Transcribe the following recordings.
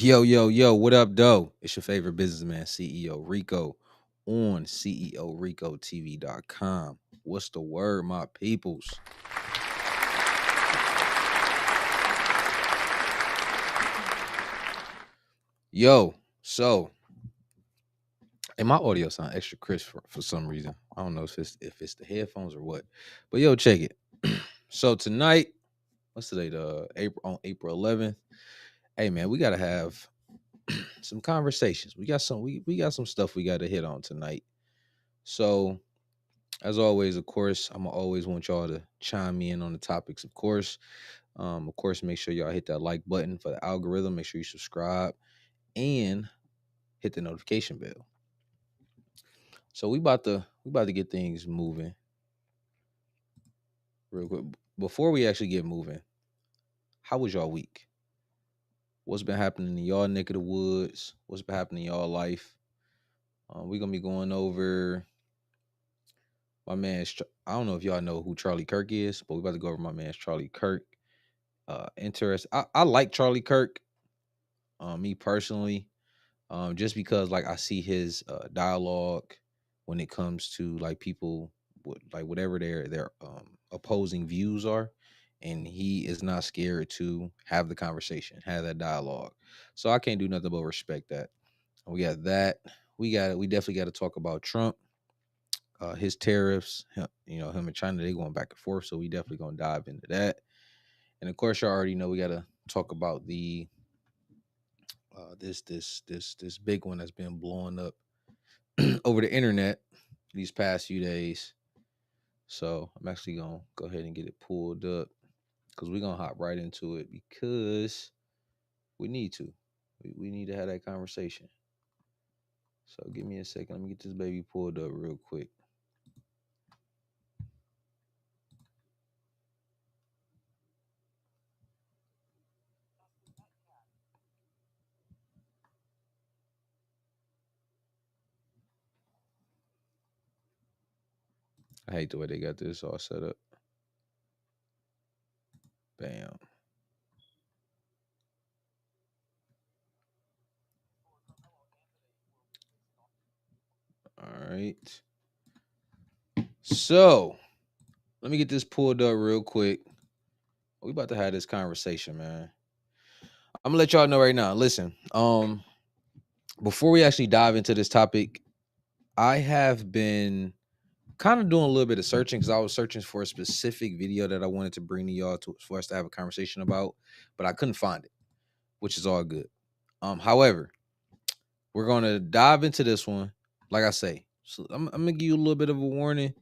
Yo, yo, yo, what up, though? It's your favorite businessman, CEO Rico, on CEORicoTV.com. What's the word, my peoples? Yo, so, and my audio sound extra crisp for some reason. I don't know if it's the headphones or what. But yo, check it. So tonight, what's today? April 11th. Hey man, we gotta have some conversations. We got some stuff we gotta hit on tonight. So as always, of course, I'm gonna always want y'all to chime in on the topics, of course. Make sure y'all hit that like button for the algorithm. Make sure you subscribe and hit the notification bell. So we about to get things moving real quick. Before we actually get moving, how was y'all week? What's been happening in y'all neck of the woods? What's been happening in y'all life? We're gonna be going over my man's. I don't know if y'all know who Charlie Kirk is, but we're about to go over my man's Charlie Kirk. I like Charlie Kirk, me personally, just because like I see his dialogue when it comes to like people like whatever their opposing views are, and he is not scared to have the conversation, have that dialogue. So I can't do nothing but respect that. We got that. We definitely got to talk about Trump, his tariffs. Him and China, they going back and forth. So we definitely gonna dive into that. And of course, you already know we got to talk about the this big one that's been blowing up over the internet these past few days. So I'm actually gonna go ahead and get it pulled up because we're gonna hop right into it because we need to. We need to have that conversation. So give me a second. Let me get this baby pulled up real quick. I hate the way they got this all set up. Bam. All right. So let me get this pulled up real quick. We about to have this conversation, man. I'm gonna let y'all know right now. Listen, before we actually dive into this topic, I have been kind of doing a little bit of searching because I was searching for a specific video that I wanted to bring to y'all for us to have a conversation about, but I couldn't find it, which is all good. However, we're gonna dive into this one. Like I say, so I'm gonna give you a little bit of a warning.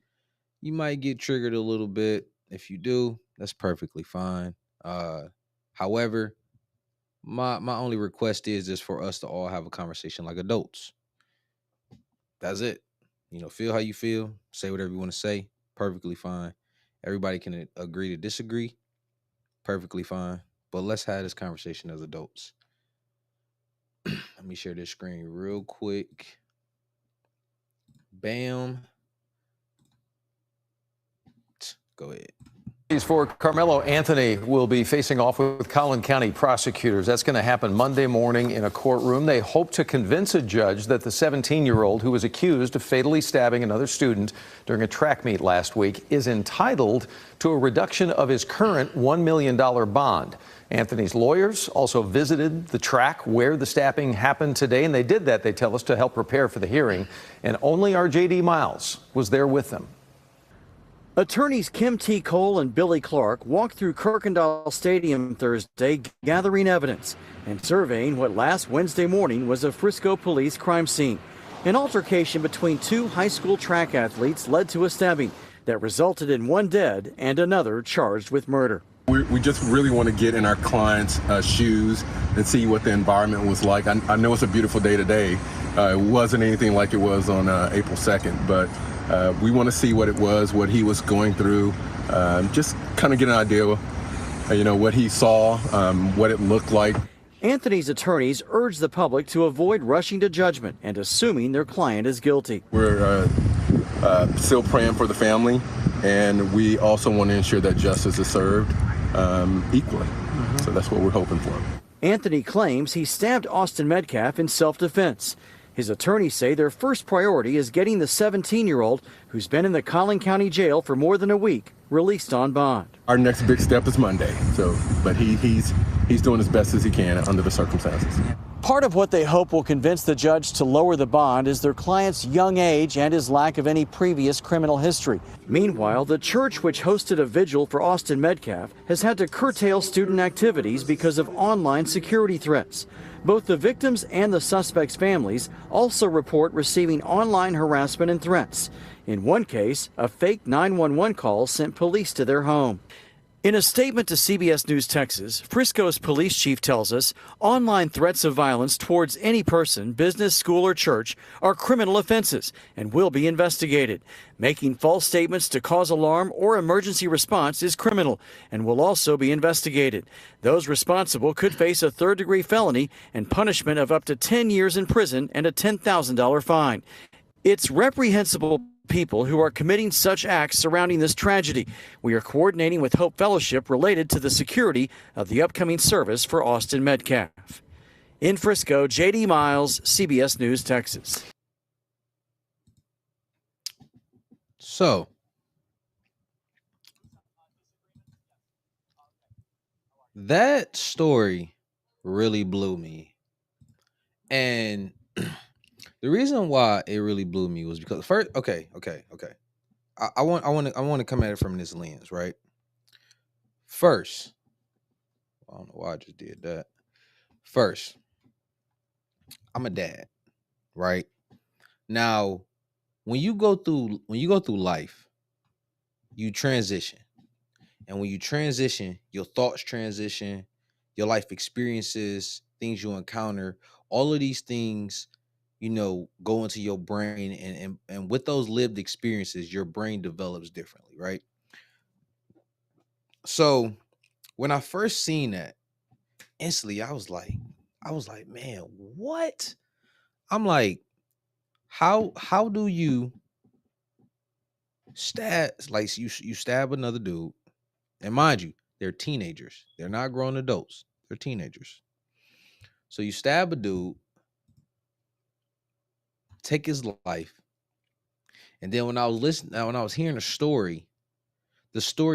You might get triggered a little bit. If you do, that's perfectly fine. However, my only request is just for us to all have a conversation like adults. That's it. Feel how you feel, say whatever you want to say, perfectly fine. Everybody can agree to disagree, perfectly fine. But let's have this conversation as adults. Let me share this screen real quick. Bam. Go ahead. For Carmelo Anthony will be facing off with Collin County prosecutors. That's going to happen Monday morning in a courtroom. They hope to convince a judge that the 17-year-old who was accused of fatally stabbing another student during a track meet last week is entitled to a reduction of his current $1 million bond. Anthony's lawyers also visited the track where the stabbing happened today, and they did that, they tell us, to help prepare for the hearing. And only our J.D. Miles was there with them. Attorneys Kim T. Cole and Billy Clark walked through Kirkendall Stadium Thursday, gathering evidence and surveying what last Wednesday morning was a Frisco police crime scene. An altercation between two high school track athletes led to a stabbing that resulted in one dead and another charged with murder. We just really want to get in our clients' shoes and see what the environment was like. I know it's a beautiful day today. It wasn't anything like it was on April 2nd, but we want to see what it was, what he was going through, just kind of get an idea of, what he saw, what it looked like. Anthony's attorneys urge the public to avoid rushing to judgment and assuming their client is guilty. We're still praying for the family, and we also want to ensure that justice is served equally. So that's what we're hoping for. Anthony claims he stabbed Austin Metcalf in self-defense. His attorneys say their first priority is getting the 17-year-old, who's been in the Collin County Jail for more than a week, released on bond. Our next big step is Monday. But he's doing as best as he can under the circumstances. Part of what they hope will convince the judge to lower the bond is their client's young age and his lack of any previous criminal history. Meanwhile, the church, which hosted a vigil for Austin Metcalf, has had to curtail student activities because of online security threats. Both the victims and the suspects' families also report receiving online harassment and threats. In one case, a fake 911 call sent police to their home. In a statement to CBS News Texas, Frisco's police chief tells us online threats of violence towards any person, business, school, or church are criminal offenses and will be investigated. Making false statements to cause alarm or emergency response is criminal and will also be investigated. Those responsible could face a third-degree felony and punishment of up to 10 years in prison and a $10,000 fine. It's reprehensible people who are committing such acts surrounding this tragedy. We are coordinating with Hope Fellowship related to the security of the upcoming service for Austin Metcalf. In Frisco, J.D. Miles, CBS News, Texas. So, that story really blew me. And the reason why it really blew me was because first, okay. I want to come at it from this lens, right? First, I don't know why I just did that. First, I'm a dad, right? Now, when you go through life, you transition. And when you transition, your thoughts transition, your life experiences, things you encounter, all of these things, go into your brain, and with those lived experiences, your brain develops differently, right? So when I first seen that, instantly I was like, man, what? I'm like, how do you stab, like, you stab another dude, and mind you, they're teenagers, they're not grown adults, they're teenagers. So you stab a dude, take his life, and then when I was hearing the story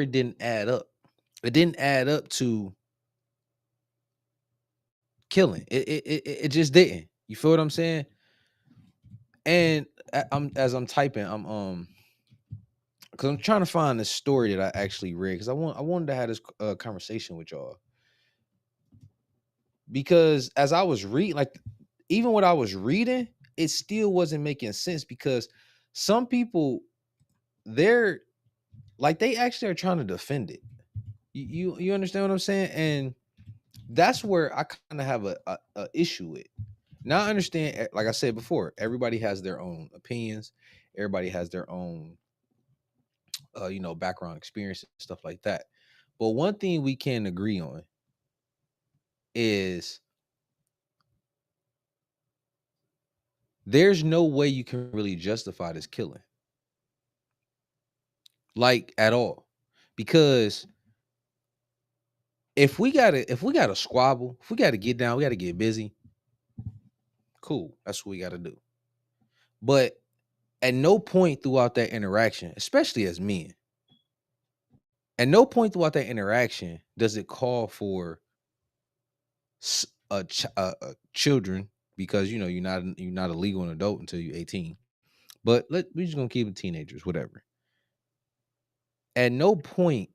didn't add up. It didn't add up to killing. It just didn't. You feel what I'm saying? And as I'm typing, because I'm trying to find this story that I actually read, because I wanted to have this conversation with y'all. Because as I was reading, like, even what I was reading, it still wasn't making sense, because some people, they're like, they actually are trying to defend it. You understand what I'm saying? And that's where I kind of have a issue with. Now I understand, like I said before, everybody has their own opinions, everybody has their own background experience and stuff like that. But one thing we can agree on is there's no way you can really justify this killing, like, at all. Because if we gotta squabble, if we gotta get down, we gotta get busy, cool, that's what we gotta do. But at no point throughout that interaction, especially as men, at no point throughout that interaction does it call for children, because you're not a legal adult until you're 18. But we're just gonna keep it teenagers, whatever. At no point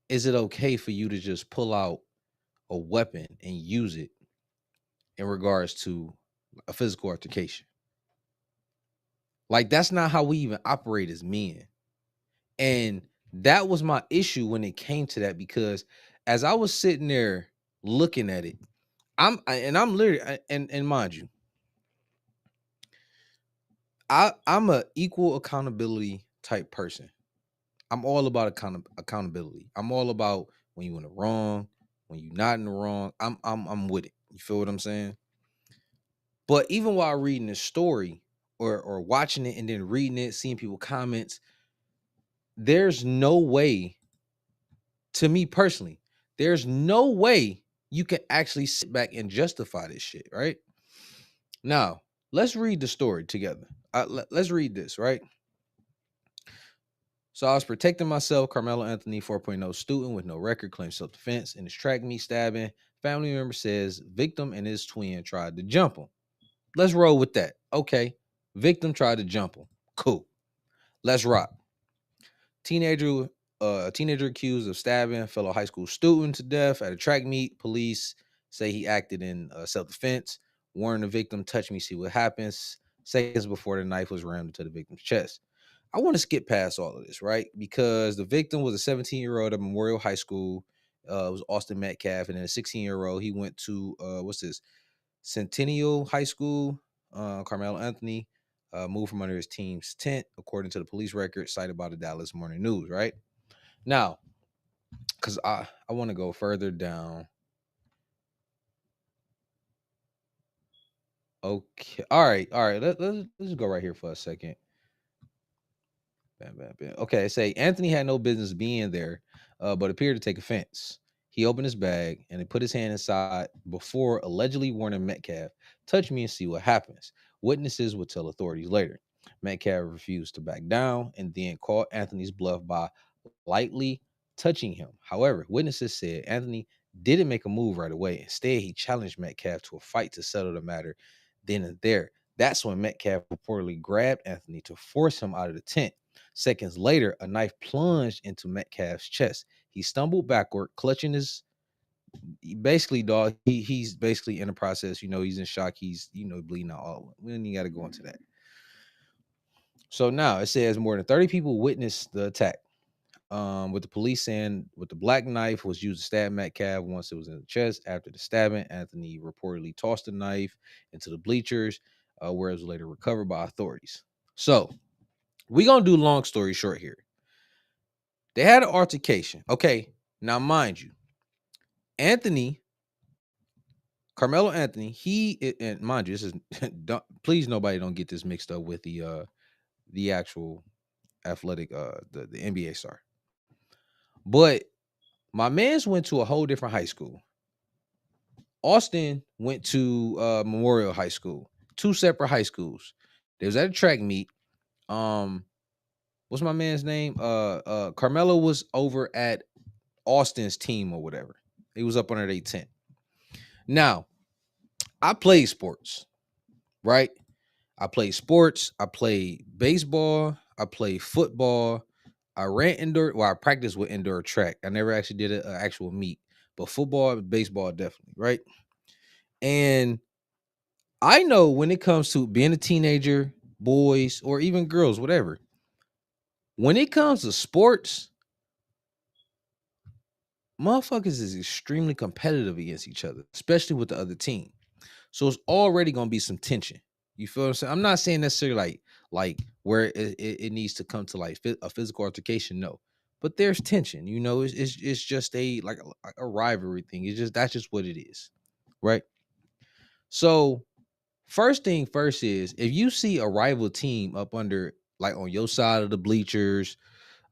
is it okay for you to just pull out a weapon and use it in regards to a physical altercation. Like, that's not how we even operate as men. And that was my issue when it came to that, because as I was sitting there looking at it, I'm literally, and mind you, I'm a equal accountability type person. I'm all about accountability. I'm all about when you're in the wrong, when you're not in the wrong. I'm with it. You feel what I'm saying? But even while reading this story, or watching it and then reading it, seeing people comments, there's no way, to me personally, there's no way you can actually sit back and justify this shit, right? Now, let's read the story together. Let's read this, right? So I was protecting myself. Carmelo Anthony, 4.0 student with no record, claims self-defense. In his track meet stabbing, family member says victim and his twin tried to jump him. Let's roll with that. Okay. Victim tried to jump him. Cool. Let's rock. Teenager accused of stabbing a fellow high school student to death at a track meet. Police say he acted in self-defense. Warned the victim, touch me, see what happens. Seconds before the knife was rammed into the victim's chest. I want to skip past all of this, right? Because the victim was a 17-year-old at Memorial High School. It was Austin Metcalf. And then a 16-year-old, he went to, Centennial High School. Carmelo Anthony moved from under his team's tent, according to the police record cited by the Dallas Morning News, right? Now, because I want to go further down. Okay. All right. Let's go right here for a second. Bam. Okay, say Anthony had no business being there, but appeared to take offense. He opened his bag and he put his hand inside before allegedly warning Metcalf, touch me and see what happens. Witnesses would tell authorities later. Metcalf refused to back down and then called Anthony's bluff by lightly touching him. However, witnesses said Anthony didn't make a move right away. Instead, he challenged Metcalf to a fight to settle the matter then and there. That's when Metcalf reportedly grabbed Anthony to force him out of the tent. Seconds later, a knife plunged into Metcalf's chest. He stumbled backward, clutching his basically, dog. He's basically in the process. He's in shock. He's bleeding out all. We don't even got to go into that. So now it says more than 30 people witnessed the attack. With the police saying with the black knife was used to stab Metcalf once it was in the chest. After the stabbing, Anthony reportedly tossed the knife into the bleachers, where it was later recovered by authorities. So we're going to do long story short here. They had an altercation. Okay, now mind you, Carmelo Anthony, and mind you, this is please nobody don't get this mixed up with the actual athletic the NBA star. But my man's went to a whole different high school. Austin went to Memorial High School, two separate high schools. They was at a track meet. What's my man's name? Carmelo was over at Austin's team or whatever. He was up under their tent. Now, I played sports, right? I played sports. I played baseball. I played football. I ran indoor. Well, I practiced with indoor track. I never actually did an actual meet, but football, baseball, definitely, right? And I know when it comes to being a teenager, boys, or even girls, whatever, when it comes to sports, motherfuckers is extremely competitive against each other, especially with the other team. So it's already gonna be some tension. You feel what I'm saying? I'm not saying necessarily like where it needs to come to like a physical altercation, no. But there's tension, it's just a rivalry thing. That's just what it is, right? So first thing first is if you see a rival team up under like on your side of the bleachers,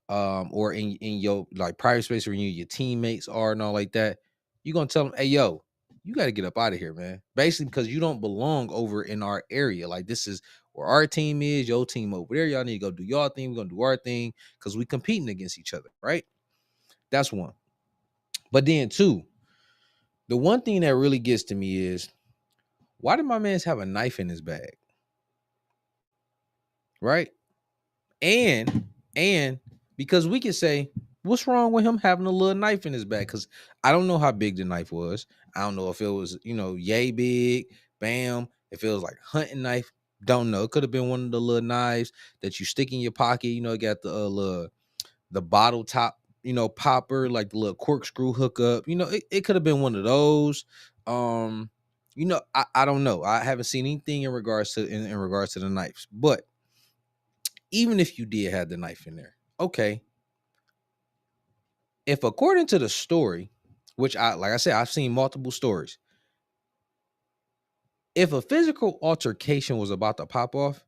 or in your like private space where your teammates are and all like that, you're gonna tell them, hey yo, you got to get up out of here, man. Basically, because you don't belong over in our area. Like this is where our team is, your team over there. Y'all need to go do your thing. We're gonna do our thing because we competing against each other, right? That's one. But then two, the one thing that really gets to me is why did my man's have a knife in his bag? Right? And because we can say, what's wrong with him having a little knife in his bag? Because I don't know how big the knife was. I don't know if it was, yay big, bam. If it was like hunting knife, don't know. It could have been one of the little knives that you stick in your pocket. It got the bottle top, popper, like the little corkscrew hookup. It could have been one of those. I don't know. I haven't seen anything in regards to the knives. But even if you did have the knife in there, okay. If according to the story, which like I said, I've seen multiple stories. If a physical altercation was about to pop off,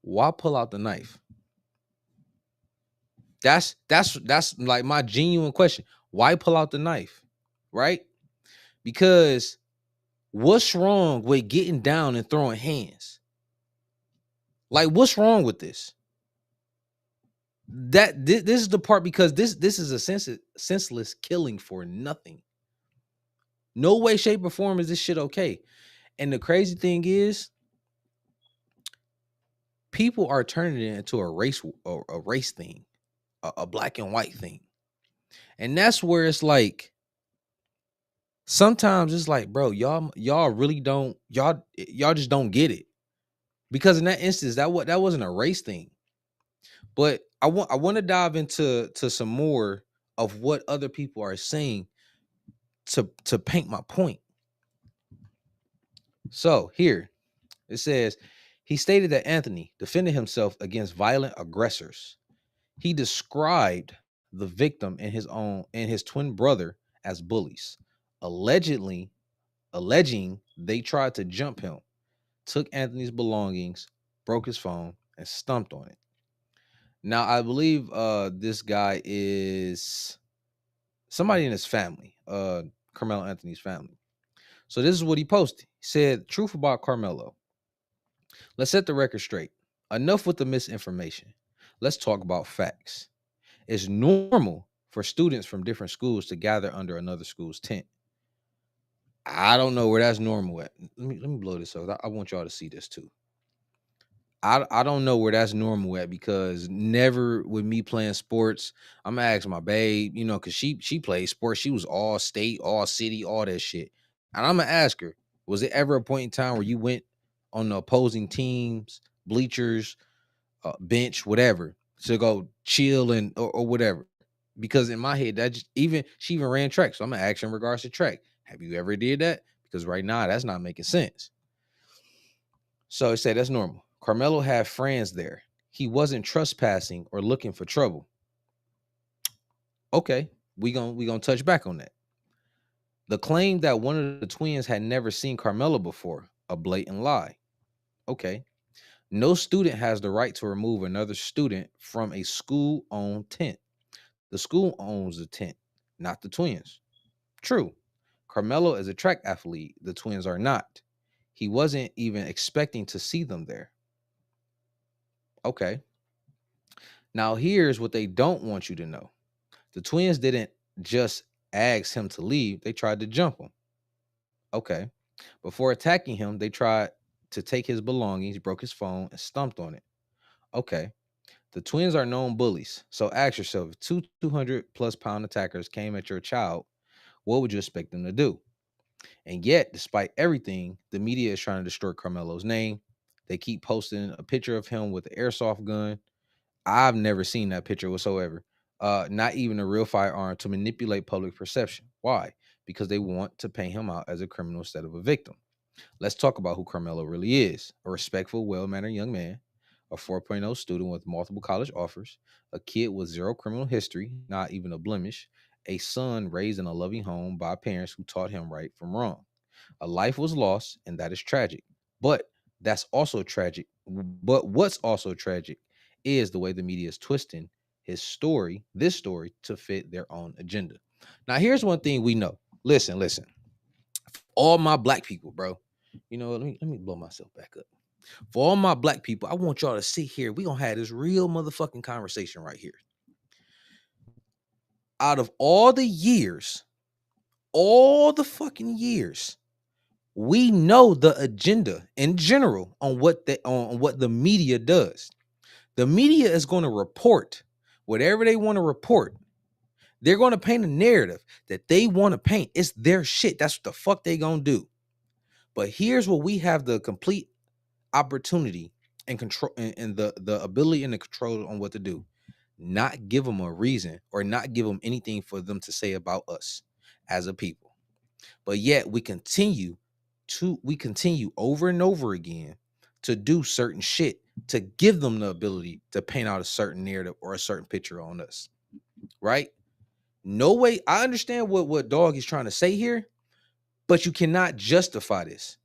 why pull out the knife? That's like my genuine question. Why pull out the knife? Right? Because what's wrong with getting down and throwing hands? Like, what's wrong with this? This is the part, because this is a senseless killing for nothing. No way, shape, or form is this shit okay. And the crazy thing is, people are turning it into a race thing, a black and white thing. And that's where it's like, sometimes it's like, bro, y'all really don't, y'all just don't get it. Because in that instance, that wasn't a race thing. But I want to dive into some more of what other people are saying to paint my point. So here it says, he stated that Anthony defended himself against violent aggressors. He described the victim and his twin brother as bullies, alleging they tried to jump him, took Anthony's belongings, broke his phone, and stomped on it. Now, I believe this guy is somebody in his family, Carmelo Anthony's family. So this is what he posted. He said, truth about Carmelo. Let's set the record straight. Enough with the misinformation. Let's talk about facts. It's normal for students from different schools to gather under another school's tent. I don't know where that's normal at. Let me blow this up. I want y'all to see this too. I don't know where that's normal at, because never with me playing sports, I'm gonna ask my babe, because she played sports. She was all state, all city, all that shit. And I'm gonna ask her, was it ever a point in time where you went on the opposing teams, bleachers, bench, whatever, to go chill or whatever? Because in my head, she even ran track. So I'm gonna ask her in regards to track. Have you ever did that? Because right now that's not making sense. So he said that's normal. Carmelo had friends there. He wasn't trespassing or looking for trouble. Okay, we gonna touch back on that. The claim that one of the twins had never seen Carmelo before, a blatant lie. Okay. No student has the right to remove another student from a school-owned tent. The school owns the tent, not the twins. True. Carmelo is a track athlete. The twins are not. He wasn't even expecting to see them there. Okay. Now, here's what they don't want you to know. The twins didn't just ask him to leave. They tried to jump him. Okay. Before attacking him, they tried to take his belongings, broke his phone, and stomped on it. Okay. The twins are known bullies. So ask yourself, if two 200-plus pound attackers came at your child, what would you expect them to do? And yet, despite everything, the media is trying to destroy Carmelo's name. They keep posting a picture of him with an airsoft gun. I've never seen that picture whatsoever. Not even a real firearm, to manipulate public perception. Why? Because they want to paint him out as a criminal instead of a victim. Let's talk about who Carmelo really is. A respectful, well-mannered young man, a 4.0 student with multiple college offers, a kid with zero criminal history, not even a blemish, a son raised in a loving home by parents who taught him right from wrong. A life was lost, and that is tragic. But that's also tragic. But what's also tragic is the way the media is twisting this story, to fit their own agenda. Now, here's one thing we know. Listen. All my black people, bro. Let me blow myself back up. For all my black people, I want y'all to sit here. We gonna have this real motherfucking conversation right here. Out of all the fucking years, we know the agenda in general on what the media does. The media is going to report whatever they want to report. They're going to paint a narrative that they want to paint. It's their shit. That's what the fuck they going to do. But here's what we have the complete opportunity and control and the ability and the control on what to do. Not give them a reason or not give them anything for them to say about us as a people. But yet we continue over and over again to do certain shit to give them the ability to paint out a certain narrative or a certain picture on us. Right? No way. I understand what Dog is trying to say here, but you cannot justify this.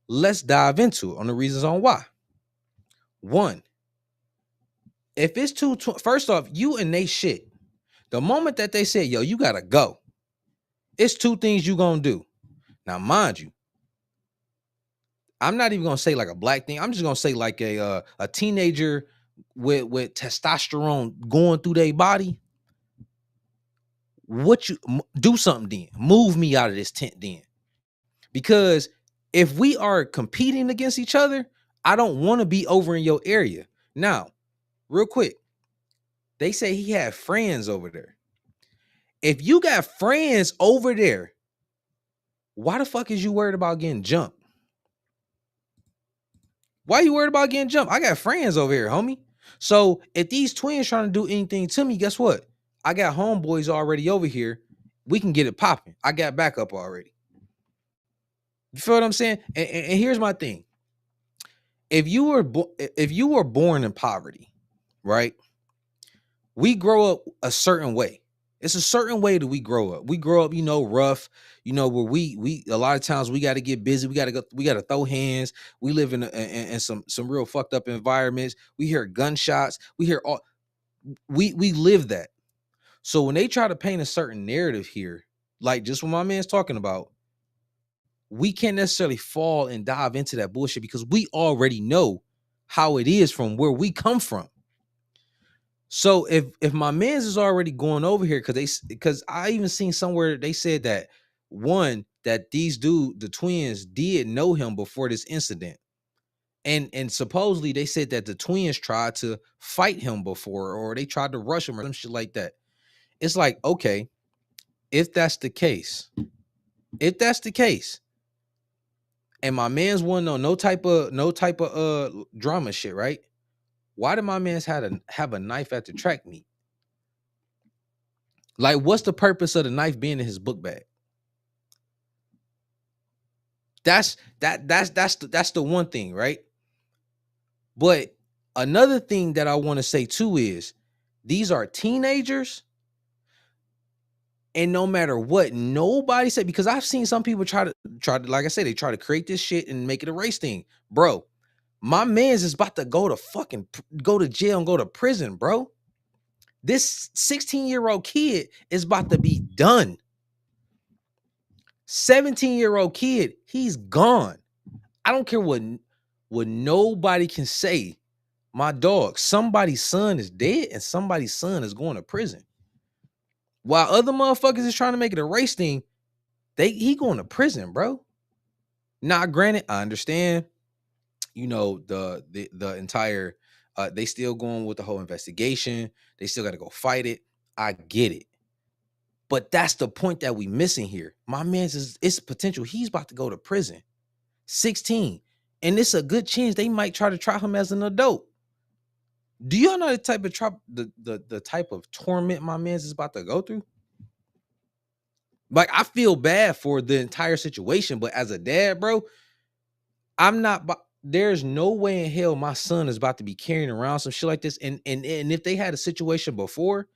Let's dive into it on the reasons on why. One, if it's first off, you and they shit. The moment that they say, yo, you gotta go, it's two things you gonna do. Now, mind you, I'm not even gonna say like a black thing. I'm just gonna say like a teenager with testosterone going through their body. What you do something then? Move me out of this tent then, because if we are competing against each other, I don't want to be over in your area. Now, real quick, they say he had friends over there. If you got friends over there, why the fuck is you worried about getting jumped? Why you worried about getting jumped? I got friends over here, homie. So if these twins trying to do anything to me, guess what? I got homeboys already over here. We can get it popping. I got backup already. You feel what I'm saying? And here's my thing. If you were born in poverty, right? We grow up a certain way. It's a certain way that we grow up. We grow up, rough, where we a lot of times we got to get busy. We got to throw hands. We live in some real fucked up environments. We hear gunshots. We hear all we live that. So when they try to paint a certain narrative here, like just what my man's talking about, we can't necessarily fall and dive into that bullshit because we already know how it is from where we come from. So if my man's is already going over here, because I even seen somewhere they said that the twins did know him before this incident. And supposedly they said that the twins tried to fight him before, or they tried to rush him or some shit like that. It's like, okay, if that's the case, and my man's won no type of drama shit, right? Why did my man's have a knife at the track meet? Like, what's the purpose of the knife being in his book bag? That's the one thing, right? But another thing that I want to say too is these are teenagers, and no matter what nobody said, because I've seen some people try to like I said, they try to create this shit and make it a race thing, bro. My man's is about to go to jail and go to prison, bro. This 16-year-old kid is about to be done. 17-year-old kid, he's gone. I don't care what nobody can say. My dog, somebody's son is dead and somebody's son is going to prison. While other motherfuckers is trying to make it a race thing, he going to prison, bro. Now, granted, I understand, the entire they still going with the whole investigation. They still got to go fight it. I get it. But that's the point that we missing here. My man's it's potential. He's about to go to prison. 16. And it's a good chance they might try to try him as an adult. Do y'all know the type of the type of torment my man's is about to go through? Like, I feel bad for the entire situation, but as a dad, bro, there's no way in hell my son is about to be carrying around some shit like this. And if they had a situation before,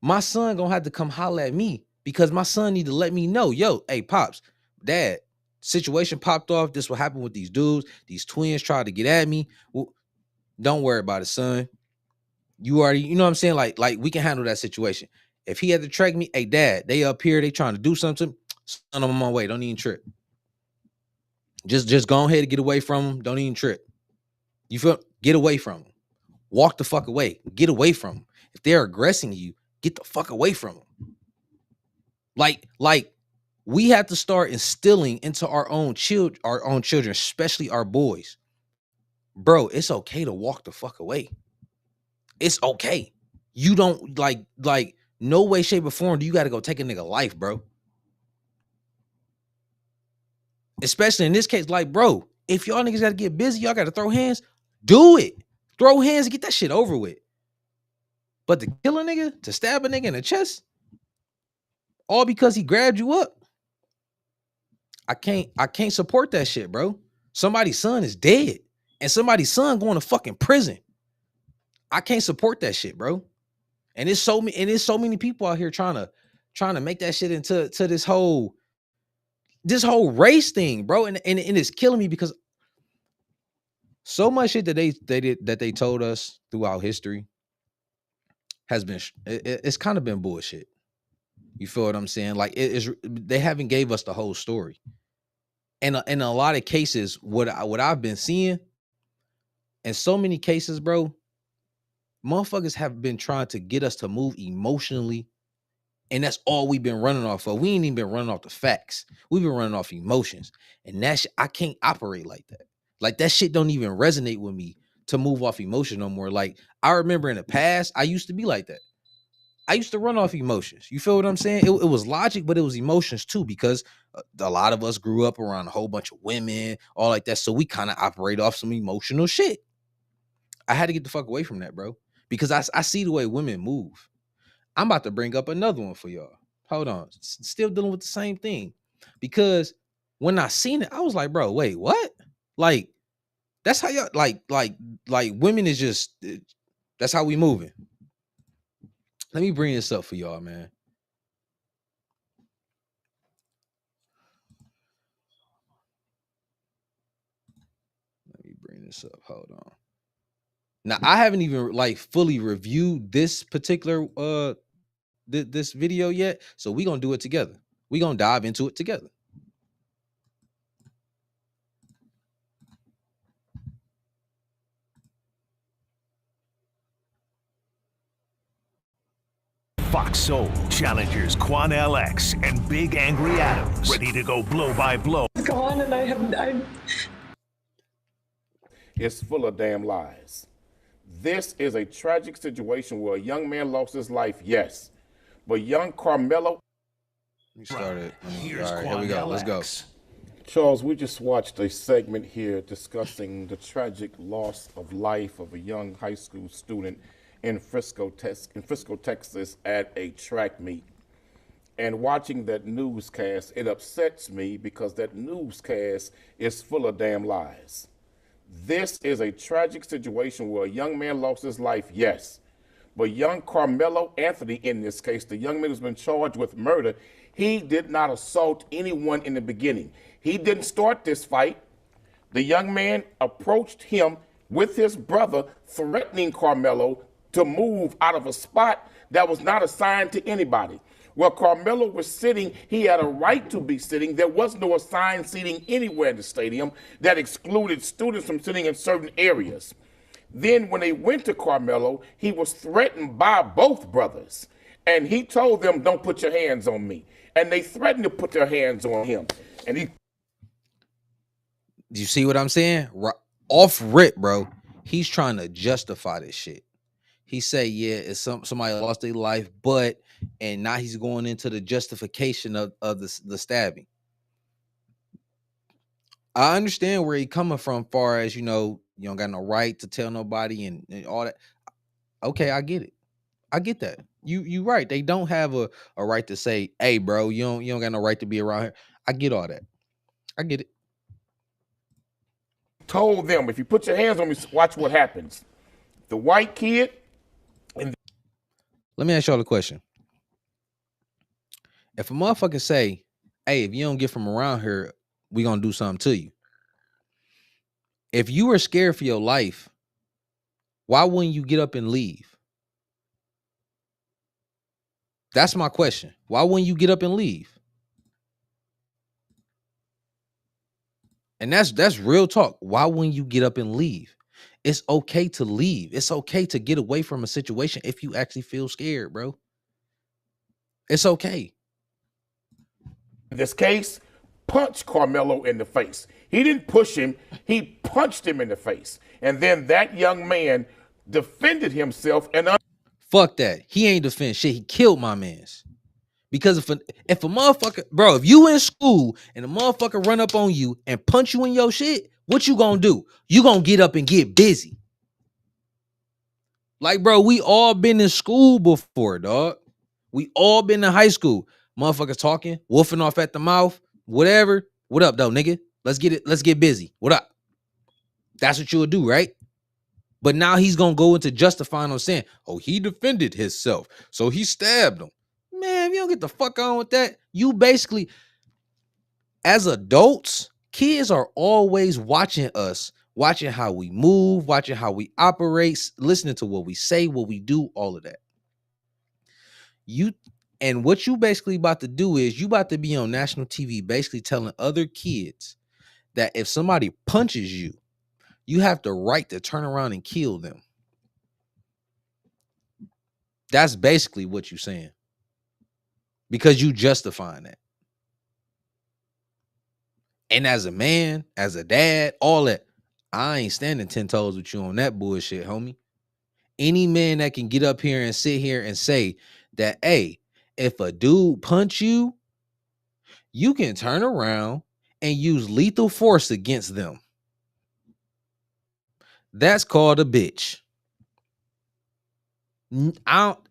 my son gonna have to come holler at me because my son need to let me know, yo, hey, pops, dad, situation popped off. This what happened with these dudes. These twins tried to get at me. Well, don't worry about it, son. You already, you know what I'm saying? Like we can handle that situation. If he had to track me, hey, dad, they up here, they trying to do something. Son, I'm on my way. Don't even trip. Just go ahead and get away from them. Don't even trip. You feel? Get away from them. Walk the fuck away. Get away from them. If they're aggressing you, get the fuck away from them. Like we have to start instilling into our own children, especially our boys. Bro, it's okay to walk the fuck away. It's okay. You don't like no way, shape, or form do you got to go take a nigga life, bro. Especially in this case, like, bro, if y'all niggas got to get busy, y'all got to throw hands, do it. Throw hands and get that shit over with. But to kill a nigga, to stab a nigga in the chest, all because he grabbed you up, I can't support that shit, bro. Somebody's son is dead and somebody's son going to fucking prison. I can't support that shit, bro. And it's so many people out here trying to make that shit into this whole race thing, bro. And it's killing me because so much shit that they told us throughout history has been it's kind of been bullshit. You feel what I'm saying? Like they haven't gave us the whole story. And in a lot of cases, what I've been seeing, in so many cases, bro, motherfuckers have been trying to get us to move emotionally, and that's all we've been running off of. We ain't even been running off the facts. We've been running off emotions, and that shit, I can't operate like that. Like that shit don't even resonate with me to move off emotion no more. Like I remember in the past, I used to be like that. I used to run off emotions. You feel what I'm saying? It was logic, but it was emotions too, because a lot of us grew up around a whole bunch of women, all like that. So we kind of operate off some emotional shit. I had to get the fuck away from that, bro, because I see the way women move. I'm about to bring up another one for y'all. Hold on. Still dealing with the same thing. Because when I seen it, I was like, bro, wait, what? Like, that's how y'all like women is just that's how we moving. Let me bring this up for y'all, man. Let me bring this up. Hold on. Now, I haven't even like fully reviewed this particular this video yet, so we're gonna do it together. We're gonna dive into it together. Fox Soul challengers Quan LX and Big Angry Adams, ready to go blow by blow. Gone, and I have died. It's full of damn lies. This is a tragic situation where a young man lost his life, yes, but young Carmelo. We started. Here's All right, here we go. Let's go. Charles, we just watched a segment here discussing the tragic loss of life of a young high school student in Frisco, Texas at a track meet. And watching that newscast, it upsets me because that newscast is full of damn lies. This is a tragic situation where a young man lost his life, yes. But young Carmelo Anthony, in this case, the young man who's been charged with murder, he did not assault anyone in the beginning. He didn't start this fight. The young man approached him with his brother, threatening Carmelo to move out of a spot that was not assigned to anybody. Where Carmelo was sitting, he had a right to be sitting. There was no assigned seating anywhere in the stadium that excluded students from sitting in certain areas. Then when they went to Carmelo, he was threatened by both brothers. And he told them, don't put your hands on me. And they threatened to put their hands on him. And he... Do you see what I'm saying? Off rip, bro. He's trying to justify this shit. He say, yeah, it's somebody lost their life, but, and now he's going into the justification of the stabbing. I understand where he coming from, far as, you know, you don't got no right to tell nobody and all that. Okay, I get it. I get that. You right. They don't have a right to say, hey, bro, you don't got no right to be around here. I get all that. I get it. Told them, if you put your hands on me, watch what happens. The white kid. Let me ask y'all a question. If a motherfucker say, hey, if you don't get from around here, we gonna do something to you. If you were scared for your life, why wouldn't you get up and leave? That's my question. Why wouldn't you get up and leave? And that's real talk. Why wouldn't you get up and leave? It's okay to leave. It's okay to get away from a situation if you actually feel scared, bro. It's okay. In this case, punched Carmelo in the face. He didn't push him. He punched him in the face. And then that young man defended himself. And fuck that. He ain't defend shit. He killed my mans. Because if a motherfucker, bro, if you in school and a motherfucker run up on you and punch you in your shit, what you gonna do? You gonna get up and get busy. Like, bro, we all been in school before, dog. We all been in high school. Motherfuckers talking, wolfing off at the mouth, whatever. What up, though, nigga? Let's get it. Let's get busy. What up? That's what you would do, right? But now he's gonna go into justifying on saying, oh, he defended himself, so he stabbed him. Man, if you don't get the fuck on with that, you basically, as adults, kids are always watching us, watching how we move, watching how we operate, listening to what we say, what we do, all of that. And what you basically about to do is you about to be on national TV basically telling other kids that if somebody punches you, you have the right to turn around and kill them. That's basically what you're saying. Because you justifying that. And as a man, as a dad, all that, I ain't standing 10 toes with you on that bullshit, homie. Any man that can get up here and sit here and say that, hey, if a dude punch you, you can turn around and use lethal force against them. That's called a bitch.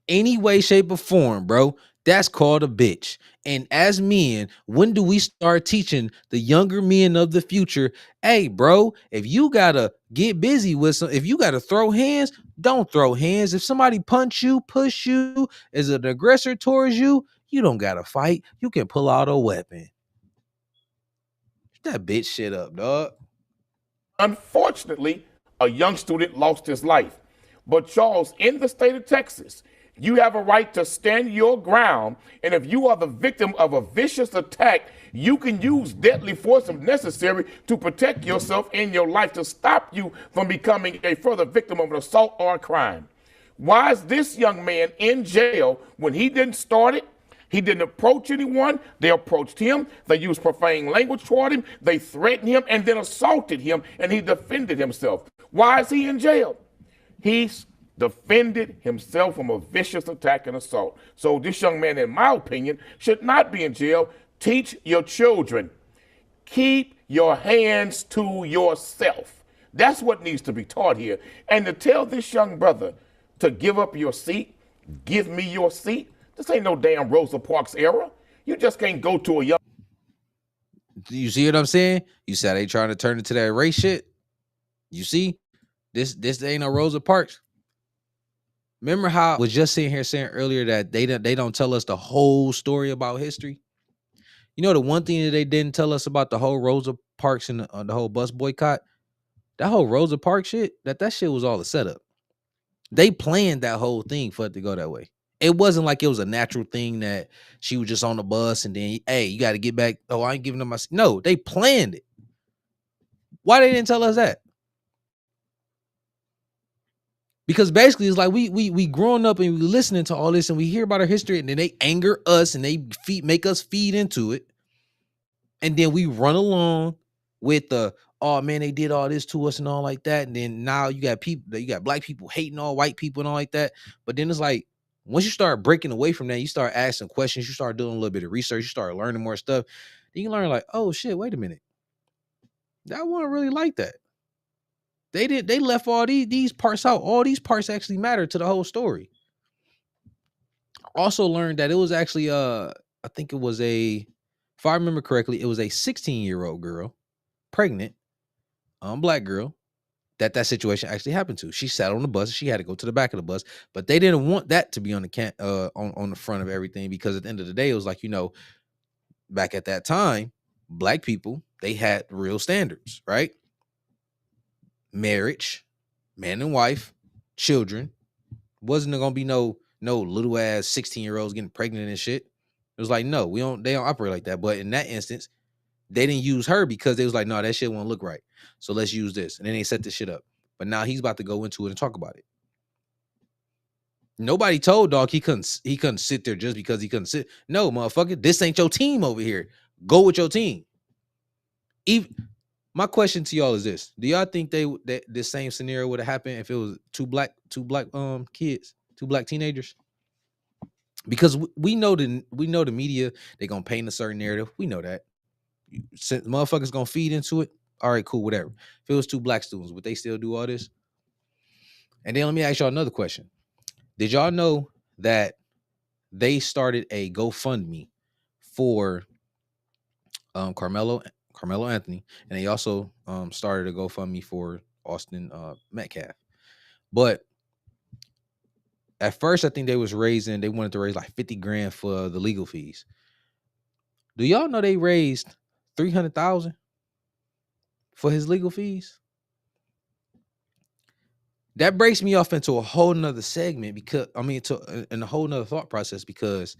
Any way, shape, or form, bro. That's called a bitch. And as men, when do we start teaching the younger men of the future, hey, bro, if you gotta get busy with some, if you gotta throw hands, don't throw hands. If somebody punch you, push you, is an aggressor towards you, you don't gotta fight. You can pull out a weapon. That bitch shit up, dog. Unfortunately, a young student lost his life. But Charles, in the state of Texas, you have a right to stand your ground, and if you are the victim of a vicious attack, you can use deadly force if necessary to protect yourself and your life, to stop you from becoming a further victim of an assault or a crime. Why is this young man in jail when he didn't start it? He didn't approach anyone. They approached him. They used profane language toward him. They threatened him and then assaulted him, and he defended himself. Why is he in jail? He's defended himself from a vicious attack and assault. So this young man, in my opinion, should not be in jail. Teach your children. Keep your hands to yourself. That's what needs to be taught here. And to tell this young brother to give up your seat, give me your seat, this ain't no damn Rosa Parks era. You just can't go to a young... You see what I'm saying? You said they trying to turn it to that race shit. You see? This ain't no Rosa Parks. Remember how I was just sitting here saying earlier that they don't tell us the whole story about history? You know, the one thing that they didn't tell us about the whole Rosa Parks and the whole bus boycott, that whole Rosa Parks shit, that shit was all a setup. They planned that whole thing for it to go that way. It wasn't like it was a natural thing that she was just on the bus and then, hey, you got to get back. Oh, I ain't giving them my... No, they planned it. Why they didn't tell us that? Because basically it's like we growing up and we listening to all this and we hear about our history and then they anger us and they make us feed into it. And then we run along with the, oh man, they did all this to us and all like that. And then now you got black people hating all white people and all like that. But then it's like, once you start breaking away from that, you start asking questions, you start doing a little bit of research, you start learning more stuff. Then you learn like, oh shit, wait a minute. That wasn't really like that. They left all these parts out. All these parts actually matter to the whole story. Also learned that it was actually I think it was if I remember correctly, it was a 16-year-old girl, pregnant, black girl, that situation actually happened to. She sat on the bus, she had to go to the back of the bus, but they didn't want that to be on the on the front of everything, because at the end of the day, it was like, you know, back at that time, black people, they had real standards, right? Marriage, man and wife, children. Wasn't gonna be no little ass 16-year-olds getting pregnant and shit. It was like, no, they don't operate like that. But in that instance, they didn't use her because they was like, no, that shit won't look right. So let's use this. And then they set this shit up. But now he's about to go into it and talk about it. Nobody told dog he couldn't sit there just because he couldn't sit. No, motherfucker, this ain't your team over here. Go with your team. My question to y'all is this: do y'all think that this same scenario would have happened if it was two black kids, two black teenagers? Because we know the media, they're gonna paint a certain narrative. We know that. Since motherfuckers gonna feed into it, all right, cool, whatever. If it was two black students, would they still do all this? And then let me ask y'all another question. Did y'all know that they started a GoFundMe for Carmelo Anthony, and they also started a GoFundMe for Austin Metcalf? But at first, I think they wanted to raise like 50 grand for the legal fees. Do y'all know they raised 300,000 for his legal fees? That breaks me off into a whole nother segment, because in a whole nother thought process, because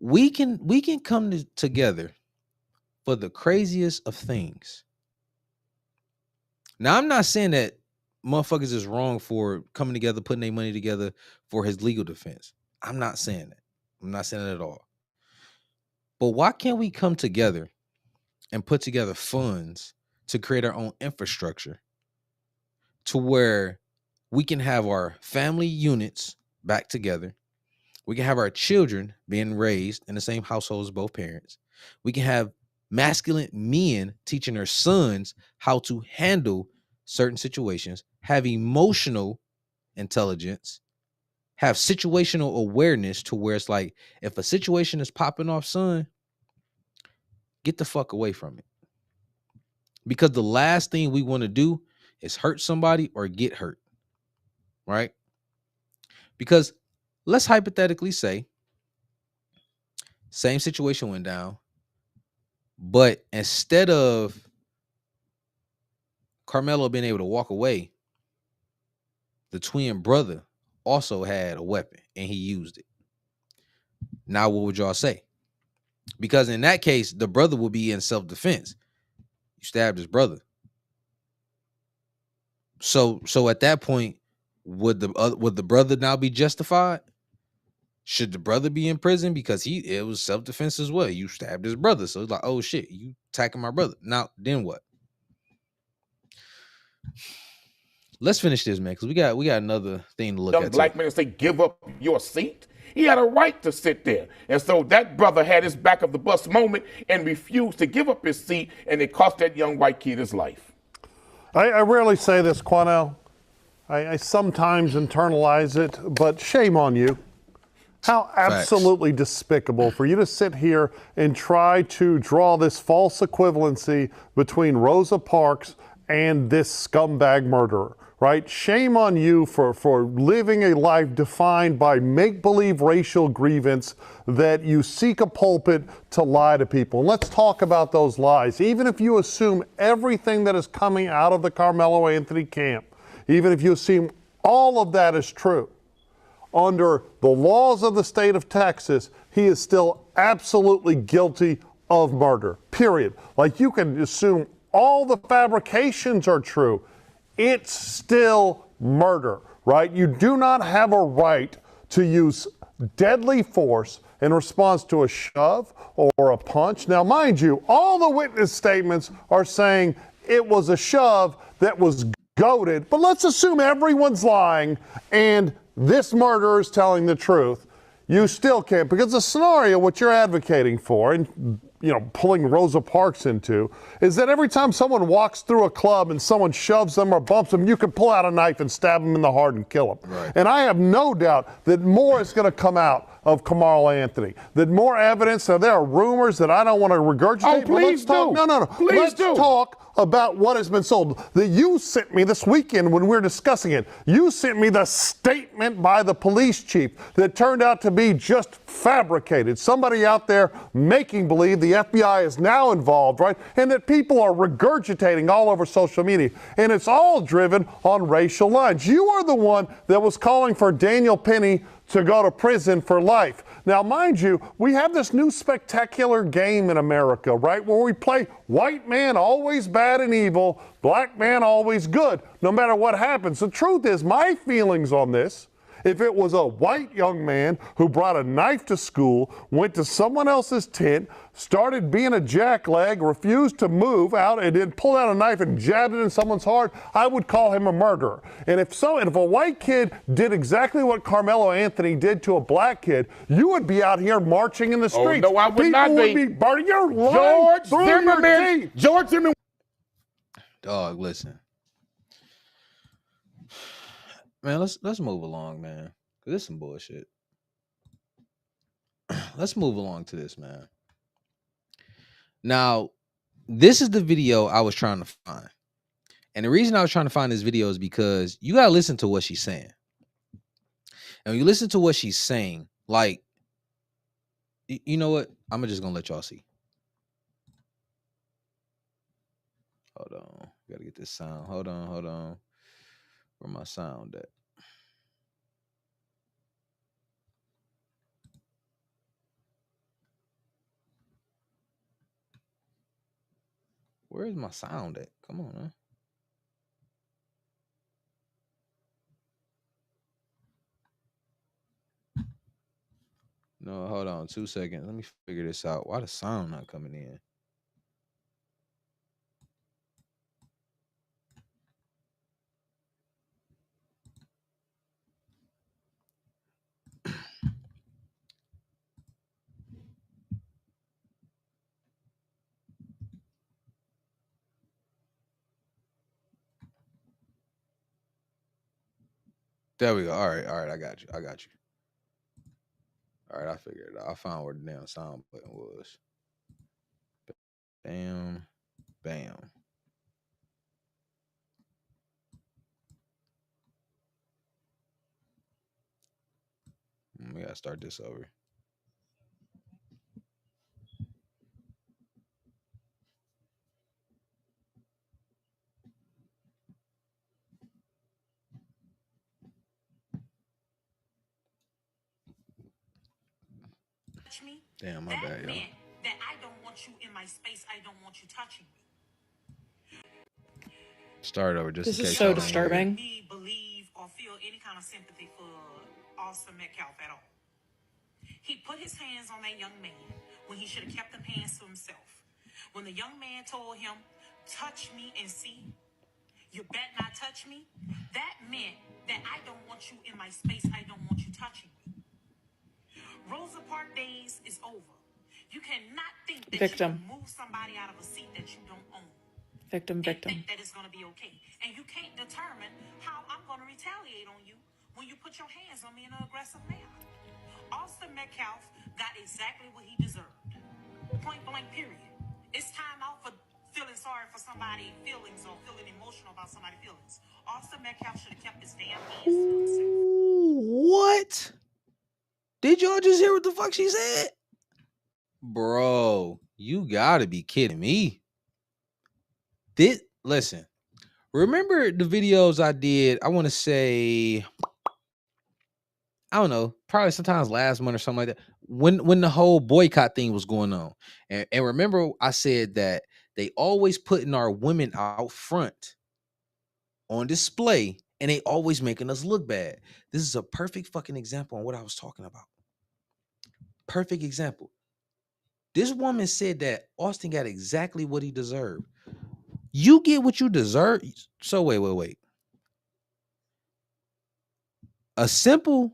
we can come together for the craziest of things. Now, I'm not saying that motherfuckers is wrong for coming together, putting their money together for his legal defense. I'm not saying that. I'm not saying that at all. But why can't we come together and put together funds to create our own infrastructure to where we can have our family units back together? We can have our children being raised in the same household as both parents. We can have masculine men teaching their sons how to handle certain situations, have emotional intelligence, have situational awareness to where it's like, if a situation is popping off, son, get the fuck away from it. Because the last thing we want to do is hurt somebody or get hurt, right? Because let's hypothetically say same situation went down, but instead of Carmelo being able to walk away, the twin brother also had a weapon and he used it. Now, what would y'all say? Because in that case, the brother will be in self-defense. You stabbed his brother. So at that point, would the brother now be justified? Should the brother be in prison because it was self-defense as well? You stabbed his brother, so it's like, oh shit, you attacking my brother. Now, then what? Let's finish this, man, because we got another thing to look at. Young black man say, give up your seat. He had a right to sit there. And so that brother had his back of the bus moment and refused to give up his seat, and it cost that young white kid his life. I rarely say this, Quanell. I sometimes internalize it, but shame on you. How absolutely despicable for you to sit here and try to draw this false equivalency between Rosa Parks and this scumbag murderer, right? Shame on you for living a life defined by make-believe racial grievance that you seek a pulpit to lie to people. And let's talk about those lies. Even if you assume everything that is coming out of the Carmelo Anthony camp, even if you assume all of that is true, under the laws of the state of Texas, he is still absolutely guilty of murder, period. Like, you can assume all the fabrications are true. It's still murder, right? You do not have a right to use deadly force in response to a shove or a punch. Now, mind you, all the witness statements are saying it was a shove that was goaded, but let's assume everyone's lying and this murderer is telling the truth. You still can't, because the scenario, what you're advocating for, and pulling Rosa Parks into, is that every time someone walks through a club and someone shoves them or bumps them, you can pull out a knife and stab them in the heart and kill them. Right. And I have no doubt that more is going to come out of Carmelo Anthony. That more evidence, there are rumors that I don't want to regurgitate. Oh, please do. No. Please do. Talk about what has been sold. That you sent me this weekend when we were discussing it. You sent me the statement by the police chief that turned out to be just fabricated. Somebody out there making believe the FBI is now involved, right? And that people are regurgitating all over social media. And it's all driven on racial lines. You are the one that was calling for Daniel Penny to go to prison for life. Now, mind you, we have this new spectacular game in America, right, where we play white man always bad and evil, black man always good, no matter what happens. The truth is, my feelings on this, if it was a white young man who brought a knife to school, went to someone else's tent, started being a jackleg, refused to move out, and then pulled out a knife and jabbed it in someone's heart, I would call him a murderer. And if a white kid did exactly what Carmelo Anthony did to a black kid, you would be out here marching in the streets. Oh, no, I would not be. People would be burning your life through your teeth. George Zimmerman. Dog, listen. Man, let's move along, man. 'Cause this is some bullshit. Let's move along to this, man. Now, this is the video I was trying to find. And the reason I was trying to find this video is because you gotta listen to what she's saying. And when you listen to what she's saying, like, you know what? I'm just gonna let y'all see. Hold on. Gotta get this sound. Hold on. Where my sound at? Where is my sound at? Come on, man. No, hold on 2 seconds. Let me figure this out. Why the sound not coming in? There we go. All right, I got you. All right, I figured it out. I found where the damn sound button was. Bam, bam. We gotta start this over. Me. Damn, my bad, y'all. That I don't want you in my space. I don't want you touching me. Start over just This in is case. so y'all ain't disturbing. Me believe or feel any kind of sympathy for Austin Metcalf at all. He put his hands on that young man when he should have kept them hands to himself. When the young man told him, "Touch me and see," you bet not touch me. That meant that I don't want you in my space. I don't want you touching me. Rosa Parks days is over. You cannot think that Victim. you can move somebody out of a seat that you don't own. Victim. And think that it's going to be okay. And you can't determine how I'm going to retaliate on you when you put your hands on me in an aggressive manner. Austin Metcalf got exactly what he deserved. Point blank, period. It's time out for feeling sorry for somebody's feelings or feeling emotional about somebody's feelings. Austin Metcalf should have kept his damn hands to himself. What? Did y'all just hear what the fuck she said? Bro, you gotta be kidding me. Listen, remember the videos I did? I want to say, I don't know, probably sometimes last month or something like that. When the whole boycott thing was going on. And remember I said that they always putting our women out front on display and they always making us look bad. This is a perfect fucking example on what I was talking about. Perfect example. This woman said that Austin got exactly what he deserved. You get what you deserve. So wait. A simple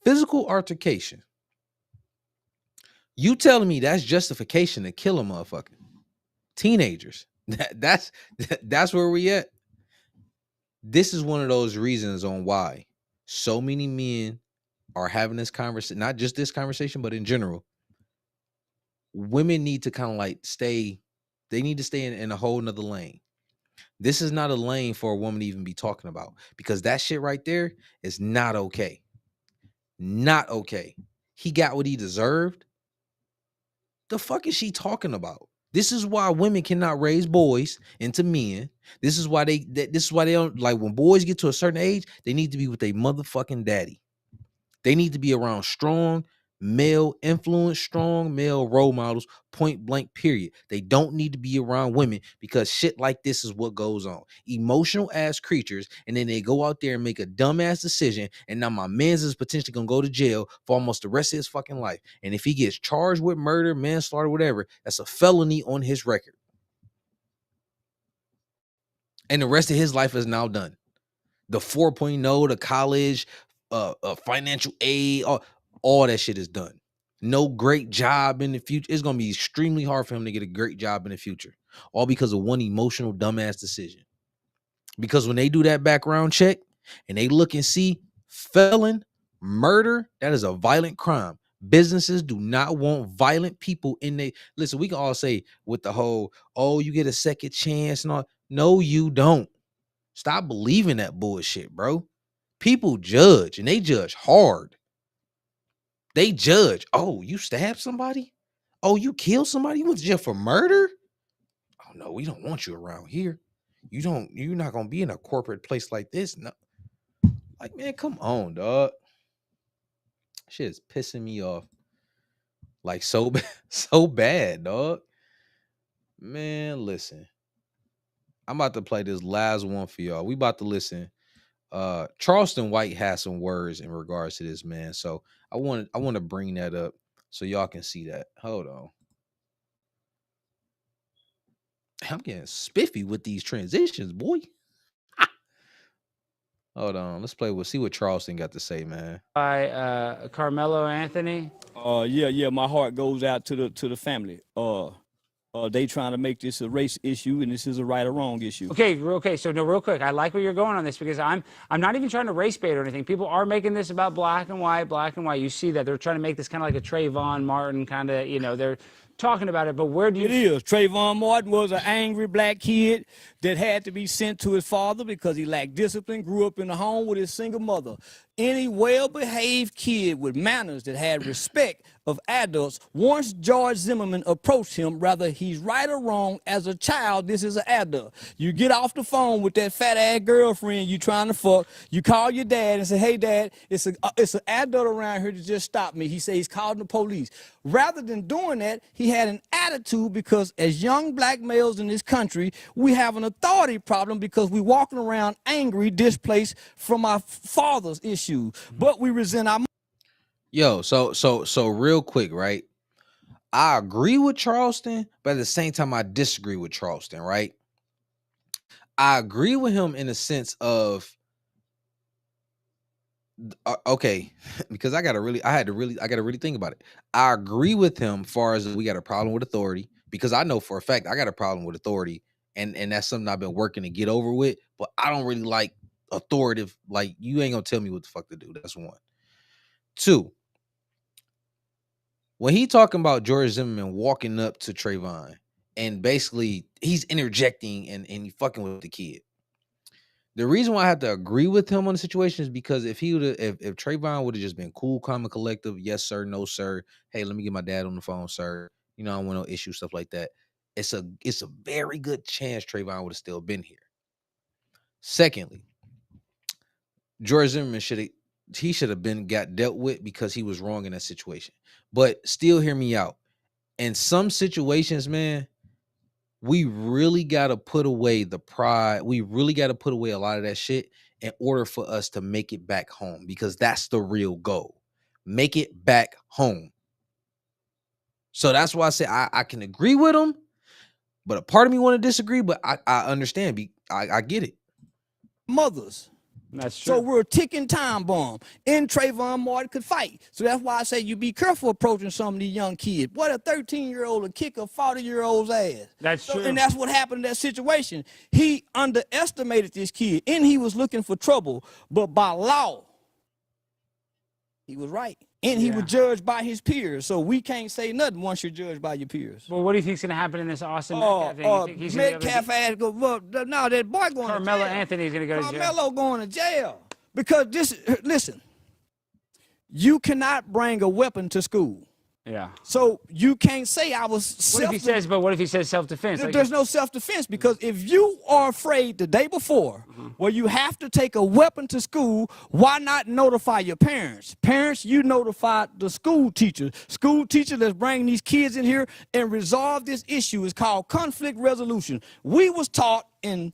physical altercation. You telling me that's justification to kill a motherfucker? Teenagers. That's where we at. This is one of those reasons on why so many men are having this conversation, not just this conversation, but in general. Women need to kind of like they need to stay in a whole nother lane. This is not a lane for a woman to even be talking about because that shit right there is not okay. Not okay. He got what he deserved. The fuck is she talking about? This is why women cannot raise boys into men. This is why they don't like when boys get to a certain age, they need to be with a motherfucking daddy. They need to be around strong male influence, strong male role models, point blank, period. They don't need to be around women because shit like this is what goes on. Emotional ass creatures, and then they go out there and make a dumbass decision, and now my man's is potentially gonna go to jail for almost the rest of his fucking life. And if he gets charged with murder, manslaughter, whatever, that's a felony on his record. And the rest of his life is now done. The 4.0, the college, financial aid, all that shit is done. No great job in the future. It's going to be extremely hard for him to get a great job in the future. All because of one emotional dumbass decision. Because when they do that background check and they look and see felon, murder, that is a violent crime. Businesses do not want violent people in they. Listen, we can all say with the whole, oh, you get a second chance and all. No, you don't. Stop believing that bullshit, bro. People judge and they judge hard. They judge. Oh, you stabbed somebody? Oh, you killed somebody? You went to jail for murder? Oh no, we don't want you around here. You're not gonna be in a corporate place like this. No. Like, man, come on, dog. Shit is pissing me off. Like so bad, dog. Man, listen. I'm about to play this last one for y'all. We about to listen. Charleston White has some words in regards to this, man. So I want to bring that up so y'all can see that. Hold on. I'm getting spiffy with these transitions, boy. Hold on. Let's play. We'll see what Charleston got to say, man. By Carmelo Anthony. Yeah, my heart goes out to the family. They trying to make this a race issue, and this is a right or wrong issue. Okay. So no, real quick, I like where you're going on this because I'm not even trying to race bait or anything. People are making this about black and white. You see that they're trying to make this kind of like a Trayvon Martin kind of, you know, they're talking about it. But where do you? It is. Trayvon Martin was an angry black kid that had to be sent to his father because he lacked discipline. Grew up in a home with his single mother. Any well-behaved kid with manners that had respect of adults, once George Zimmerman approached him, whether he's right or wrong, as a child, this is an adult. You get off the phone with that fat-ass girlfriend you trying to fuck, you call your dad and say, hey, Dad, it's an adult around here to just stop me. He says he's calling the police. Rather than doing that, he had an attitude because as young black males in this country, we have an authority problem because we walking around angry, displaced from our father's issues. But we resent our. Yo, so real quick, right? I agree with Charleston, but at the same time, I disagree with Charleston, right? I agree with him in the sense of, okay, because I gotta really think about it. I agree with him far as we got a problem with authority, because I know for a fact I got a problem with authority, and that's something I've been working to get over with, but I don't really like authoritative, like you ain't gonna tell me what the fuck to do. That's one. Two, when he talking about George Zimmerman walking up to Trayvon and basically he's interjecting and he fucking with the kid. The reason why I have to agree with him on the situation is because if Trayvon would have just been cool, calm, and collective, yes sir, no sir, hey, let me get my dad on the phone, sir. You know, I don't want no issue, stuff like that. It's a very good chance Trayvon would have still been here. Secondly, George Zimmerman should have been got dealt with because he was wrong in that situation. But still, hear me out. In some situations, man, we really got to put away the pride. We really got to put away a lot of that shit in order for us to make it back home, because that's the real goal. Make it back home. So that's why I say I can agree with him, but a part of me want to disagree, but I understand. I get it. Mothers. That's true. So we're a ticking time bomb. And Trayvon Martin could fight. So that's why I say you be careful approaching some of these young kids. What a 13-year-old will kick a 40-year-old's ass. That's true. And that's what happened in that situation. He underestimated this kid, and he was looking for trouble. But by law, he was right. And he was judged by his peers. So we can't say nothing once you're judged by your peers. Well, what do you think's going to happen in this Austin Metcalf thing? You think he's Metcalf ass go, well, no, that boy going to jail. Carmelo Anthony's going to go to jail. Carmelo going to jail. Because listen, you cannot bring a weapon to school. Yeah. So you can't say I was What if he says self-defense? There's no self-defense, because if you are afraid the day before, where you have to take a weapon to school, why not notify your parents? Parents, you notify the school teacher. School teacher that's bringing these kids in here and resolve this issue is called conflict resolution. We was taught in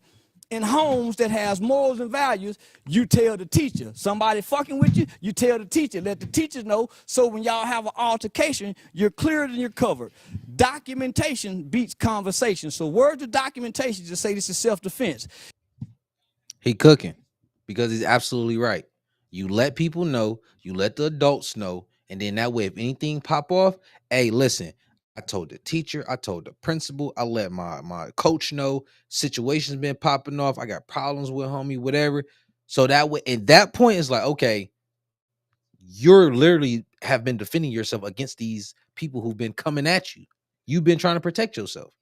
homes that has morals and values, you tell the teacher. Somebody fucking with you, you tell the teacher. Let the teachers know, so when y'all have an altercation, you're cleared and you're covered. Documentation beats conversation. So words of documentation just say this is self-defense. He cooking, because he's absolutely right. You let people know, you let the adults know, and then that way if anything pop off, hey, listen, I told the teacher, I told the principal, I let my coach know, situations been popping off, I got problems with homie, whatever. So that way, at that point, it's like, okay, you're literally have been defending yourself against these people who've been coming at you. You've been trying to protect yourself.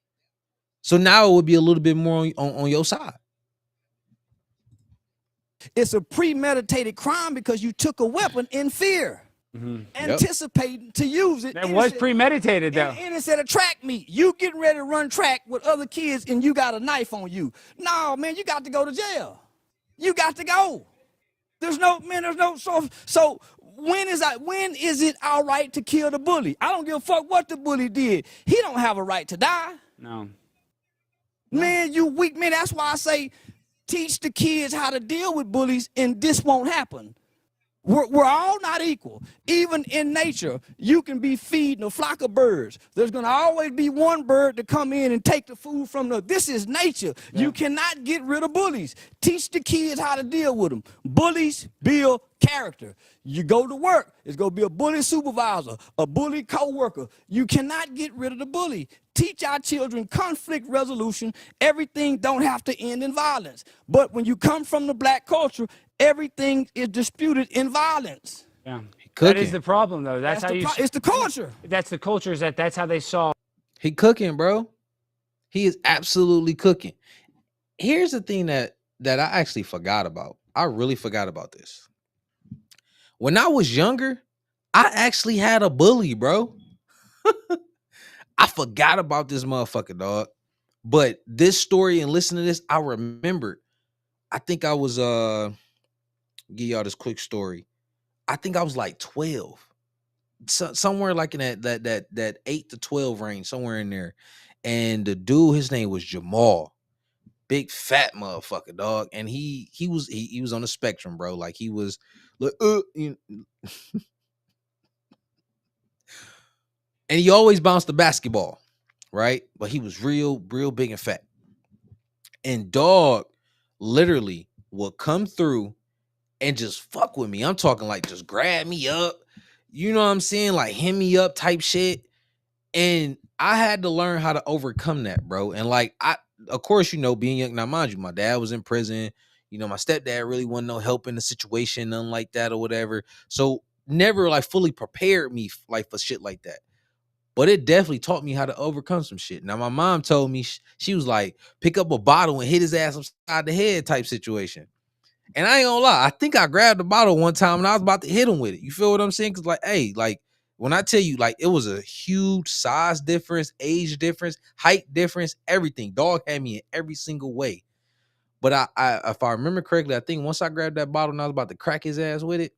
So now it would be a little bit more on your side. It's a premeditated crime because you took a weapon in fear. Anticipating to use it. That was premeditated, though. And it's at a track meet. You getting ready to run track with other kids and you got a knife on you. No, man, you got to go to jail. You got to go. There's no, so when is it all right to kill the bully? I don't give a fuck what the bully did. He don't have a right to die. No. Man, you weak, man. That's why I say teach the kids how to deal with bullies, and this won't happen. We're all not equal. Even in nature, you can be feeding a flock of birds. There's going to always be one bird to come in and take the food from the. This is nature. Yeah. You cannot get rid of bullies. Teach the kids how to deal with them. Bullies build character. You go to work, it's going to be a bully supervisor, a bully co-worker. You cannot get rid of the bully. Teach our children conflict resolution. Everything don't have to end in violence. But when you come from the black culture, everything is disputed in violence. Yeah, that is the problem, though. That's how you. It's the culture. That's the culture. Is that's how they saw. He cooking, bro. He is absolutely cooking. Here's the thing that I actually forgot about. I really forgot about this. When I was younger, I actually had a bully, bro. I forgot about this motherfucker, dog. But this story and listening to this, I remembered. I think I was give y'all this quick story. I think I was like 12. Somewhere like in that 8 to 12 range, somewhere in there. And the dude, his name was Jamal. Big fat motherfucker, dog. And he was on the spectrum, bro. Like he was like, and he always bounced the basketball, right? But he was real big and fat. And dog literally would come through and just fuck with me. I'm talking like just grab me up. You know what I'm saying? Like hem me up type shit. And I had to learn how to overcome that, bro. And like of course, you know, being young, now mind you, my dad was in prison. You know, my stepdad really wasn't no help in the situation, nothing like that or whatever. So never like fully prepared me like for shit like that. But it definitely taught me how to overcome some shit. Now, my mom told me, she was like, pick up a bottle and hit his ass upside the head type situation. And I ain't gonna lie, I think I grabbed the bottle one time and I was about to hit him with it. You feel what I'm saying? Because like, hey, like when I tell you, like it was a huge size difference, age difference, height difference, everything. Dog had me in every single way. But I if I remember correctly, I think once I grabbed that bottle and I was about to crack his ass with it,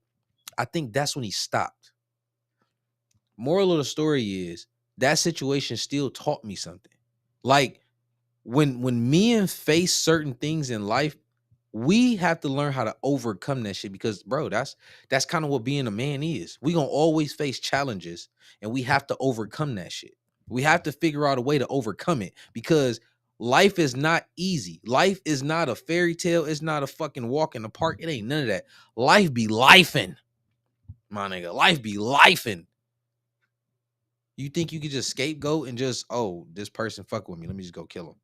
I think that's when he stopped. Moral of the story is that situation still taught me something. Like when men face certain things in life, we have to learn how to overcome that shit because, bro, that's kind of what being a man is. We gonna always face challenges and we have to overcome that shit. We have to figure out a way to overcome it because life is not easy. Life is not a fairy tale. It's not a fucking walk in the park. It ain't none of that. Life be lifing, my nigga. Life be lifing. You think you could just scapegoat and just, oh, this person fuck with me, let me just go kill him.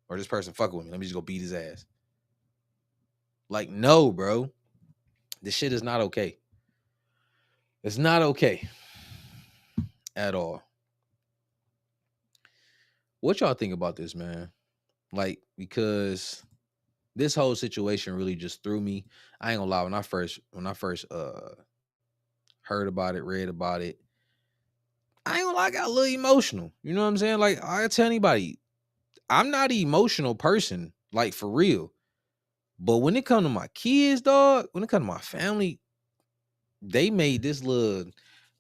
Or this person fuck with me, let me just go beat his ass. Like, no, bro. This shit is not okay. It's not okay at all. What y'all think about this, man? Like, because this whole situation really just threw me. I ain't gonna lie, when I first heard about it, read about it, I ain't gonna lie, I got a little emotional. You know what I'm saying? Like, I tell anybody, I'm not an emotional person, like for real. But when it comes to my kids, dog, when it comes to my family, they made this little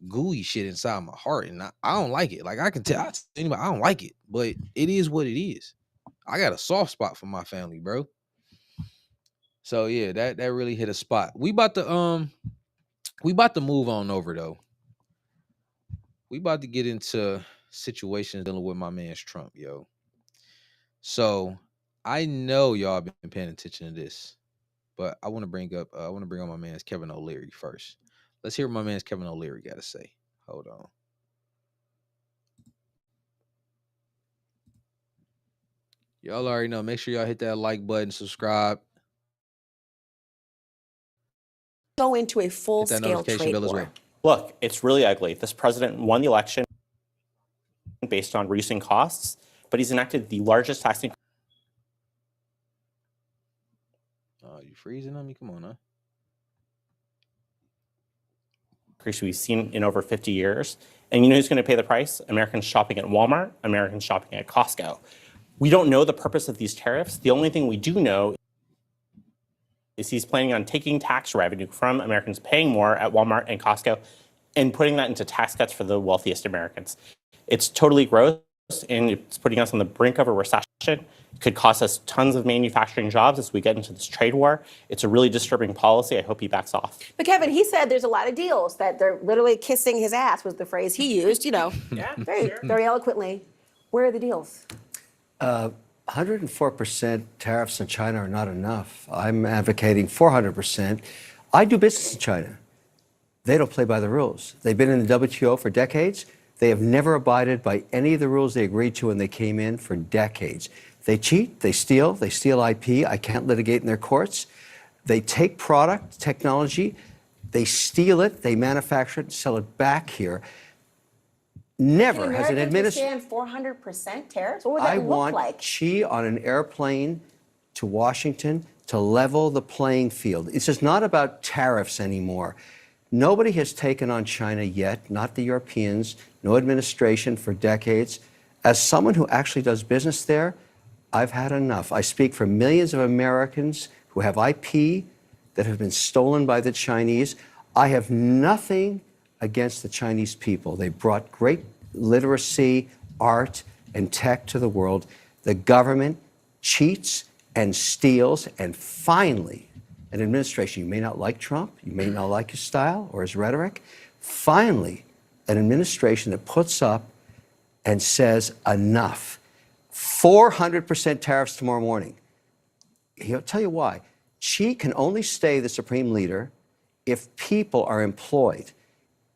gooey shit inside my heart. And I don't like it. Like I can tell anybody, I don't like it. But it is what it is. I got a soft spot for my family, bro. So yeah, that really hit a spot. We about to move on over though. We about to get into situations dealing with my man's Trump, yo. So I know y'all been paying attention to this, but I want to bring on my man's Kevin O'Leary first. Let's hear what my man's Kevin O'Leary got to say. Hold on. Y'all already know. Make sure y'all hit that like button, subscribe. Go into a full-scale trade war. Look, it's really ugly. This president won the election based on reducing costs, but he's enacted the largest tax increase. Oh, you freezing on me? Come on, huh? We've seen in over 50 years. And you know who's going to pay the price? Americans shopping at Walmart, Americans shopping at Costco. We don't know the purpose of these tariffs. The only thing we do know is he's planning on taking tax revenue from Americans paying more at Walmart and Costco and putting that into tax cuts for the wealthiest Americans. It's totally gross. and it's putting us on the brink of a recession. It could cost us tons of manufacturing jobs as we get into this trade war. It's a really disturbing policy. I hope he backs off. But Kevin, he said there's a lot of deals that they're literally kissing his ass was the phrase he used, very eloquently. Where are the deals? 104% tariffs on China are not enough. I'm advocating 400%. I do business in China. They don't play by the rules. They've been in the WTO for decades. They have never abided by any of the rules they agreed to when they came in for decades. They cheat, they steal IP. I can't litigate in their courts. They take product, technology, they steal it, they manufacture it, and sell it back here. Never has an administration. 400% tariffs? What would that look like? Xi on an airplane to Washington to level the playing field. It's just not about tariffs anymore. Nobody has taken on China yet, not the Europeans, no administration for decades. As someone who actually does business there, I've had enough. I speak for millions of Americans who have IP that have been stolen by the Chinese. I have nothing against the Chinese people. They brought great literacy, art, and tech to the world. The government cheats and steals, and finally, an administration, you may not like Trump, you may not like his style or his rhetoric, finally, an administration that puts up and says enough. 400% tariffs tomorrow morning. He'll tell you why. Xi can only stay the supreme leader if people are employed.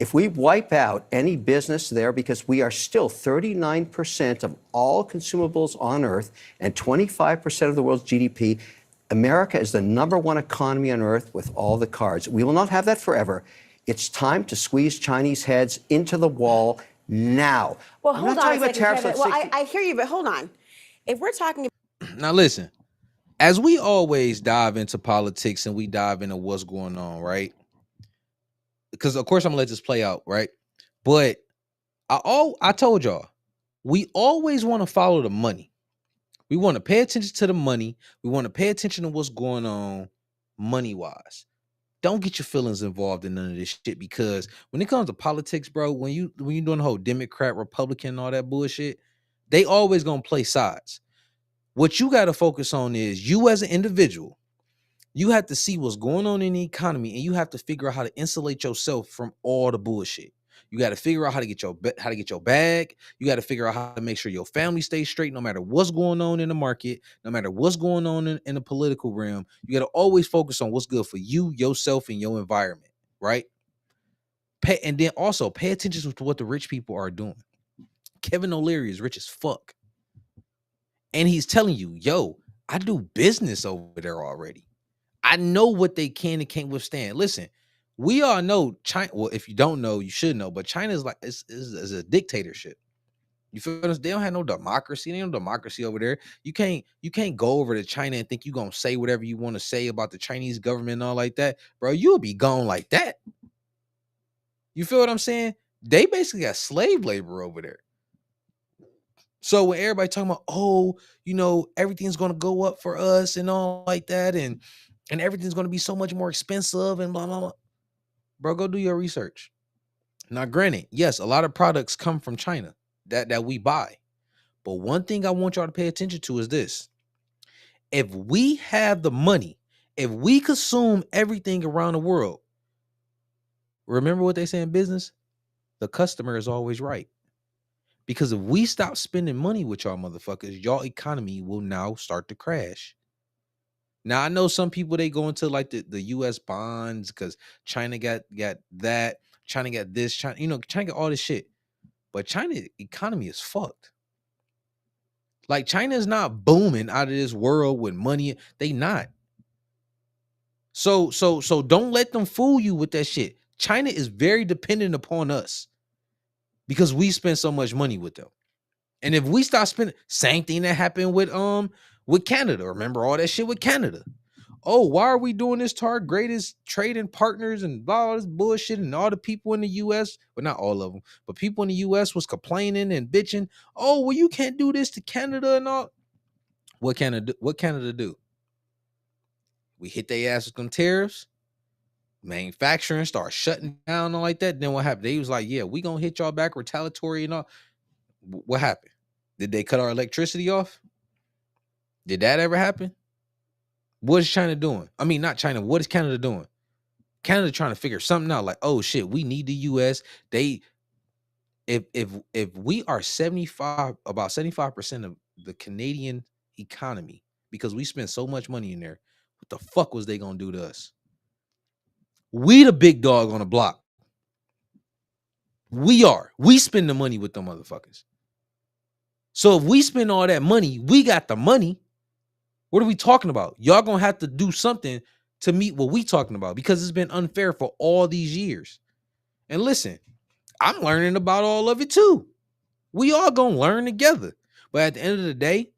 If we wipe out any business there, because we are still 39% of all consumables on Earth and 25% of the world's GDP, America is the #1 economy on Earth with all the cards. We will not have that forever. It's time to squeeze Chinese heads into the wall now. Well, hold on a second, Kevin. Well, I hear you, but hold on. If we're talking... Now, listen, as we always dive into politics and we dive into what's going on, right? Because, of course, I'm going to let this play out, right? But I told y'all, we always want to follow the money. We want to pay attention to the money. We want to pay attention to what's going on money-wise. Don't get your feelings involved in none of this shit, because when it comes to politics, bro, when you doing the whole Democrat, Republican, and all that bullshit, they always gonna play sides. What you got to focus on is you as an individual. You have to see what's going on in the economy, and you have to figure out how to insulate yourself from all the bullshit. You got to figure out how to get your bag. You got to figure out how to make sure your family stays straight, no matter what's going on in the market, no matter what's going on in the political realm. You got to always focus on what's good for you, yourself, and your environment, right? And then also pay attention to what the rich people are doing. Kevin O'Leary is rich as fuck, and he's telling you, "Yo, I do business over there already. I know what they can and can't withstand." Listen. We all know China. Well, if you don't know, you should know. But China is like is a dictatorship. You feel us? They don't have no democracy. There ain't no democracy over there. You can't go over to China and think you're gonna say whatever you want to say about the Chinese government and all like that, bro. You'll be gone like that. You feel what I'm saying? They basically got slave labor over there. So when everybody talking about, oh, everything's gonna go up for us and all like that, and everything's gonna be so much more expensive and blah blah blah. Bro, go do your research. Now, granted, yes, a lot of products come from China that we buy. But one thing I want y'all to pay attention to is this. If we have the money, if we consume everything around the world, remember what they say in business? The customer is always right. Because if we stop spending money with y'all motherfuckers, y'all economy will now start to crash. Now, I know some people, they go into like the U.S. bonds because China got that. China got this. China got all this shit. But China's economy is fucked. Like, China is not booming out of this world with money. They not. So don't let them fool you with that shit. China is very dependent upon us because we spend so much money with them. And if we stop spending, same thing that happened with Canada. Remember all that shit with Canada? Oh, why are we doing this to our greatest trading partners and blah, all this bullshit? And all the people in the U.S., well, not all of them, but people in the U.S. was complaining and bitching. Oh, well, you can't do this to Canada and all. What Canada do? We hit their ass with them tariffs. Manufacturing start shutting down and all like that. Then what happened? They was like, yeah, we gonna hit y'all back retaliatory and all. What happened? Did they cut our electricity off? Did that ever happen? What is China doing? I mean, not China. What is Canada doing? Canada trying to figure something out. Like, oh shit, we need the U.S. If we are about 75% of the Canadian economy, because we spend so much money in there, what the fuck was they gonna do to us? We the big dog on the block. We spend the money with them motherfuckers. So if we spend all that money, we got the money. What are we talking about? Y'all gonna have to do something to meet what we talking about, because it's been unfair for all these years. And listen, I'm learning about all of it too. We all gonna learn together. But at the end of the day,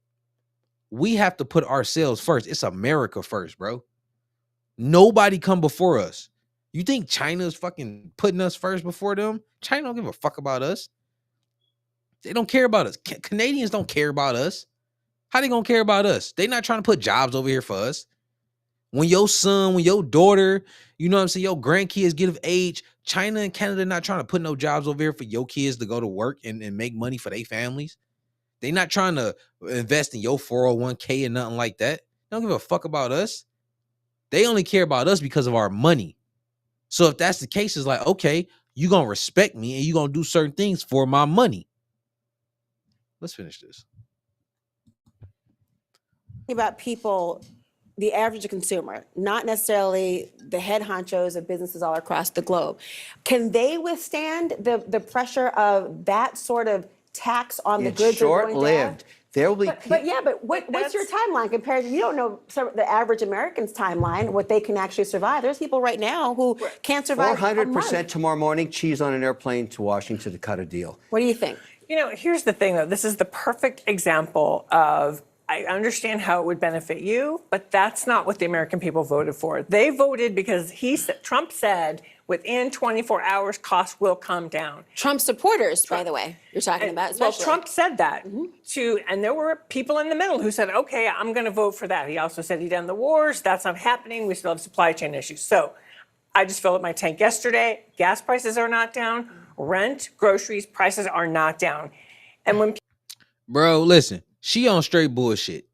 we have to put ourselves first. It's America first, bro. Nobody come before us. You think China's fucking putting us first before them? China don't give a fuck about us. They don't care about us. Canadians don't care about us. How they gonna care about us? They not trying to put jobs over here for us. When your son, when your daughter, you know what I'm saying, your grandkids get of age, China and Canada not trying to put no jobs over here for your kids to go to work and make money for their families. They not trying to invest in your 401k and nothing like that. They don't give a fuck about us. They only care about us because of our money. So if that's the case, it's like, okay, you gonna respect me and you gonna do certain things for my money. Let's finish this. About people, the average consumer, not necessarily the head honchos of businesses all across the globe. Can they withstand the pressure of that sort of tax on the goods? It's short-lived. There will be. But what's your timeline compared to, you don't know the average American's timeline, what they can actually survive. There's people right now who can't survive 400% tomorrow morning, cheese on an airplane to Washington to cut a deal. What do you think? You know, here's the thing, though. This is the perfect example of, I understand how it would benefit you, but that's not what the American people voted for. They voted because Trump said within 24 hours, costs will come down. Trump supporters, by the way, you're talking about. Especially. Well, Trump said that and there were people in the middle who said, okay, I'm going to vote for that. He also said he'd end the wars. That's not happening. We still have supply chain issues. So I just filled up my tank yesterday. Gas prices are not down. Rent, groceries, prices are not down. And when bro, listen, she on straight bullshit.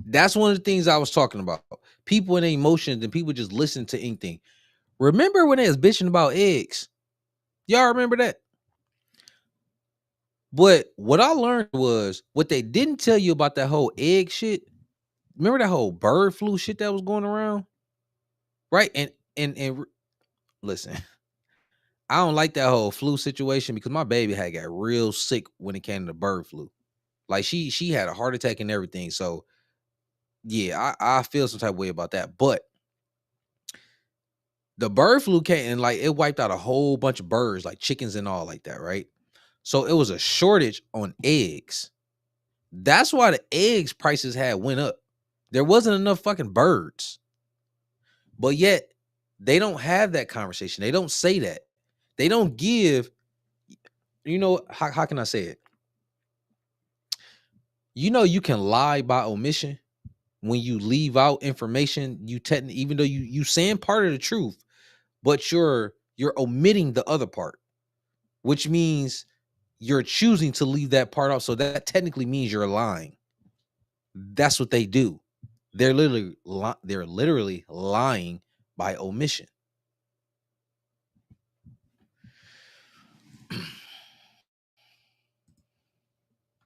That's one of the things I was talking about. People and their emotions and people just listen to anything. Remember when they was bitching about eggs? Y'all remember that? But what I learned was what they didn't tell you about that whole egg shit. Remember that whole bird flu shit that was going around? Right? And listen, I don't like that whole flu situation because my baby had got real sick when it came to bird flu. Like she had a heart attack and everything. So yeah, I feel some type of way about that. But the bird flu came and like it wiped out a whole bunch of birds, like chickens and all like that, right? So it was a shortage on eggs. That's why the eggs prices had went up. There wasn't enough fucking birds. But yet they don't have that conversation. They don't say that. They don't give, you know, how can I say it? You know, you can lie by omission when you leave out information. You even though you saying part of the truth, but you're omitting the other part, which means you're choosing to leave that part out. So that technically means you're lying. That's what they do. They're literally lying by omission.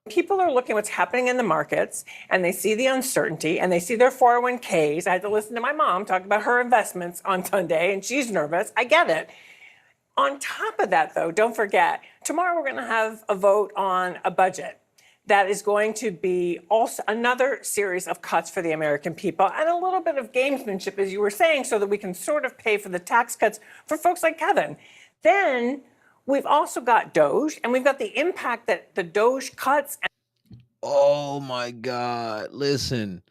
people are looking at what's happening in the markets and they see the uncertainty and they see their 401ks. I had to listen to my mom talk about her investments on Sunday and she's nervous. I get it. On top of that, though, don't forget, tomorrow we're going to have a vote on a budget that is going to be also another series of cuts for the American people and a little bit of gamesmanship, as you were saying, so that we can sort of pay for the tax cuts for folks like Kevin. Then we've also got Doge, and we've got the impact that the Doge cuts. Oh my God. Listen,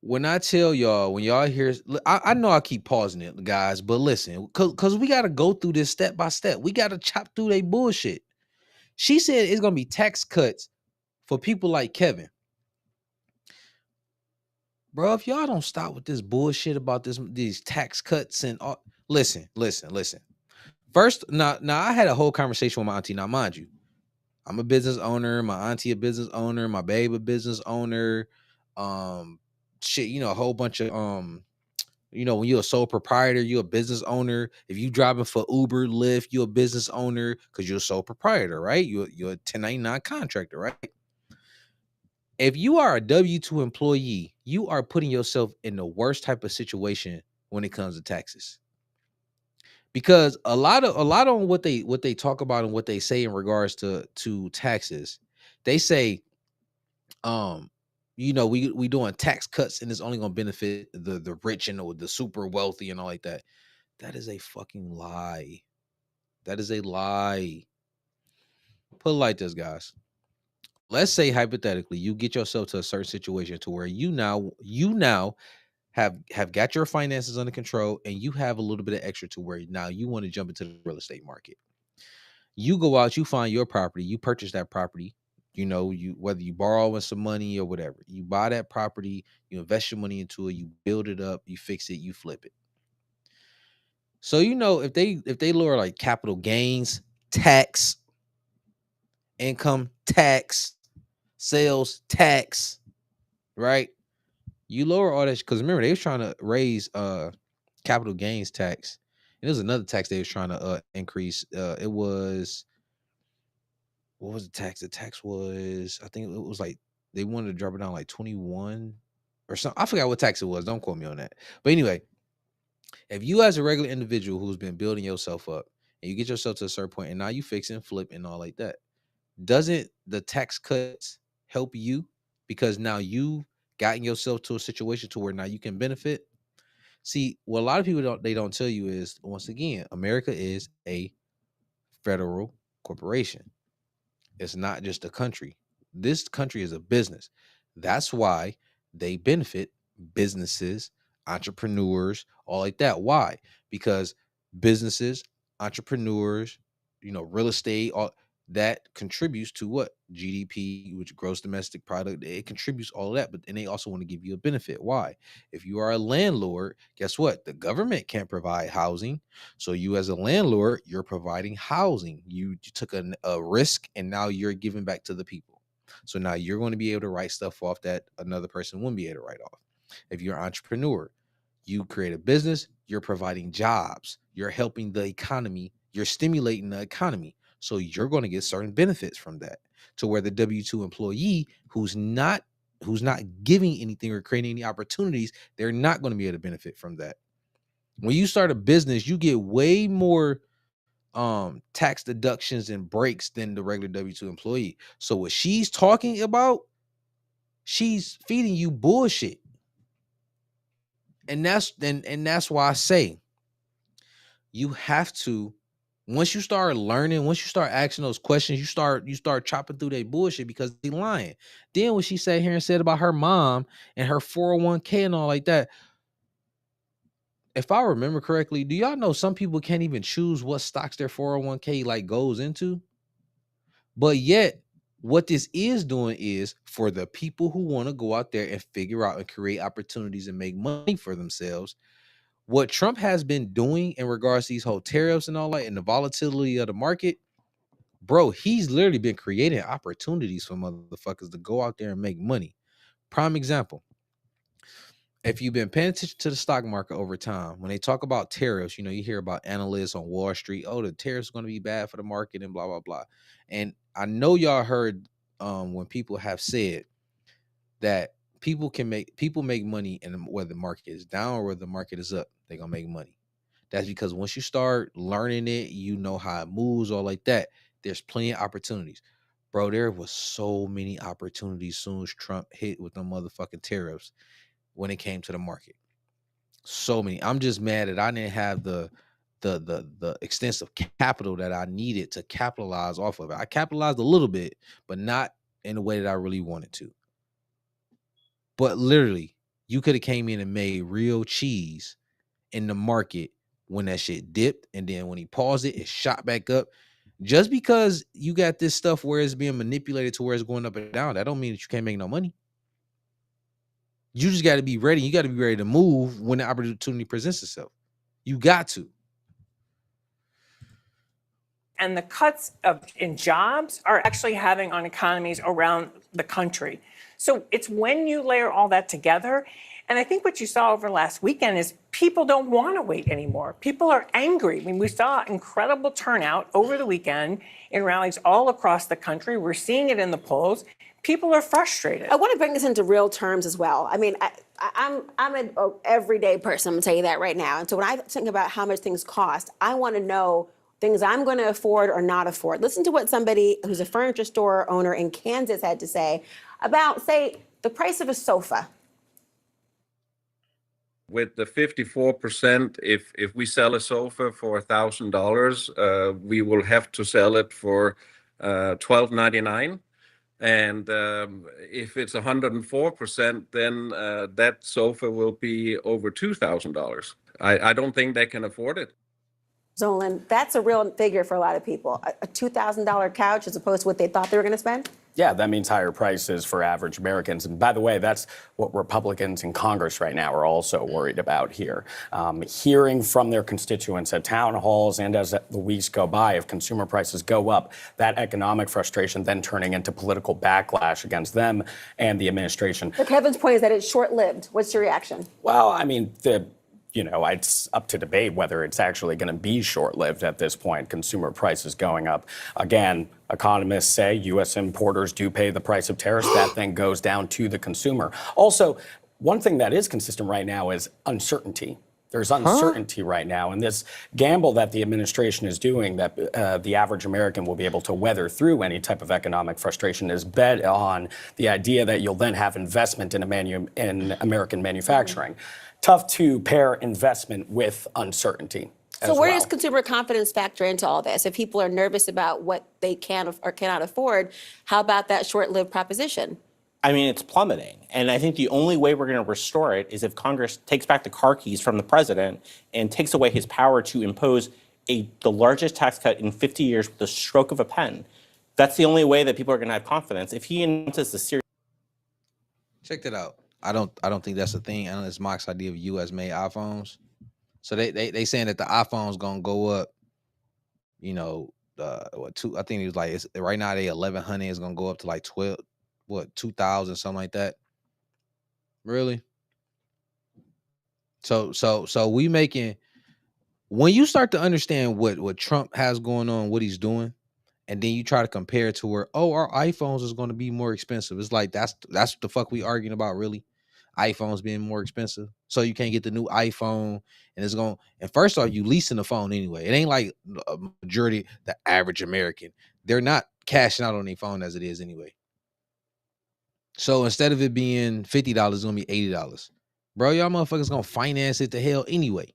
when I tell y'all, when y'all hear, I know I keep pausing it, guys, but listen, because we got to go through this step by step. We got to chop through their bullshit. She said it's going to be tax cuts for people like Kevin. Bro, if y'all don't stop with this bullshit about these tax cuts and all, listen. First, now I had a whole conversation with my auntie. Now, mind you, I'm a business owner, my auntie a business owner, my babe a business owner, shit, you know, a whole bunch of you know, when you're a sole proprietor, you're a business owner. If you driving for Uber, Lyft, you're a business owner because you're a sole proprietor, right? You're a 1099 contractor, right? If you are a W-2 employee, you are putting yourself in the worst type of situation when it comes to taxes. Because a lot of what they talk about and what they say in regards to taxes, they say, you know, we doing tax cuts and it's only gonna benefit the rich and the super wealthy and all like that. That is a fucking lie. That is a lie. Put it like this, guys. Let's say hypothetically you get yourself to a certain situation to where you now have got your finances under control and you have a little bit of extra to where now you want to jump into the real estate market. You go out, you find your property, you purchase that property, you know, you whether you borrow some money or whatever, you buy that property, you invest your money into it, you build it up, you fix it, you flip it. So you know if they lower like capital gains tax, income tax, sales tax, right? You lower all that because remember they was trying to raise capital gains tax. And there's another tax they was trying to increase. It was what was the tax? The tax was I think it was like they wanted to drop it down like 21 or something. I forgot what tax it was. Don't quote me on that. But anyway, if you as a regular individual who's been building yourself up and you get yourself to a certain point and now you fix and flip and all like that, doesn't the tax cuts help you because now you gotten yourself to a situation to where now you can benefit? See, what a lot of people don't tell you is once again, America is a federal corporation. It's not just a country. This country is a business. That's why they benefit businesses, entrepreneurs, all like that. Why? Because businesses, entrepreneurs, you know, real estate, all that contributes to what? GDP, which gross domestic product. It contributes all of that, but and they also want to give you a benefit. Why? If you are a landlord, guess what? The government can't provide housing. So you as a landlord, you're providing housing. You took a risk and now you're giving back to the people. So now you're going to be able to write stuff off that another person wouldn't be able to write off. If you're an entrepreneur, you create a business, you're providing jobs, you're helping the economy, you're stimulating the economy. So you're going to get certain benefits from that. To where the W-2 employee who's not giving anything or creating any opportunities, they're not going to be able to benefit from that. When you start a business, you get way more tax deductions and breaks than the regular W-2 employee. So what she's talking about, she's feeding you bullshit. And that's why I say you have to, once you start learning, once you start asking those questions, you start chopping through that bullshit because they lying. Then when she sat here and said about her mom and her 401k and all like that, if I remember correctly, do y'all know some people can't even choose what stocks their 401k like goes into? But yet, what this is doing is for the people who want to go out there and figure out and create opportunities and make money for themselves. What Trump has been doing in regards to these whole tariffs and all that and the volatility of the market, bro, he's literally been creating opportunities for motherfuckers to go out there and make money. Prime example. If you've been paying attention to the stock market over time, when they talk about tariffs, you know, you hear about analysts on Wall Street, oh, the tariffs are going to be bad for the market and blah, blah, blah. And I know y'all heard when people have said that people make money and whether the market is down or whether the market is up, they're going to make money. That's because once you start learning it, you know how it moves, all like that. There's plenty of opportunities. Bro, there was so many opportunities soon as Trump hit with them motherfucking tariffs when it came to the market. So many. I'm just mad that I didn't have the extensive capital that I needed to capitalize off of it. I capitalized a little bit, but not in the way that I really wanted to. But literally, you could have came in and made real cheese in the market when that shit dipped, and then when he paused it, it shot back up. Just because you got this stuff where it's being manipulated to where it's going up and down, that don't mean that you can't make no money. You just got to be ready. You got to be ready to move when the opportunity presents itself. You got to. and the cuts in jobs are actually having on economies around the country. So it's when you layer all that together, and I think what you saw over last weekend is people don't want to wait anymore. People are angry. I mean, we saw incredible turnout over the weekend in rallies all across the country. We're seeing it in the polls. People are frustrated. I want to bring this into real terms as well. I mean, I'm an everyday person, I'm going to tell you that right now. And so when I think about how much things cost, I want to know things I'm going to afford or not afford. Listen to what somebody who's a furniture store owner in Kansas had to say about, say, the price of a sofa. With the 54%, if we sell a sofa for $1,000, we will have to sell it for $1,299. And if it's 104%, then that sofa will be over $2,000. I don't think they can afford it. Zolan, that's a real figure for a lot of people. A $2,000 couch as opposed to what they thought they were going to spend? Yeah, that means higher prices for average Americans. And by the way, that's what Republicans in Congress right now are also worried about here. Hearing from their constituents at town halls and as the weeks go by, if consumer prices go up, that economic frustration then turning into political backlash against them and the administration. But Kevin's point is that it's short-lived. What's your reaction? Well, I mean, it's up to debate whether it's actually going to be short-lived at this point. Consumer prices going up. Again, economists say U.S. importers do pay the price of tariffs. That then goes down to the consumer. Also, one thing that is consistent right now is uncertainty. There's uncertainty right now. And this gamble that the administration is doing that the average American will be able to weather through any type of economic frustration is bet on the idea that you'll then have investment in American manufacturing. Tough to pair investment with uncertainty. So where does consumer confidence factor into all this? If people are nervous about what they can or cannot afford, how about that short-lived proposition? I mean, it's plummeting. And I think the only way we're going to restore it is if Congress takes back the car keys from the president and takes away his power to impose the largest tax cut in 50 years with the stroke of a pen. That's the only way that people are going to have confidence. If he announces the series. Check that out. I don't think that's a thing. I know it's Mock's idea of U.S. made iPhones. So they saying that the iPhone's gonna go up. I think it was like right now they 1,100 is gonna go up to like 2,000 something like that. Really? So we making, when you start to understand what Trump has going on, what he's doing, and then you try to compare it to where our iPhones is going to be more expensive. It's like that's what the fuck we arguing about, really. iPhones being more expensive, so you can't get the new iPhone, and it's going. And first off, you leasing the phone anyway. It ain't like a majority, the average American, they're not cashing out on their phone as it is anyway. So instead of it being $50, it's gonna be $80, bro. Y'all motherfuckers gonna finance it to hell anyway.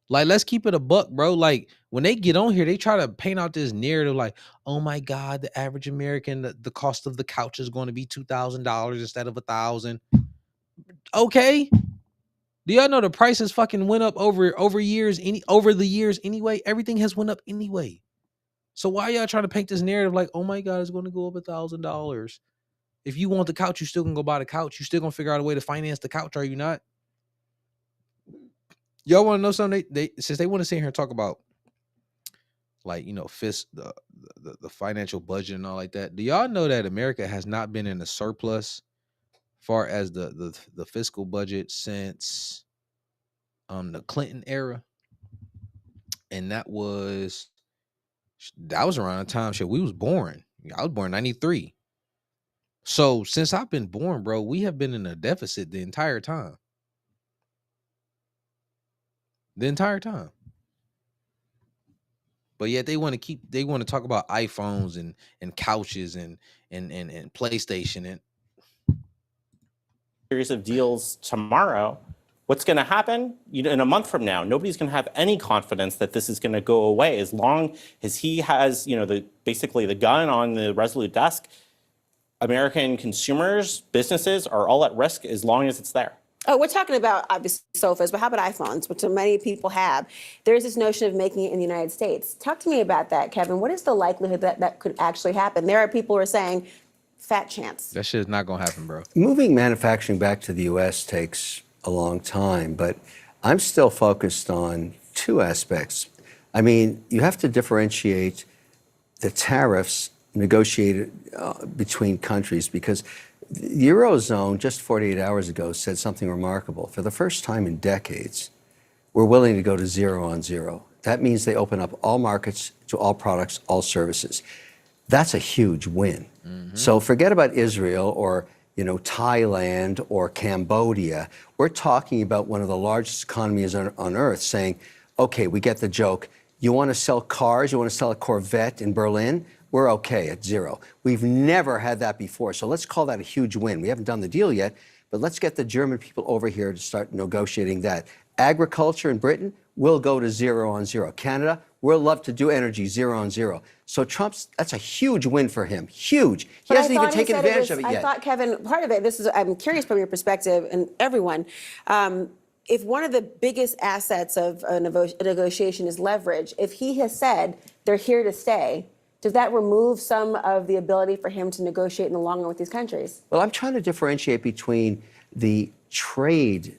Like, let's keep it a buck, bro. Like, when they get on here, they try to paint out this narrative like, oh my God, the average American, the cost of the couch is going to be $2,000 instead of $1,000. Okay. Do y'all know the prices fucking went up over the years anyway? Everything has went up anyway. So why y'all trying to paint this narrative like, oh my God, it's going to go up $1,000? If you want the couch, you still gonna go buy the couch. You still gonna figure out a way to finance the couch, are you not? Y'all want to know something? They since they want to sit here and talk about, like, the financial budget and all like that. Do y'all know that America has not been in a surplus far as the fiscal budget since the Clinton era? And that was around the time we was born. I was born in 93. So since I've been born, bro, we have been in a deficit the entire time. The entire time. But yet they want to talk about iPhones and couches and PlayStation and series of deals tomorrow. What's going to happen? In a month from now, nobody's going to have any confidence that this is going to go away. As long as he has, basically the gun on the Resolute desk, American consumers, businesses are all at risk as long as it's there. Oh, we're talking about obviously sofas, but how about iPhones, which so many people have? There's this notion of making it in the United States. Talk to me about that, Kevin. What is the likelihood that could actually happen? There are people who are saying, fat chance. That shit is not going to happen, bro. Moving manufacturing back to the U.S. takes a long time, but I'm still focused on two aspects. I mean, you have to differentiate the tariffs negotiated between countries, because the Eurozone just 48 hours ago said something remarkable. For the first time in decades, we're willing to go to zero on zero. That means they open up all markets to all products, all services. That's a huge win. So forget about Israel or Thailand or Cambodia. We're talking about one of the largest economies on earth saying, okay, we get the joke. You want to sell cars? You want to sell a Corvette in Berlin? We're okay at zero. We've never had that before. So let's call that a huge win. We haven't done the deal yet, but let's get the German people over here to start negotiating that. Agriculture in Britain will go to zero on zero. Canada, we'll love to do energy zero on zero. So that's a huge win for him. Huge. He hasn't even taken advantage of it yet. I thought, Kevin, part of it, I'm curious from your perspective, and everyone, if one of the biggest assets of a negotiation is leverage, if he has said they're here to stay, does that remove some of the ability for him to negotiate in the long run with these countries? Well, I'm trying to differentiate between the trade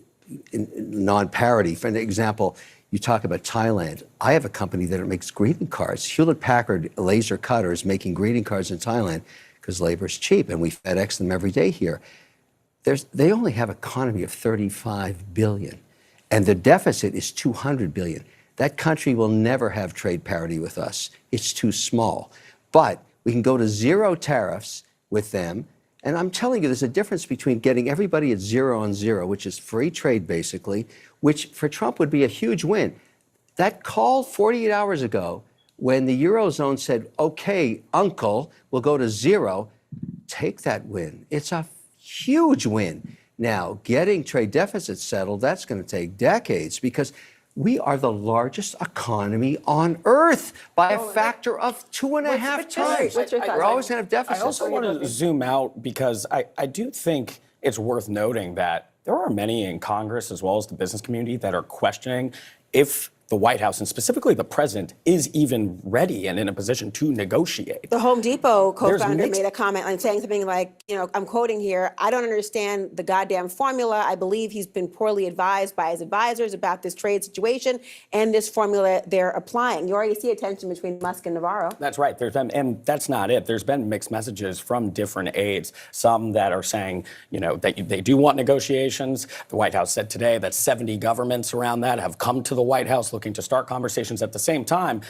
non-parity. For example, you talk about Thailand. I have a company that makes greeting cards. Hewlett-Packard laser cutters making greeting cards in Thailand because labor is cheap, and we FedEx them every day here. They only have an economy of 35 billion, and the deficit is 200 billion. That country will never have trade parity with us. It's too small. But we can go to zero tariffs with them. And I'm telling you, there's a difference between getting everybody at zero on zero, which is free trade basically, which for Trump would be a huge win. That call 48 hours ago when the Eurozone said, okay, uncle, we'll go to zero, take that win. It's a huge win. Now, getting trade deficits settled, that's going to take decades, because we are the largest economy on earth by a factor of 2.5 times. We're always going to have deficits. I also want to zoom out because I do think it's worth noting that there are many in Congress as well as the business community that are questioning if the White House, and specifically the president, is even ready and in a position to negotiate. The Home Depot co-founder made a comment on saying something like, I'm quoting here, I don't understand the goddamn formula. I believe he's been poorly advised by his advisors about this trade situation and this formula they're applying. You already see a tension between Musk and Navarro. That's right. And that's not it. There's been mixed messages from different aides, some that are saying, that they do want negotiations. The White House said today that 70 governments around that have come to the White House looking to start conversations. At the same time,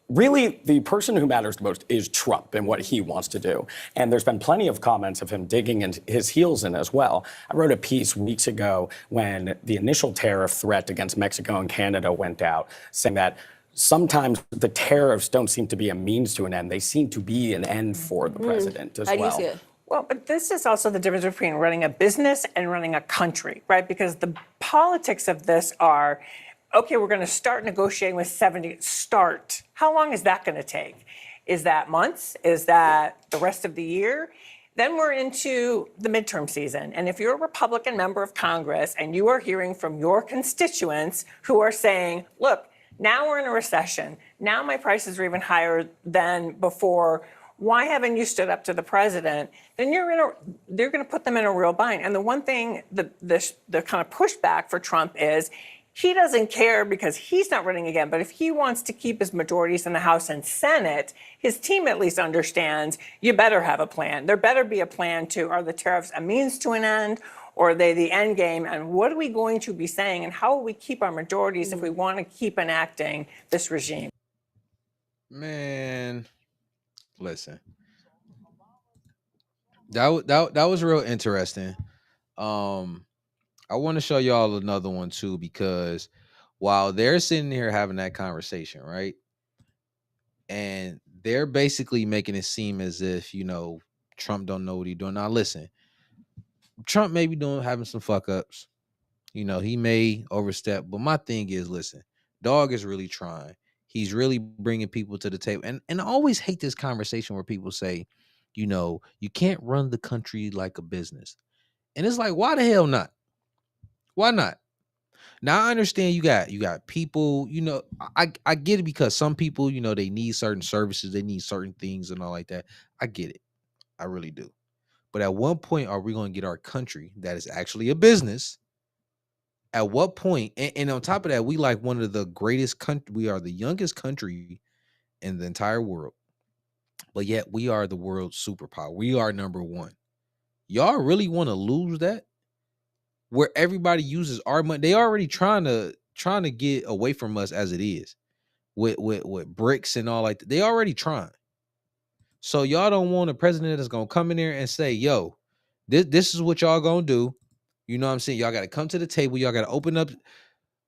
really, the person who matters the most is Trump and what he wants to do. And there's been plenty of comments of him digging his heels in as well. I wrote a piece weeks ago when the initial tariff threat against Mexico and Canada went out, saying that sometimes the tariffs don't seem to be a means to an end. They seem to be an end for the president as well. How do you see it? Well, but this is also the difference between running a business and running a country, right? Because the politics of this are, okay, we're going to start negotiating with 70. Start. How long is that going to take? Is that months? Is that the rest of the year? Then we're into the midterm season. And if you're a Republican member of Congress and you are hearing from your constituents who are saying, look, now we're in a recession. Now my prices are even higher than before. Why haven't you stood up to the president? Then they're going to put them in a real bind. And the one thing, the kind of pushback for Trump is, he doesn't care because he's not running again. But if he wants to keep his majorities in the House and Senate, his team at least understands you better have a plan. There better be a plan to, are the tariffs a means to an end, or are they the end game? And what are we going to be saying? And how will we keep our majorities if we want to keep enacting this regime? Man, listen. That was real interesting. I want to show y'all another one too, because while they're sitting here having that conversation, right? And they're basically making it seem as if, Trump don't know what he's doing. Now listen, Trump may be having some fuck ups. He may overstep, but my thing is, listen, dog is really trying. He's really bringing people to the table. And I always hate this conversation where people say, you can't run the country like a business. And it's like, why the hell not? Why not? Now I understand you got people, I get it, because some people, they need certain services, they need certain things and all like that. I get it. I really do. But at one point, are we going to get our country that is actually a business At what point, and on top of that, we like one of the greatest country. We are the youngest country in the entire world, but yet we are the world's superpower. We are number one. Y'all really want to lose that? Where everybody uses our money, they already trying to get away from us as it is with bricks and all like that. They already trying. So y'all don't want a president that's gonna come in there and say, "Yo, this is what y'all gonna do." You know what I'm saying? Y'all got to come to the table. Y'all got to open up.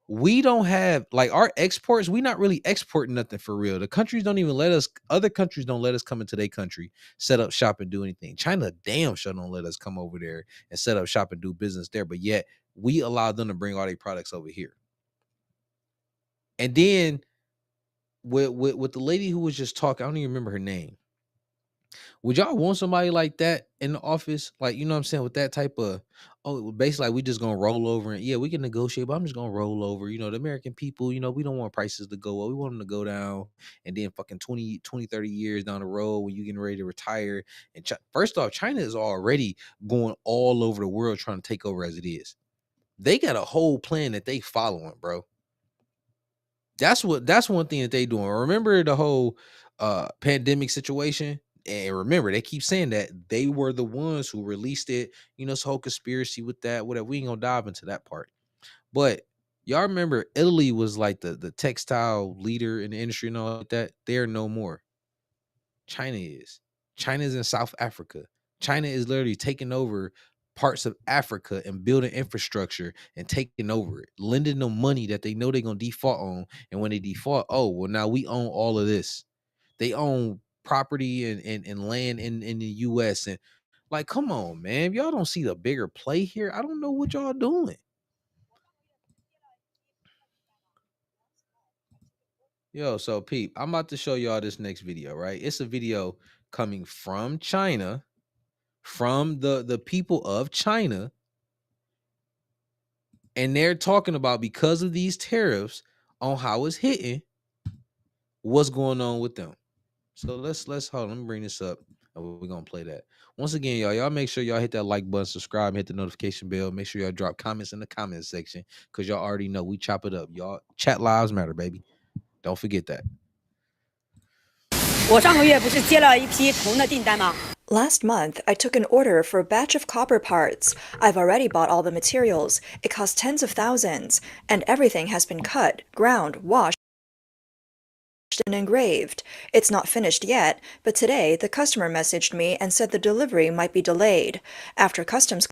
We don't have like our exports. We not really exporting nothing for real. The countries don't even let us. Other countries don't let us come into their country, set up shop and do anything. China damn sure don't let us come over there and set up shop and do business there. But yet we allow them to bring all their products over here. And then with the lady who was just talking, I don't even remember her name. Would y'all want somebody like that in the office? Like, you know what I'm saying? With that type of, oh, basically, like, we just gonna roll over and yeah, we can negotiate, but I'm just gonna roll over. You know, the American people, you know, we don't want prices to go up. We want them to go down. And then fucking 20, 30 years down the road when you getting ready to retire. And first off, China is already going all over the world trying to take over as it is. They got a whole plan that they following, bro. That's one thing that they doing. Remember the whole pandemic situation? And remember, they keep saying that they were the ones who released it. You know, this whole conspiracy with that, whatever. We ain't gonna dive into that part. But y'all remember Italy was like the textile leader in the industry and all like that. They're no more. China is. China's in South Africa. China is literally taking over parts of Africa and building infrastructure and taking over it, lending them money that they know they're gonna default on. And when they default, oh well, now we own all of this. They own property and land in the US. And like, come on, man. If y'all don't see the bigger play here, I don't know what y'all doing. Yo, so peep, I'm about to show y'all this next video, right? It's a video coming from China, from the people of China, and they're talking about, because of these tariffs on how it's hitting, what's going on with them. So let's hold on, let me bring this up and we're gonna play that. Once again, y'all make sure y'all hit that like button, subscribe, hit the notification bell. Make sure y'all drop comments in the comment section, because y'all already know we chop it up. Y'all, chat lives matter, baby. Don't forget that. Last month, I took an order for a batch of copper parts. I've already bought all the materials. It cost tens of thousands, and everything has been cut, ground, washed, and engraved. It's not finished yet, but today the customer messaged me and said the delivery might be delayed. After customs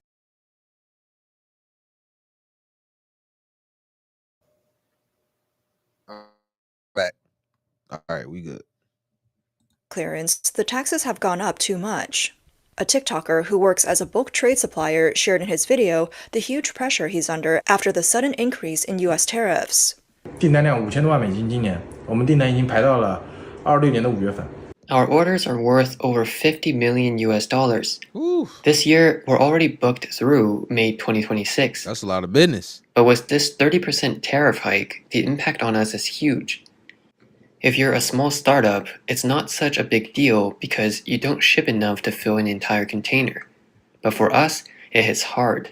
Back. All right, we good. clearance, the taxes have gone up too much. A TikToker who works as a bulk trade supplier shared in his video the huge pressure he's under after the sudden increase in U.S. tariffs. 订单量5000多万美金，今年我们订单已经排到了26年的5月份。 Our orders are worth over $50 million US. This year, we're already booked through May 2026. That's a lot of business. But with this 30% tariff hike, the impact on us is huge. If you're a small startup, it's not such a big deal because you don't ship enough to fill an entire container. But for us, it hits hard.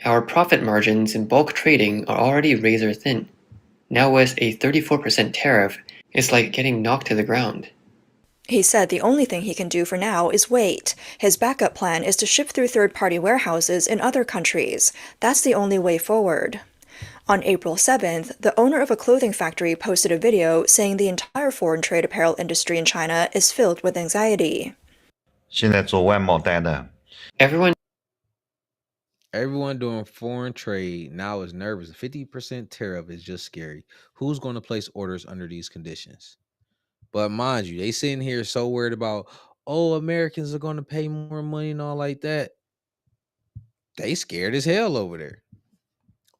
Our profit margins in bulk trading are already razor thin. Now with a 34% tariff, it's like getting knocked to the ground. He said the only thing he can do for now is wait. His backup plan is to ship through third-party warehouses in other countries. That's the only way forward. On April 7th, the owner of a clothing factory posted a video saying the entire foreign trade apparel industry in China is filled with anxiety. 现在做外贸单的 Everyone doing foreign trade now is nervous. 50% tariff is just scary. Who's going to place orders under these conditions? But mind you, they sitting here so worried about, oh, Americans are going to pay more money and all like that. They scared as hell over there.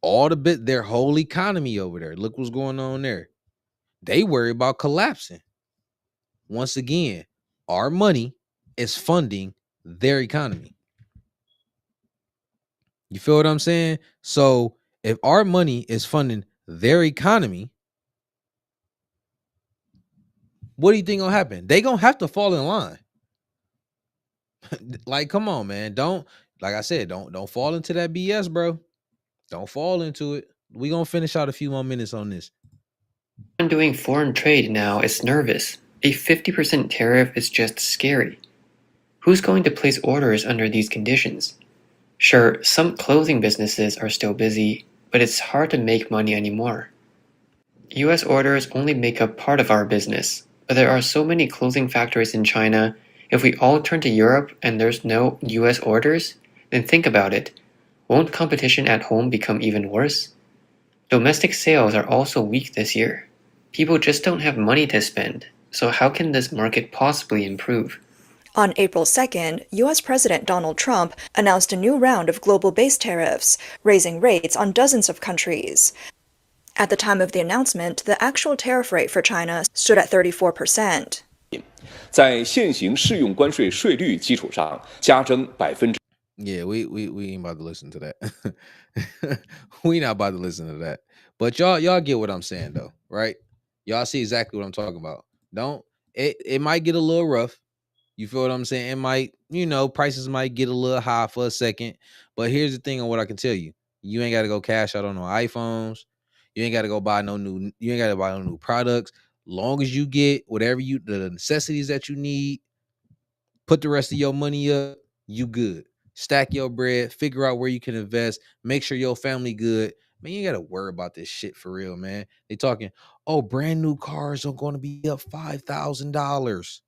Their whole economy over there. Look what's going on there. They worry about collapsing. Once again, our money is funding their economy. You feel what I'm saying? So if our money is funding their economy, what do you think gonna happen? They gonna have to fall in line. Like, come on, man. Don't, like I said, don't fall into that BS, bro. Don't fall into it. We're going to finish out a few more minutes on this. Everyone doing foreign trade now is nervous. A 50% tariff is just scary. Who's going to place orders under these conditions? Sure, some clothing businesses are still busy, but it's hard to make money anymore. US orders only make up part of our business, but there are so many clothing factories in China. If we all turn to Europe and there's no US orders, then think about it. Won't competition at home become even worse? Domestic sales are also weak this year. People just don't have money to spend, so how can this market possibly improve? On April 2nd, U.S. President Donald Trump announced a new round of global-based tariffs, raising rates on dozens of countries. At the time of the announcement, the actual tariff rate for China stood at 34%. 在现行适用关税税率基础上加征%。Yeah, we ain't about to listen to that. We not about to listen to that. But y'all get what I'm saying though, right? Y'all see exactly what I'm talking about. It might get a little rough. You feel what I'm saying? It might, prices might get a little high for a second. But here's the thing on what I can tell you. You ain't got to go cash out on no iPhones. You ain't got to go buy no new products. Long as you get the necessities that you need, put the rest of your money up, you good. Stack your bread, figure out where you can invest, make sure your family good. Man, you ain't got to worry about this shit for real, man. They talking, brand new cars are going to be up $5,000.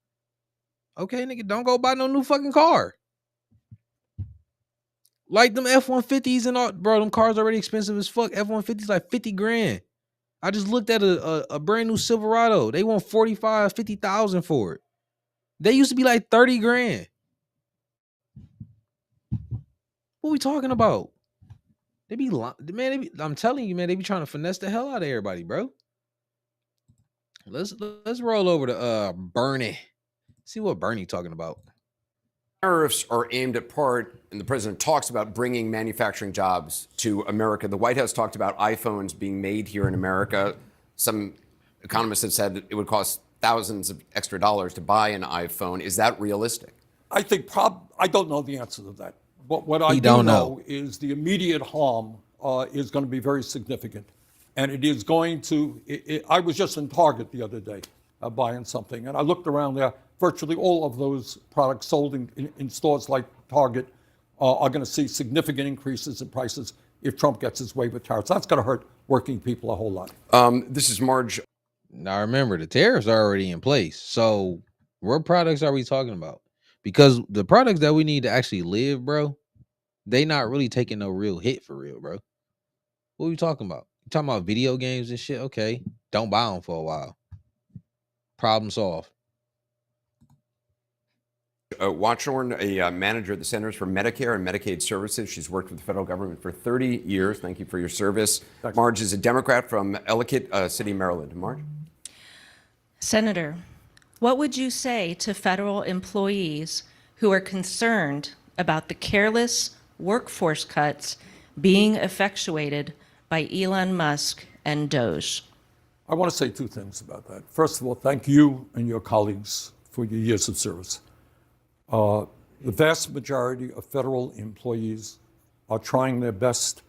Okay, nigga, don't go buy no new fucking car. Like them F-150s and all, bro, them cars already expensive as fuck. F-150s like 50 grand. I just looked at a brand new Silverado. They want 45, 50,000 for it. They used to be like 30 grand. What we talking about? I'm telling you, man, they be trying to finesse the hell out of everybody, bro. Let's roll over to Bernie. See what Bernie talking about. Tariffs are aimed at part, and the president talks about bringing manufacturing jobs to America. The White House talked about iPhones being made here in America. Some economists have said it would cost thousands of extra dollars to buy an iPhone. Is that realistic? I think I don't know the answer to that. But what I do know is the immediate harm is going to be very significant. And it is going to, I was just in Target the other day buying something, and I looked around there. Virtually all of those products sold in stores like Target are going to see significant increases in prices if Trump gets his way with tariffs. That's going to hurt working people a whole lot. This is Marge. Now remember, the tariffs are already in place. So what products are we talking about? Because the products that we need to actually live, bro, they not really taking no real hit for real, bro. What are we talking about? You talking about video games and shit? Okay, don't buy them for a while. Problem solved. Watchorn, a manager at the Centers for Medicare and Medicaid Services. She's worked with the federal government for 30 years. Thank you for your service. Thanks. Marge is a Democrat from Ellicott City, Maryland. Marge? Senator, what would you say to federal employees who are concerned about the careless workforce cuts being effectuated by Elon Musk and Doge? I want to say two things about that. First of all, thank you and your colleagues for your years of service. The vast majority of federal employees are trying their best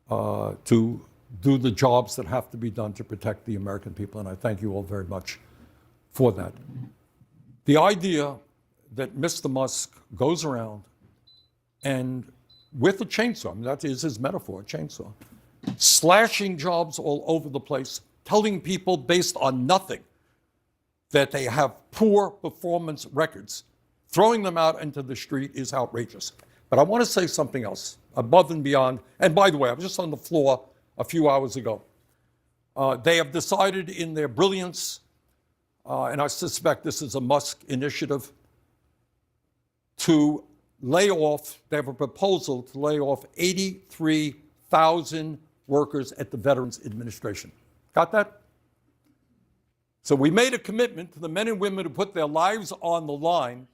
to do the jobs that have to be done to protect the American people, and I thank you all very much for that. The idea that Mr. Musk goes around and with a chainsaw, I mean, that is his metaphor, a chainsaw, slashing jobs all over the place, telling people based on nothing that they have poor performance records, throwing them out into the street is outrageous. But I want to say something else, above and beyond. And by the way, I was just on the floor a few hours ago. They have decided in their brilliance, and I suspect this is a Musk initiative, to lay off, they have a proposal to lay off 83,000 workers at the Veterans Administration. Got that? So we made a commitment to the men and women who put their lives on the line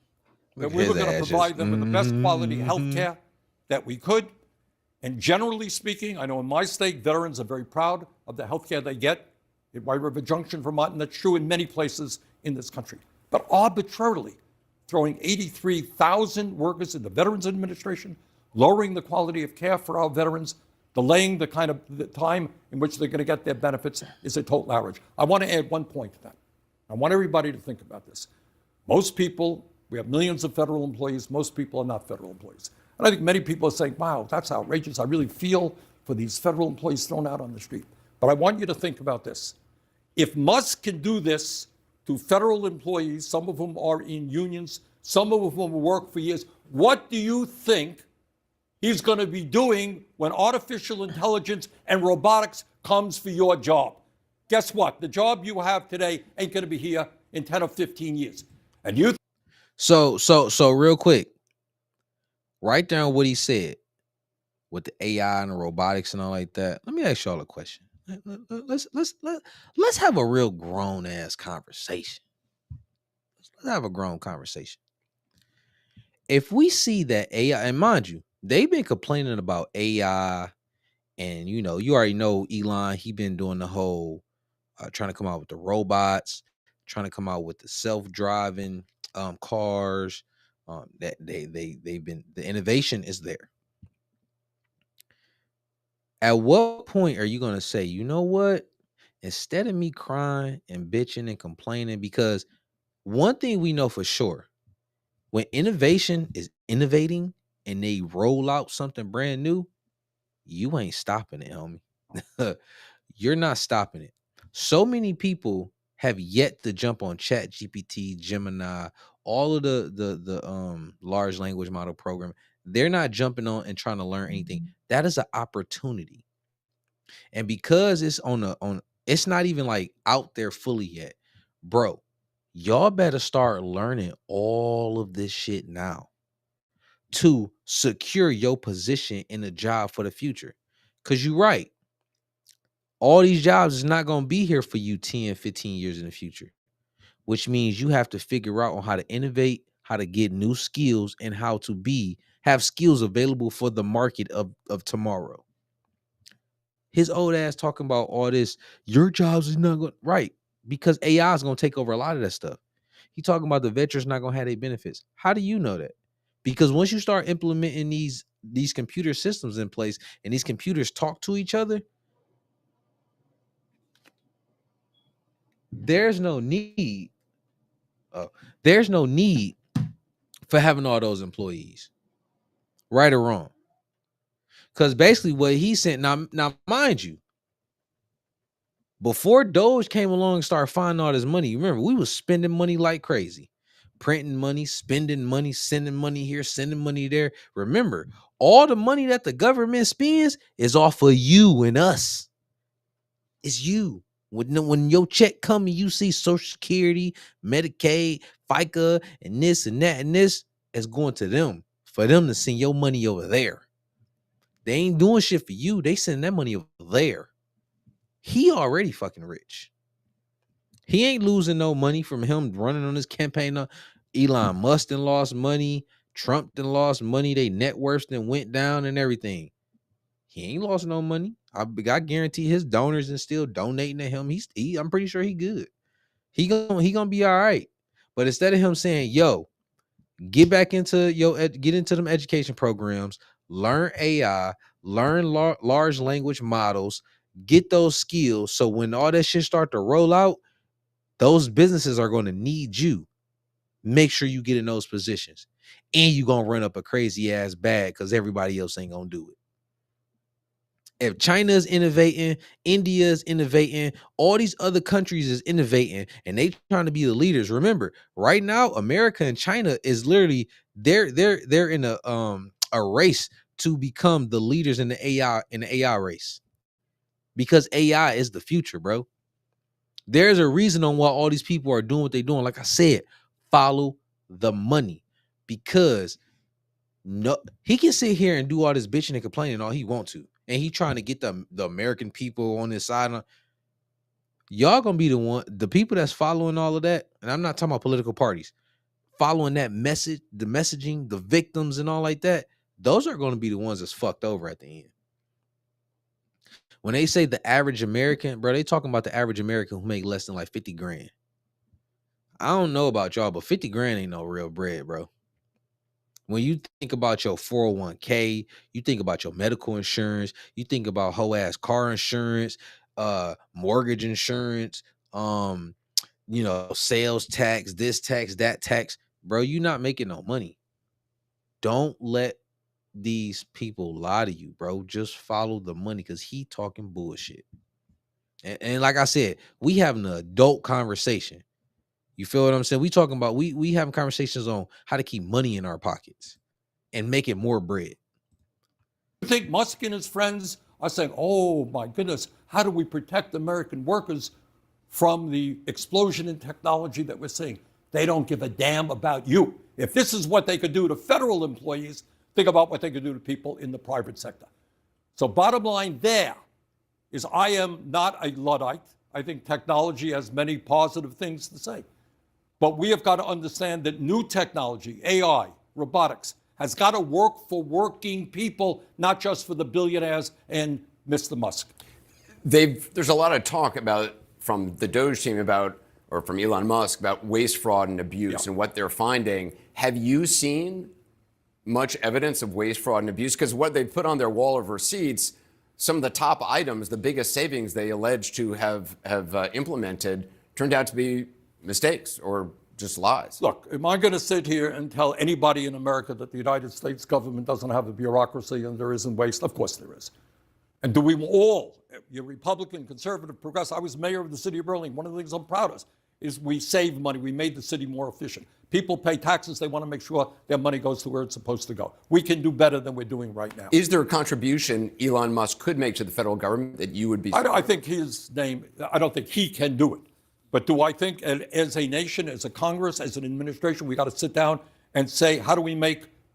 that we were going to provide them with the best quality health care that we could. And generally speaking, I know in my state, veterans are very proud of the health care they get in White River Junction, Vermont, and that's true in many places in this country. But arbitrarily throwing 83,000 workers in the Veterans Administration, lowering the quality of care for our veterans, Delaying the time in which they're going to get their benefits is a total outrage. I want to add one point to that. I want everybody to think about this. Most people, we have millions of federal employees, most people are not federal employees. And I think many people are saying, wow, that's outrageous. I really feel for these federal employees thrown out on the street. But I want you to think about this. If Musk can do this to federal employees, some of whom are in unions, some of whom work for years, what do you think he's going to be doing when artificial intelligence and robotics comes for your job? Guess what? The job you have today ain't going to be here in 10 or 15 years. And you. So real quick, write down what he said with the AI and the robotics and all like that. Let me ask y'all a question. Let's have a real grown ass conversation. Let's have a grown conversation. If we see that AI, and mind you, they've been complaining about AI, and you already know Elon, he been doing the whole trying to come out with the robots, trying to come out with the self-driving cars. That they've been, the innovation is there. At what point are you gonna say, you know what? Instead of me crying and bitching and complaining, because one thing we know for sure, when innovation is innovating and they roll out something brand new, you ain't stopping it, homie. You're not stopping it. So many people have yet to jump on Chat GPT, Gemini, all of the large language model program. They're not jumping on and trying to learn anything. That is an opportunity. And because it's it's not even like out there fully yet, bro, y'all better start learning all of this shit now to secure your position in a job for the future. Because you're right. All these jobs is not going to be here for you 10, 15 years in the future, which means you have to figure out on how to innovate, how to get new skills, and how to have skills available for the market of tomorrow. His old ass talking about all this, your jobs is not going right, because AI is going to take over a lot of that stuff. He talking about the veterans not going to have their benefits. How do you know that? Because once you start implementing these computer systems in place and these computers talk to each other, there's no need for having all those employees, right or wrong. Because basically what he said, now mind you, before Doge came along and started finding all this money, remember, we was spending money like crazy, printing money, spending money, sending money here, sending money there. Remember, all the money that the government spends is off of you and us. It's you. When your check come and you see Social Security, Medicaid, FICA, and this and that and this, is going to them for them to send your money over there. They ain't doing shit for you. They send that money over there. He already fucking rich. He ain't losing no money from him running on his campaign. Elon Musk done lost money. Trump done lost money. They net worths done went down and everything. He ain't lost no money. I guarantee his donors and still donating to him. I'm pretty sure he good. He gonna be all right. But instead of him saying, yo, get back into get into them education programs, learn AI, learn large language models, get those skills. So when all that shit start to roll out, those businesses are going to need you. Make sure you get in those positions. And you're going to run up a crazy ass bag because everybody else ain't going to do it. If China is innovating, India is innovating, all these other countries is innovating, and they trying to be the leaders. Remember, right now, America and China is literally they're in a race to become the leaders in the AI race, because AI is the future, bro. There's a reason on why all these people are doing what they're doing. Like I said, follow the money, because he can sit here and do all this bitching and complaining all he want to. And he trying to get the American people on his side. Y'all gonna be the people that's following all of that. And I'm not talking about political parties. Following that message, the messaging, the victims and all like that. Those are going to be the ones that's fucked over at the end. When they say the average American, bro, they talking about the average American who make less than like 50 grand. I don't know about y'all, but 50 grand ain't no real bread, bro. When you think about your 401k, you think about your medical insurance, you think about whole ass car insurance, mortgage insurance, sales tax, this tax, that tax, bro, you not making no money. Don't let these people lie to you, bro. Just follow the money because he talking bullshit. And like I said, we having an adult conversation. You feel what I'm saying? We talking about we having conversations on how to keep money in our pockets and make it more bread. You think Musk and his friends are saying, oh my goodness, how do we protect American workers from the explosion in technology that we're seeing? They don't give a damn about you. If this is what they could do to federal employees, think about what they could do to people in the private sector. So bottom line there is I am not a Luddite. I think technology has many positive things to say. But we have got to understand that new technology, AI, robotics, has got to work for working people, not just for the billionaires and Mr. Musk. There's a lot of talk about from the Doge team or from Elon Musk about waste, fraud, and abuse and what they're finding. Have you seen much evidence of waste, fraud, and abuse? Because what they put on their wall of receipts, some of the top items, the biggest savings they allege to have implemented, turned out to be mistakes or just lies. Look, am I going to sit here and tell anybody in America that the United States government doesn't have a bureaucracy and there isn't waste? Of course there is. And do we all, you're Republican, conservative, progressive, I was mayor of the city of Burlington. One of the things I'm proud of is we save money. We made the city more efficient. People pay taxes. They want to make sure their money goes to where it's supposed to go. We can do better than we're doing right now. Is there a contribution Elon Musk could make to the federal government that you would be? I think his name, I don't think he can do it. But do I think as a nation, as a Congress, as an administration, we got to sit down and say, how do we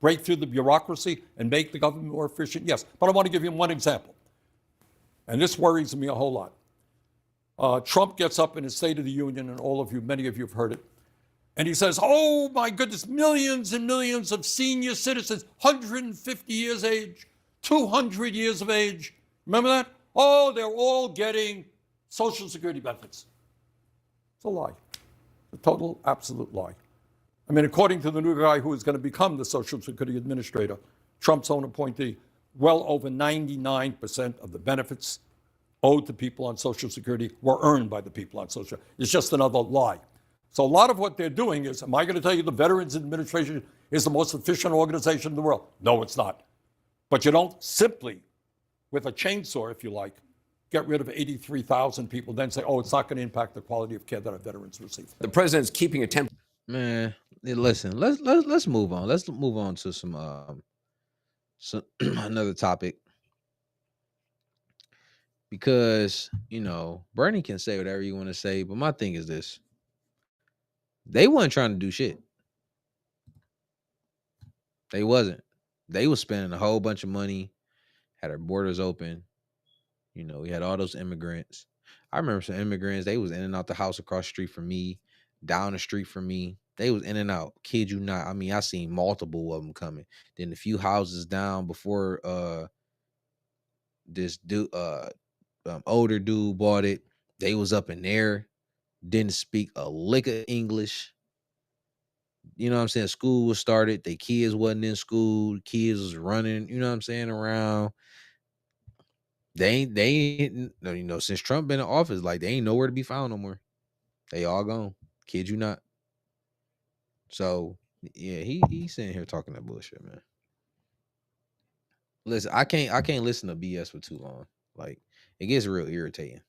break through the bureaucracy and make the government more efficient? Yes. But I want to give you one example. And this worries me a whole lot. Trump gets up in his State of the Union, and many of you have heard it. And he says, oh my goodness, millions and millions of senior citizens, 150 years age, 200 years of age. Remember that? Oh, they're all getting Social Security benefits. It's a lie. A total, absolute lie. I mean, according to the new guy who is going to become the Social Security Administrator, Trump's own appointee, well over 99% of the benefits owed to people on Social Security were earned by the people on Social Security. It's just another lie. So a lot of what they're doing is, am I going to tell you the Veterans Administration is the most efficient organization in the world? No, it's not. But you don't simply, with a chainsaw, if you like, get rid of 83,000 people, then say, oh, it's not going to impact the quality of care that our veterans receive. The president's keeping a temper. Man, listen, let's move on. Let's move on to some another topic. Because, Bernie can say whatever you want to say, but my thing is this. They weren't trying to do shit. They wasn't. They was spending a whole bunch of money, had our borders open. We had all those immigrants. I remember some immigrants, they was in and out the house across the street from me, down the street from me. They was in and out. Kid you not. I mean, I seen multiple of them coming. Then a few houses down before this dude, older dude bought it. They was up in there, didn't speak a lick of English. You know what I'm saying? School was started. They kids wasn't in school. Kids was running, around. They ain't, since Trump been in office, like they ain't nowhere to be found no more. They all gone. Kid you not. So yeah, he's sitting here talking that bullshit, man. Listen, I can't listen to BS for too long. Like it gets real irritating.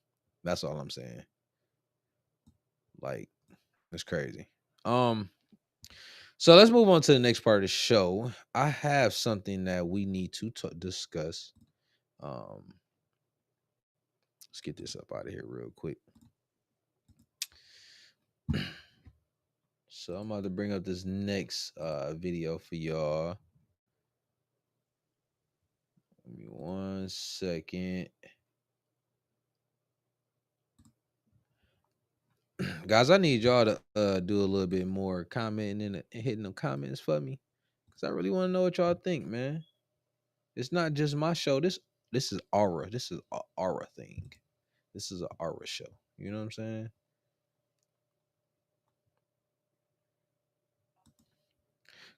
That's all I'm saying. Like it's crazy. So let's move on to the next part of the show. I have something that we need to discuss. Let's get this up out of here real quick. So I'm about to bring up this next video for y'all. Give me 1 second. Guys, I need y'all to do a little bit more commenting and hitting them comments for me. Because I really want to know what y'all think, man. It's not just my show. This is aura. This is an aura thing. This is an aura show. You know what I'm saying?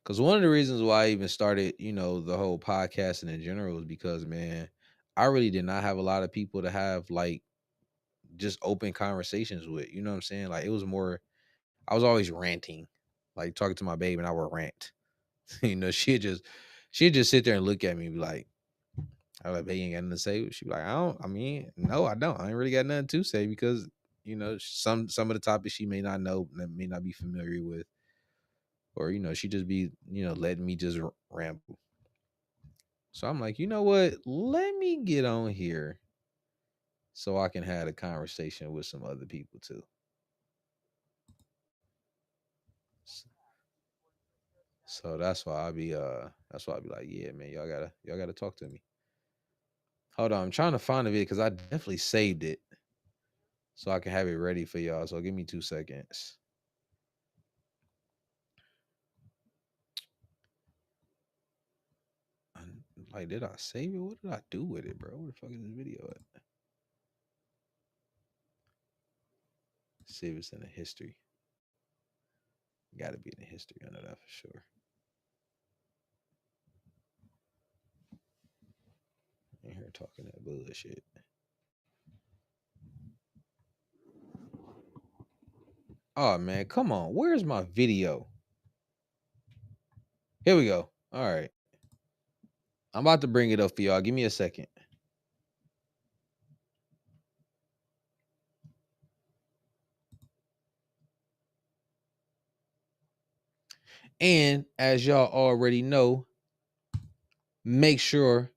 Because one of the reasons why I even started, the whole podcasting in general is because, man, I really did not have a lot of people to have like just open conversations with. You know what I'm saying? Like it was more, I was always ranting, like talking to my babe, and I would rant. She'd just sit there and look at me and be like, I was like, babe, you ain't got nothing to say. She'd be like, no, I don't. I ain't really got nothing to say because, some of the topics she may not know, may not be familiar with. Or, she just be, letting me just ramble. So I'm like, you know what? Let me get on here so I can have a conversation with some other people too. So that's why I be like, yeah, man, y'all gotta talk to me. Hold on, I'm trying to find the video because I definitely saved it so I can have it ready for y'all. So give me 2 seconds. Like, did I save it? What did I do with it, bro? Where the fuck is this video at? See if it's in the history. Got to be in the history under that for sure. In here talking that bullshit. Oh man, come on. Where's my video? Here we go. All right. I'm about to bring it up for y'all. Give me a second. And as y'all already know, make sure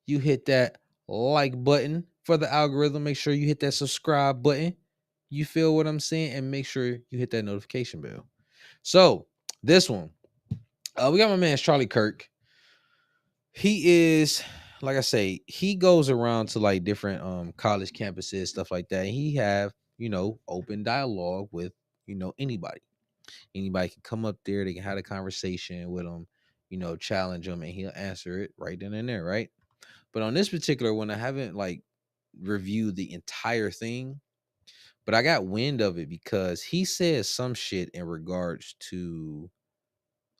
you hit that like button for the algorithm. Make sure you hit that subscribe button. You feel what I'm saying? And make sure you hit that notification bell. So this one, we got my man Charlie Kirk. He is, like I say, he goes around to like different college campuses, stuff like that. And he have, open dialogue with, anybody. Anybody can come up there, they can have a conversation with him, challenge him, and he'll answer it right then and there, right? But on this particular one, I haven't like reviewed the entire thing, but I got wind of it because he says some shit in regards to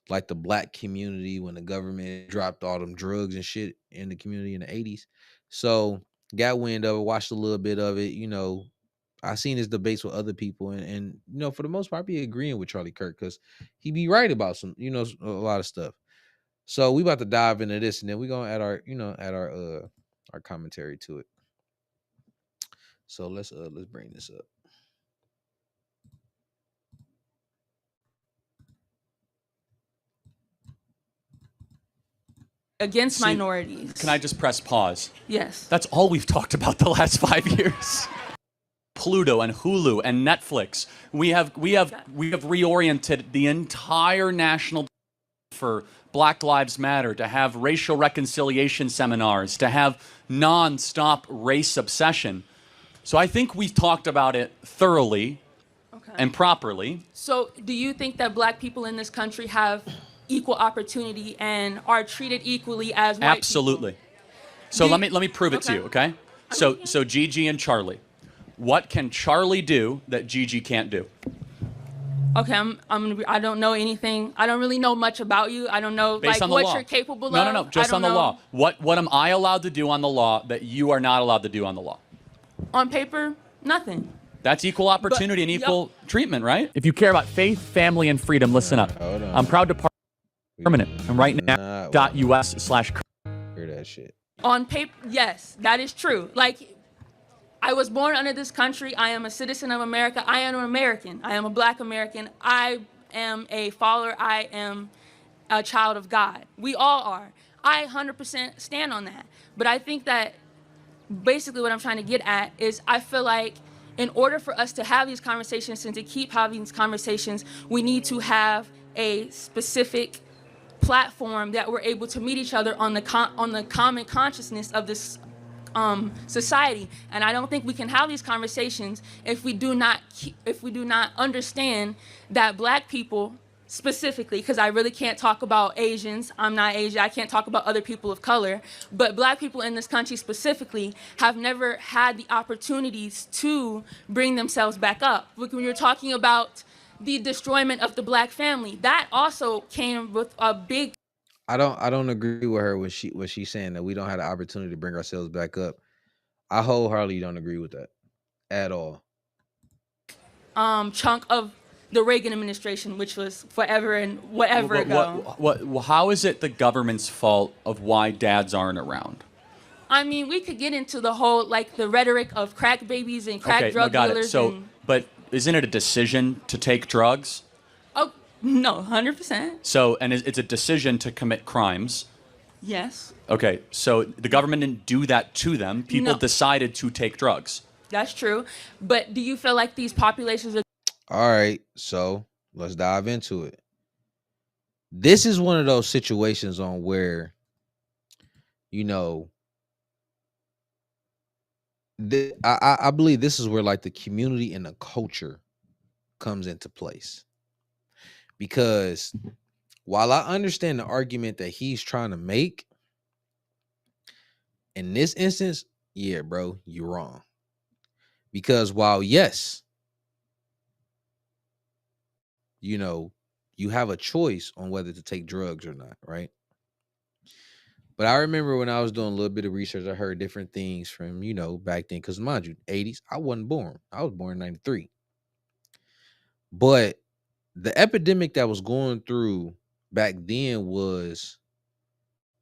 like the black community when the government dropped all them drugs and shit in the community in the 80s. So got wind of it, watched a little bit of it, I seen his debates with other people and for the most part, I be agreeing with Charlie Kirk because he be right about some, a lot of stuff. So we about to dive into this and then we're gonna add our commentary to it. So let's bring this up. Against minorities. Can I just press pause? Yes. That's all we've talked about the last 5 years. Pluto and Hulu and Netflix. We have reoriented the entire national for Black Lives Matter, to have racial reconciliation seminars, to have non-stop race obsession. So I think we've talked about it thoroughly and properly. So do you think that black people in this country have equal opportunity and are treated equally as white Absolutely. people? So let me prove it to you, okay? So Gigi and Charlie. What can Charlie do that Gigi can't do? Okay, I don't know anything. I don't really know much about you. I don't know Based like on the what law. you're capable of. No, just on the law. What am I allowed to do on the law that you are not allowed to do on the law? On paper, nothing. That's equal opportunity and equal treatment, right? If you care about faith, family, and freedom, listen up. I'm proud to partner permanent. And right now, .us/. Hear that shit. On paper, yes, that is true. Like, I was born under this country. I am a citizen of America. I am an American. I am a black American. I am a follower. I am a child of God. We all are. I 100% stand on that. But I think that basically what I'm trying to get at is I feel like in order for us to have these conversations and to keep having these conversations, we need to have a specific platform that we're able to meet each other on the common consciousness of this society. And I don't think we can have these conversations if we do not understand that black people specifically, because I really can't talk about Asians. I'm not Asian. I can't talk about other people of color. But black people in this country specifically have never had the opportunities to bring themselves back up. When you're talking about the destroyment of the black family. That also came with a big. I don't agree with her when she's saying that we don't have the opportunity to bring ourselves back up. I wholeheartedly don't agree with that at all. Chunk of the Reagan administration, which was forever and whatever ago. How is it the government's fault of why dads aren't around? I mean, we could get into the whole, like, the rhetoric of crack babies and crack drug got dealers. it. So, but isn't it a decision to take drugs? Oh, no, 100%. So, and it's a decision to commit crimes. Yes, Okay, so the government didn't do that to them. People No. decided to take drugs. that's true. But do you feel like these populations are All right, so let's dive into it. This is one of those situations on where, you know, I believe this is where like the community and the culture comes into place. Because while I understand the argument that he's trying to make, in this instance, yeah, bro, you're wrong. Because while, yes, you know, you have a choice on whether to take drugs or not, right? But I remember when I was doing a little bit of research, I heard different things from, you know, back then. Because mind you, 80s, I wasn't born. I was born in 93. But the epidemic that was going through back then was,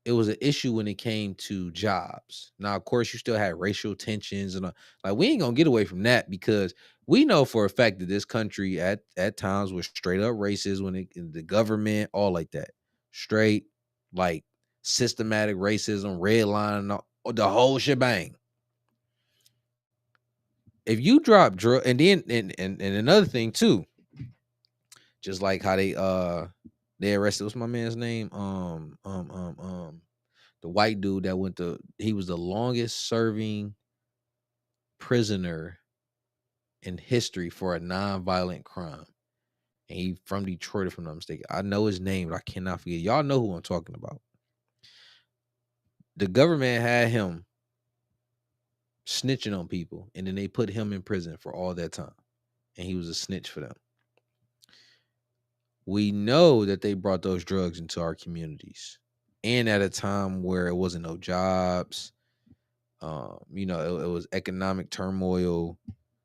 it was an issue when it came to jobs. Now, of course, you still had racial tensions and like we ain't gonna get away from that because we know for a fact that this country at times was straight up racist when the government, all like that, straight like systematic racism, red line, the whole shebang. If you drop drug, and then and another thing too, just like how they arrested, what's my man's name? The white dude that he was the longest serving prisoner in history for a non-violent crime. And he from Detroit, if I'm not mistaken. I know his name, but I cannot forget. Y'all know who I'm talking about. The government had him snitching on people, and then they put him in prison for all that time. And he was a snitch for them. We know that they brought those drugs into our communities. And at a time where it wasn't no jobs, you know, it was economic turmoil.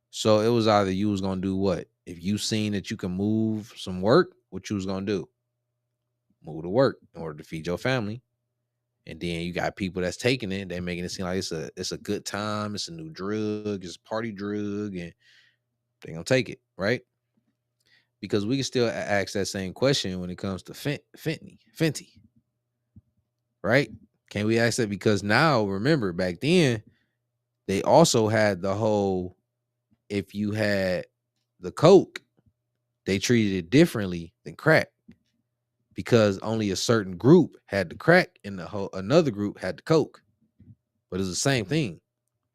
So it was either you was gonna do what? If you seen that you can move some work, what you was gonna do? Move to work in order to feed your family. And then you got people that's taking it, they making it seem like it's a good time, it's a new drug, it's a party drug, and they gonna take it, right? Because we can still ask that same question when it comes to Fenty. Right? Can we ask that? Because now, remember, back then, they also had the whole, if you had the coke, they treated it differently than crack. Because only a certain group had the crack and another group had the coke. But it's the same thing.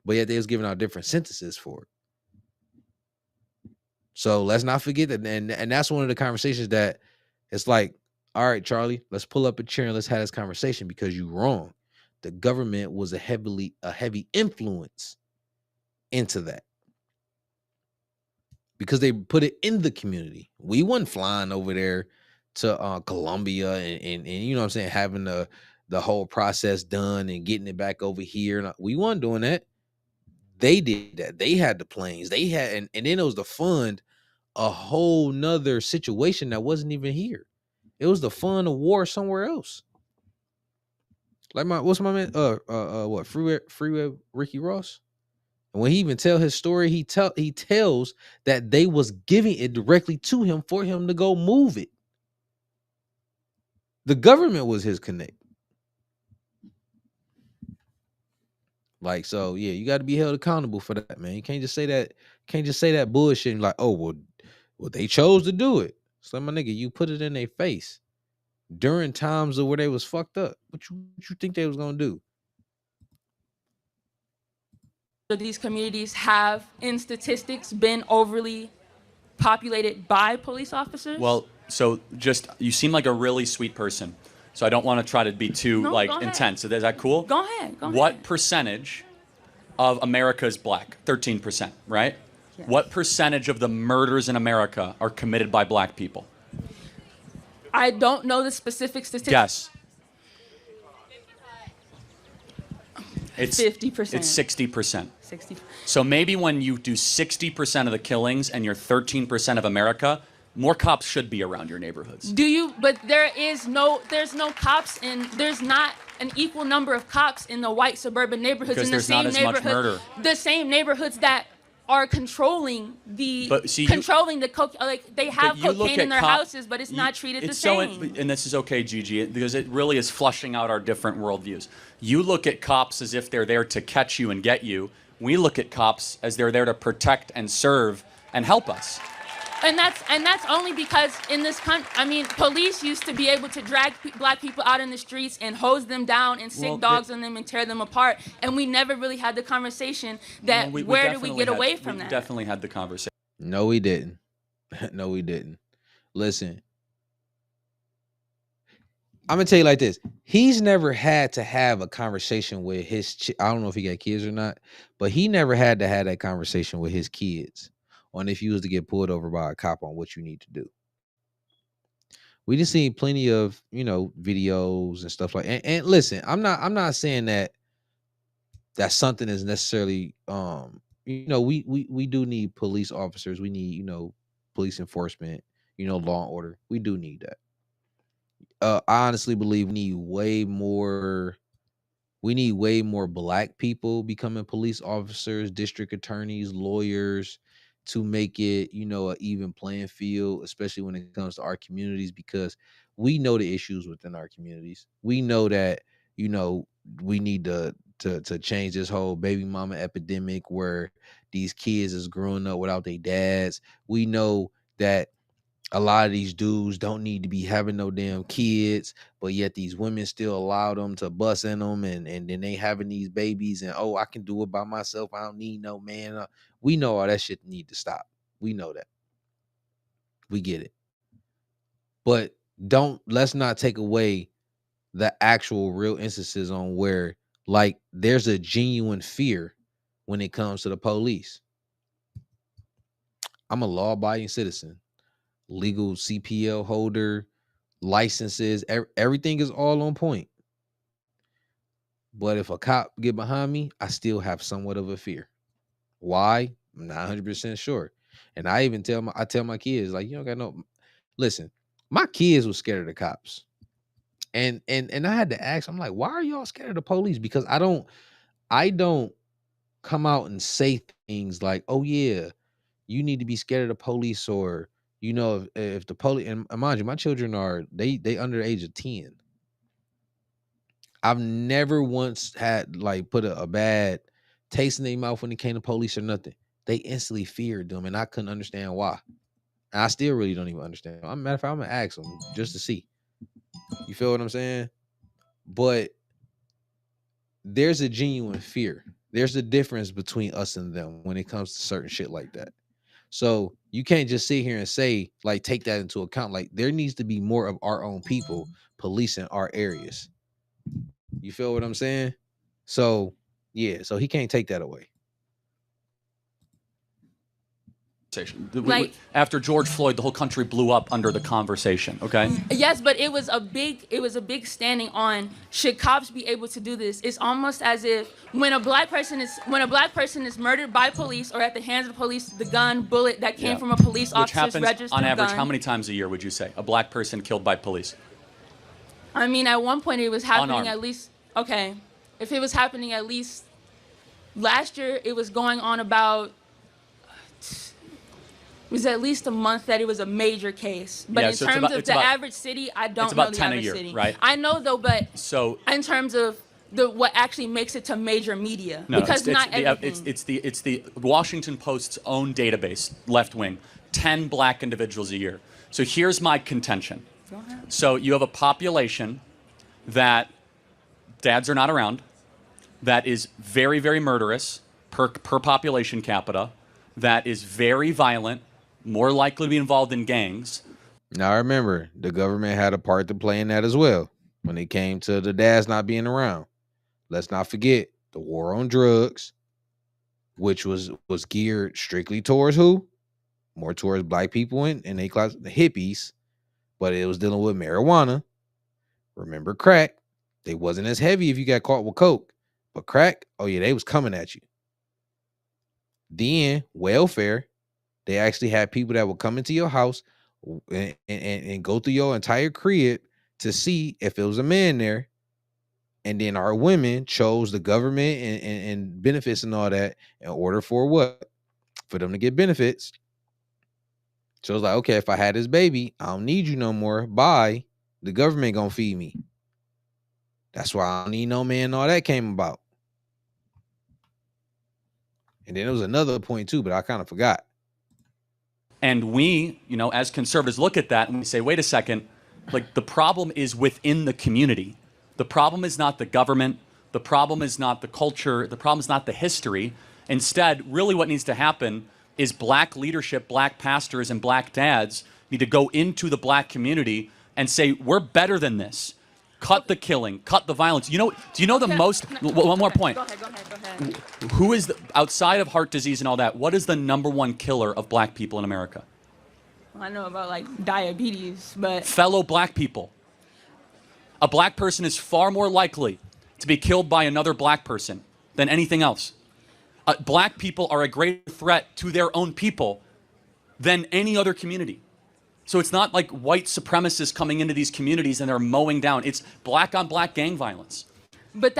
But yet they was giving out different sentences for it. So let's not forget that. And that's one of the conversations that it's like, all right, Charlie, let's pull up a chair and let's have this conversation because you're wrong. The government was a heavy influence into that because they put it in the community. We wasn't flying over there to Colombia and you know what I'm saying, having the whole process done and getting it back over here. And we weren't doing that. They did that. They had the planes. They had, and then it was to fund a whole nother situation that wasn't even here. It was the fun of war somewhere else. Like what's my man? What Freeway Ricky Ross? And when he even tell his story, he tells that they was giving it directly to him for him to go move it. The government was his connect. Like, so yeah, you got to be held accountable for that, man. You can't just say that. Can't just say that bullshit and like, oh well, they chose to do it. So my nigga, you put it in their face during times of where they was fucked up. What you think they was gonna do? these communities have, in statistics, been overly populated by police officers? Well, so just, you seem like a really sweet person. So I don't want to try to be too No, go ahead. intense. Is that cool? Go ahead. What percentage of America is black? 13%, right? What percentage of the murders in America are committed by black people? I don't know the specific statistics. Guess. It's 50%. It's 60%. 60. So maybe when you do 60% of the killings and you're 13% of America, more cops should be around your neighborhoods. But there's no cops there's not an equal number of cops in the white suburban neighborhoods Because in the there's not same as much murder. The same neighborhoods that are controlling the like they have But you look cocaine in at their cop- houses, but it's not treated the It's so, same. and this is okay, Gigi, because it really is flushing out our different worldviews. You look at cops as if they're there to catch you and get you. We look at cops as they're there to protect and serve and help us. And that's only because in this country, I mean, police used to be able to drag black people out in the streets and hose them down and sick dogs on them and tear them apart. And we never really had the conversation that where do we get away from that? We definitely had the conversation. No, we didn't. No, we didn't. Listen, I'm gonna tell you like this. He's never had to have a conversation with his. I don't know if he got kids or not, but he never had to have that conversation with his kids on if you was to get pulled over by a cop on what you need to do. We just seen plenty of videos and stuff like. And listen, I'm not saying that something is necessarily. We do need police officers. We need police enforcement. Law and order. We do need that. I honestly believe we need way more black people becoming police officers, district attorneys, lawyers, to make it, an even playing field, especially when it comes to our communities, because we know the issues within our communities. We know that, we need to change this whole baby mama epidemic where these kids is growing up without their dads. We know that a lot of these dudes don't need to be having no damn kids, but yet these women still allow them to bust in them, and then they having these babies, and I can do it by myself. I don't need no man. We know all that shit need to stop. We know that. We get it. But let's not take away the actual real instances on where there's a genuine fear when it comes to the police. I'm a law-abiding citizen. Legal CPL holder, licenses, everything is all on point. But if a cop get behind me, I still have somewhat of a fear. Why? I'm not 100% sure. And I even tell my kids, you don't got no. Listen, my kids were scared of the cops, and I had to ask. I'm like, why are y'all scared of the police? Because I don't come out and say things like, oh yeah, you need to be scared of the police, or if the police, and mind you, my children are they under the age of 10. I've never once had put a bad taste in their mouth when it came to police or nothing. They instantly feared them, and I couldn't understand why. And I still really don't even understand. Matter of fact, I'm gonna ask them just to see. You feel what I'm saying? But there's a genuine fear. There's a difference between us and them when it comes to certain shit like that. So you can't just sit here and say, take that into account. There needs to be more of our own people policing our areas. You feel what I'm saying? So yeah, so he can't take that away. After George Floyd, the whole country blew up under the conversation. Okay. Yes, but it was a big standing on, should cops be able to do this? It's almost as if when a black person is murdered by police or at the hands of the police, the gun, bullet that came from a police officer's registered gun. On average, how many times a year would you say a black person killed by police? I mean, at one point it was happening Unarmed. at least. Okay, if it was happening at least last year, it was going on about. It was at least a month that it was a major case. But in terms of the average city, I don't know the average city. Right? I know though, but in terms of what actually makes it to major media, because not everything. It's the Washington Post's own database, left wing, 10 black individuals a year. So here's my contention. Go ahead. So you have a population that dads are not around, that is very, very murderous per population capita, that is very violent, more likely to be involved in gangs. Now remember, the government had a part to play in that as well when it came to the dads not being around. Let's not forget the war on drugs. which was geared strictly towards who? More towards black people and they class the hippies, but it was dealing with marijuana. Remember crack? They wasn't as heavy if you got caught with coke, but crack, oh yeah, they was coming at you. Then welfare, they actually had people that would come into your house and go through your entire crib to see if it was a man there. And then our women chose the government and benefits and all that in order for what? For them to get benefits. So it's like, okay, if I had this baby, I don't need you no more. Bye. The government gonna feed me. That's why I don't need no man and all that came about. And then there was another point too, but I kind of forgot. And we, as conservatives look at that and we say, wait a second, like the problem is within the community. The problem is not the government. The problem is not the culture. The problem is not the history. Instead, really what needs to happen is black leadership, black pastors, and black dads need to go into the black community and say, we're better than this. Cut the killing, cut the violence. Do you know the most, one more point. Go ahead. Who is, outside of heart disease and all that, what is the #1 killer of black people in America? I know about like diabetes, but Fellow black people. A black person is far more likely to be killed by another black person than anything else. Black people are a greater threat to their own people than any other community. So it's not like white supremacists coming into these communities and they're mowing down. It's black on black gang violence. But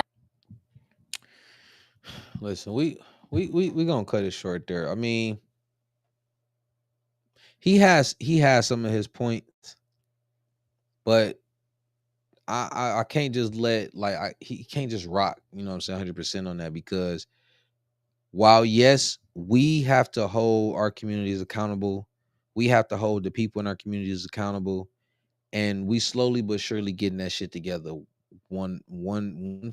Listen, we gonna cut it short there. I mean, he has some of his points, but I can't just let he can't just rock, you know what I'm saying, 100% on that, because while yes, we have to hold our communities accountable, we have to hold the people in our communities accountable, and we slowly but surely getting that shit together, one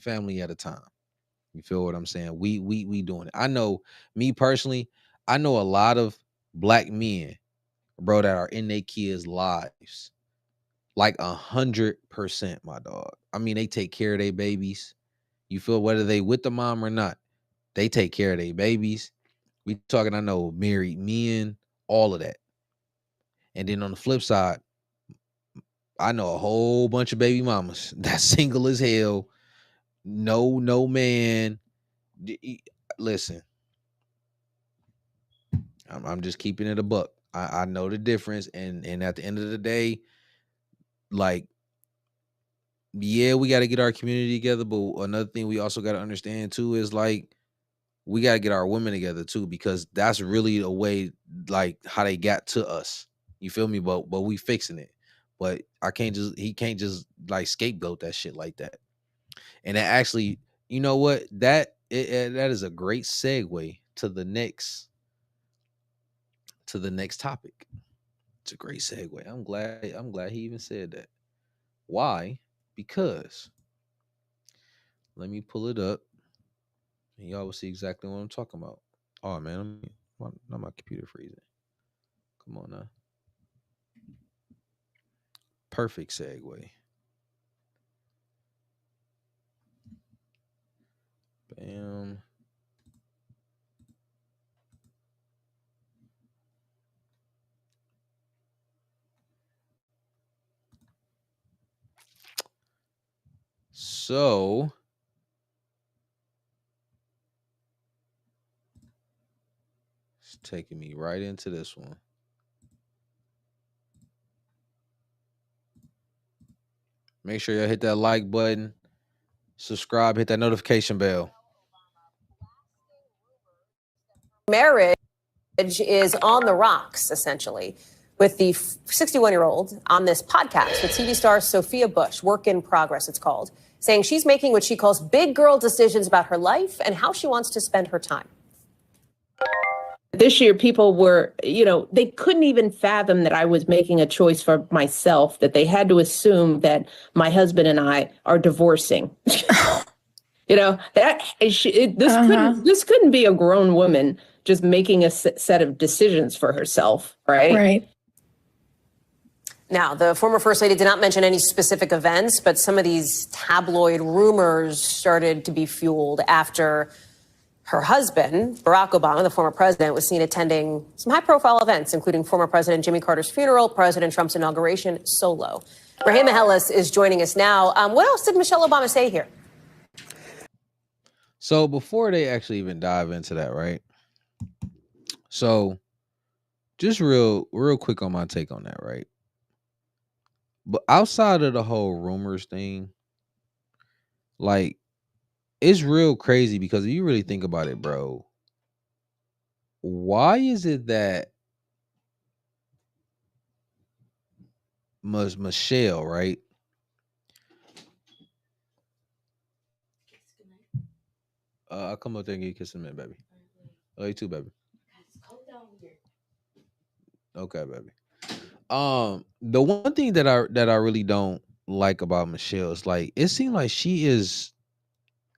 family at a time. You feel what I'm saying? We doing it. I know, me personally, I know a lot of black men, bro, that are in their kids' lives. Like 100%, my dog. I mean, they take care of their babies. You feel, whether they with the mom or not, they take care of their babies. We talking, I know, married men, all of that. And then on the flip side, I know a whole bunch of baby mamas that's single as hell. No man. Listen, I'm just keeping it a buck. I know the difference, and at the end of the day, like, yeah, we got to get our community together, but another thing we also got to understand too is like we got to get our women together too, because that's really a way, like, how they got to us. You feel me? But we fixing it. But he can't just like scapegoat that shit like that. And that actually, you know what? That is a great segue to the next topic. It's a great segue. I'm glad he even said that. Why? Because let me pull it up, and y'all will see exactly what I'm talking about. Oh man, not my computer freezing. Come on now. Perfect segue. Bam. So it's taking me right into this one. Make sure you hit that like button, subscribe, hit that notification bell. Marriage is on the rocks, essentially, with the 61-year-old on this podcast with TV star Sophia Bush, Work in Progress it's called, saying she's making what she calls big girl decisions about her life and how she wants to spend her time. This year, people were, they couldn't even fathom that I was making a choice for myself, that they had to assume that my husband and I are divorcing. This couldn't be a grown woman just making a set of decisions for herself, right? Right. Now, the former First Lady did not mention any specific events, but some of these tabloid rumors started to be fueled after Her husband, Barack Obama, the former president, was seen attending some high-profile events, including former President Jimmy Carter's funeral, President Trump's inauguration, solo. Rahima Ellis is joining us now. What else did Michelle Obama say here? So before they actually even dive into that, right? So just real quick on my take on that, right? But outside of the whole rumors thing, like, it's real crazy because if you really think about it, bro, why is it that Michelle, right? I'll come up there and get you a kiss in a minute, baby. Oh, you too, baby. Okay, baby. The one thing that I really don't like about Michelle is, like, it seems like she is,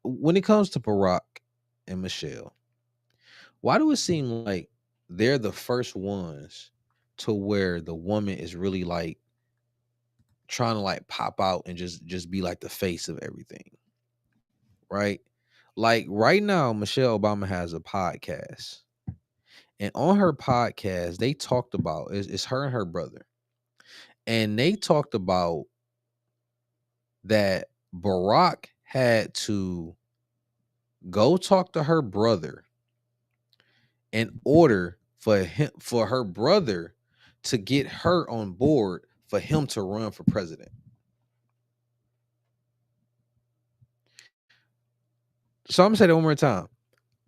when it comes to Barack and Michelle, why do it seem like they're the first ones to where the woman is really, like, trying to, like, pop out and just be like the face of everything, right? Like right now, Michelle Obama has a podcast, and on her podcast, they talked about, it's her and her brother, and they talked about that Barack had to go talk to her brother in order for her brother to get her on board for him to run for president. So I'm gonna say that one more time.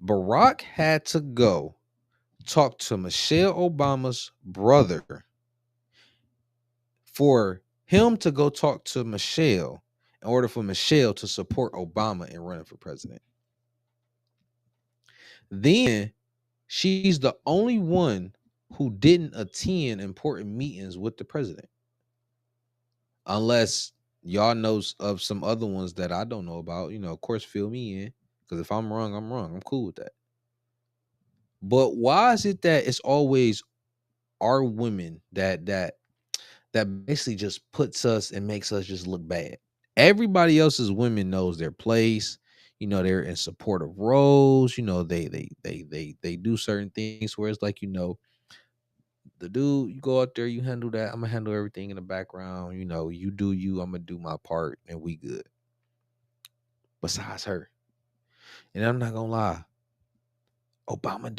Barack had to go talk to Michelle Obama's brother for him to go talk to Michelle in order for Michelle to support Obama in running for president. Then she's the only one who didn't attend important meetings with the president. Unless y'all knows of some other ones that I don't know about, of course, fill me in. Because if I'm wrong, I'm wrong. I'm cool with that. But why is it that it's always our women that basically just puts us and makes us just look bad? Everybody else's women knows their place. They're in supportive roles. They do certain things where it's like, the dude, you go out there, you handle that. I'm gonna handle everything in the background. You do you, I'm gonna do my part, and we good. Besides her. And I'm not gonna lie, Obama he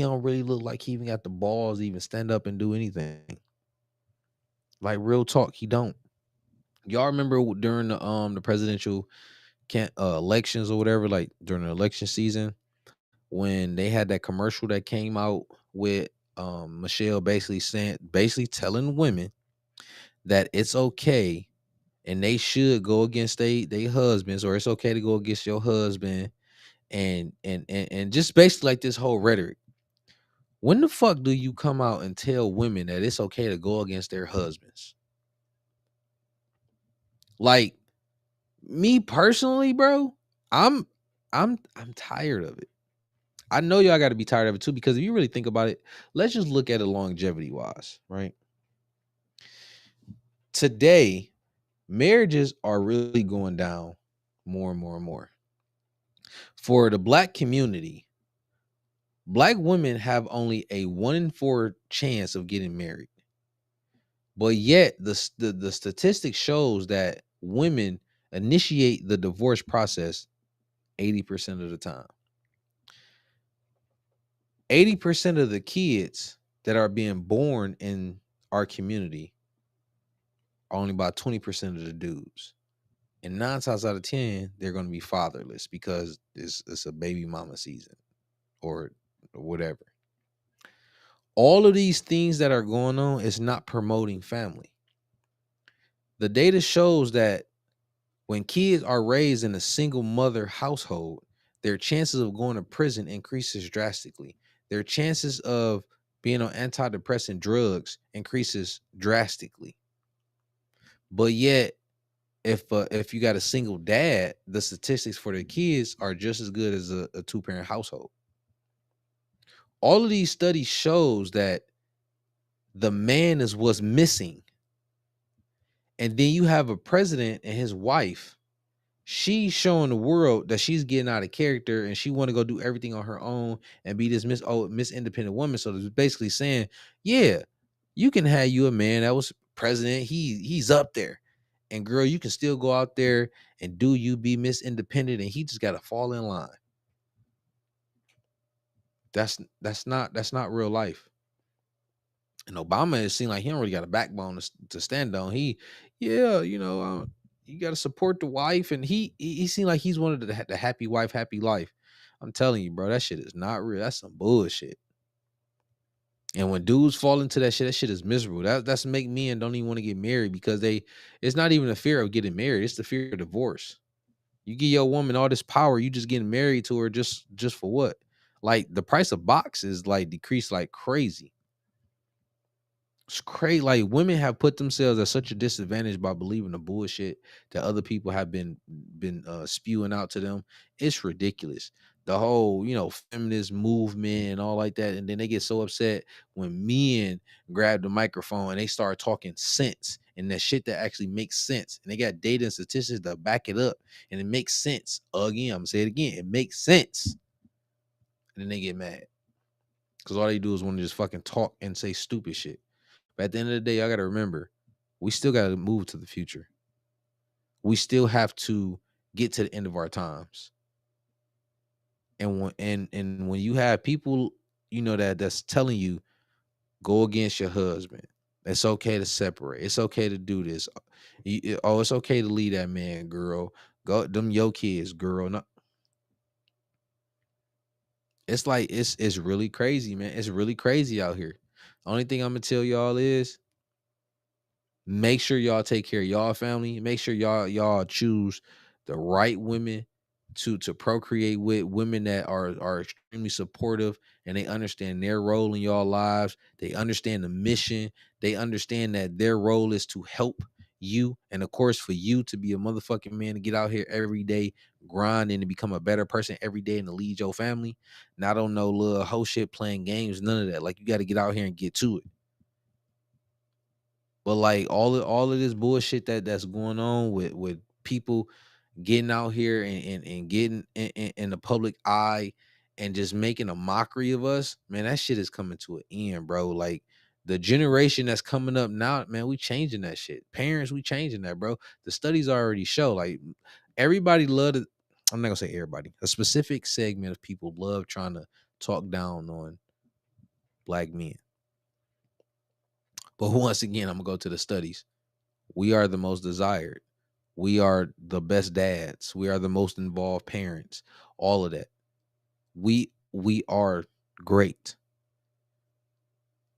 don't really look like he even got the balls to even stand up and do anything. Like, real talk, he don't. Y'all remember during the presidential elections or whatever, like during the election season, when they had that commercial that came out with Michelle basically telling women that it's okay and they should go against they husbands, or it's okay to go against your husband, and just basically like this whole rhetoric. When the fuck do you come out and tell women that it's okay to go against their husbands? Like, me personally, bro, I'm tired of it. I know y'all got to be tired of it too, because if you really think about it, let's just look at it longevity wise, right? Today, marriages are really going down more and more and more. For the Black community, Black women have only a 1 in 4 chance of getting married. But yet the statistic shows that women initiate the divorce process 80% of the time. 80% of the kids that are being born in our community are only about 20% of the dudes. And 9 times out of 10, they're going to be fatherless because it's a baby mama season or whatever. All of these things that are going on is not promoting family. The data shows that when kids are raised in a single mother household, their chances of going to prison increases drastically. Their chances of being on antidepressant drugs increases drastically. But yet, if you got a single dad, the statistics for the kids are just as good as a 2-parent household. All of these studies shows that the man is what's missing. And then you have a president and his wife She's showing the world that she's getting out of character and she want to go do everything on her own and be this Miss Independent woman. So it's basically saying, yeah, you can have you a man that was president. He's up there. And girl, you can still go out there and do you, be Miss Independent, and he just gotta fall in line. That's not real life. And Obama, it seemed like he don't really got a backbone to stand on. Yeah, you got to support the wife, and he seemed like he's one of the happy wife, happy life. I'm telling you, bro, that shit is not real. That's some bullshit. And when dudes fall into that shit is miserable. That's make men don't even want to get married because it's not even a fear of getting married. It's the fear of divorce. You give your woman all this power, you just getting married to her just for what? Like the price of boxes like decreased like crazy. It's crazy. Like women have put themselves at such a disadvantage by believing the bullshit that other people have been spewing out to them. It's ridiculous. The whole, feminist movement and all like that. And then they get so upset when men grab the microphone and they start talking sense and that shit that actually makes sense. And they got data and statistics to back it up. And it makes sense. Again, I'm gonna say it again. It makes sense. And then they get mad. Because all they do is want to just fucking talk and say stupid shit. But at the end of the day, I got to remember, we still got to move to the future. We still have to get to the end of our times. And when you have people, that's telling you, go against your husband. It's okay to separate. It's okay to do this. It's okay to leave that man, girl. Go them your kids, girl. No. It's like it's really crazy, man. It's really crazy out here. Only thing I'm gonna tell y'all is make sure y'all take care of y'all family. Make sure y'all choose the right women to procreate with, women that are extremely supportive and they understand their role in y'all lives. They understand the mission. They understand that their role is to help you, and of course for you to be a motherfucking man to get out here every day, grind and to become a better person every day and to lead your family. Not on no little hoe shit playing games, none of that. Like you got to get out here and get to it. But like all of this bullshit that's going on with people getting out here and getting in the public eye and just making a mockery of us, man, that shit is coming to an end, bro. Like the generation that's coming up now, man, we changing that shit. Parents, we changing that, bro. The studies already show like everybody love to, I'm not gonna say everybody, a specific segment of people love trying to talk down on black men. But once again, I'm gonna go to the studies. We are the most desired. We are the best dads. We are the most involved parents. All of that. We are great.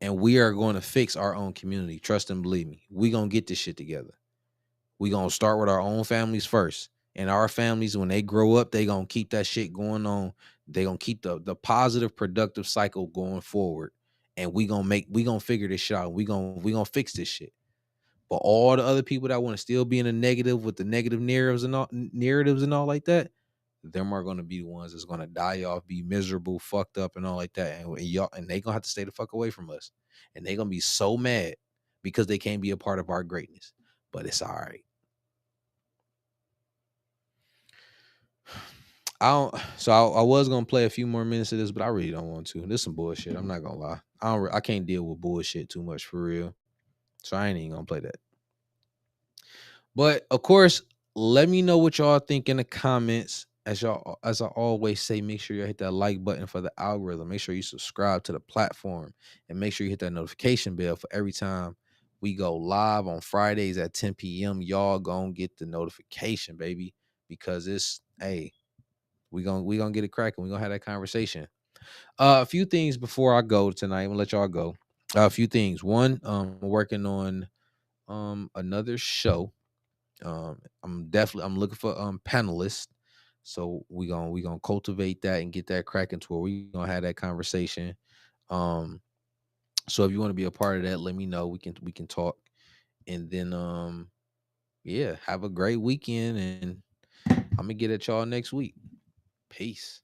And we are going to fix our own community. Trust and believe me. We going to get this shit together. We going to start with our own families first. And our families, when they grow up, they going to keep that shit going on. They going to keep the positive, productive cycle going forward. And we going to figure this shit out. We going to fix this shit. But all the other people that want to still be in the negative with the negative narratives and all like that, them are going to be the ones that's going to die off, be miserable, fucked up, and all like that. And y'all, and they gonna have to stay the fuck away from us. And they gonna be so mad because they can't be a part of our greatness. But it's all right. I was gonna play a few more minutes of this, but I really don't want to. This is some bullshit. I'm not gonna lie. I can't deal with bullshit too much for real. So I ain't even gonna play that. But of course, let me know what y'all think in the comments. As I always say, make sure you hit that like button for the algorithm. Make sure you subscribe to the platform and make sure you hit that notification bell for every time we go live on Fridays at 10 p.m. Y'all gonna get the notification, baby, because we gonna get it cracking. We gonna have that conversation. A few things before I go tonight. I'm gonna let y'all go. A few things. One, I'm working on another show. I'm looking for panelists. So we gonna cultivate that and get that cracking to where we gonna have that conversation. So if you want to be a part of that, let me know. We can talk. And then have a great weekend, and I'm gonna get at y'all next week. Peace.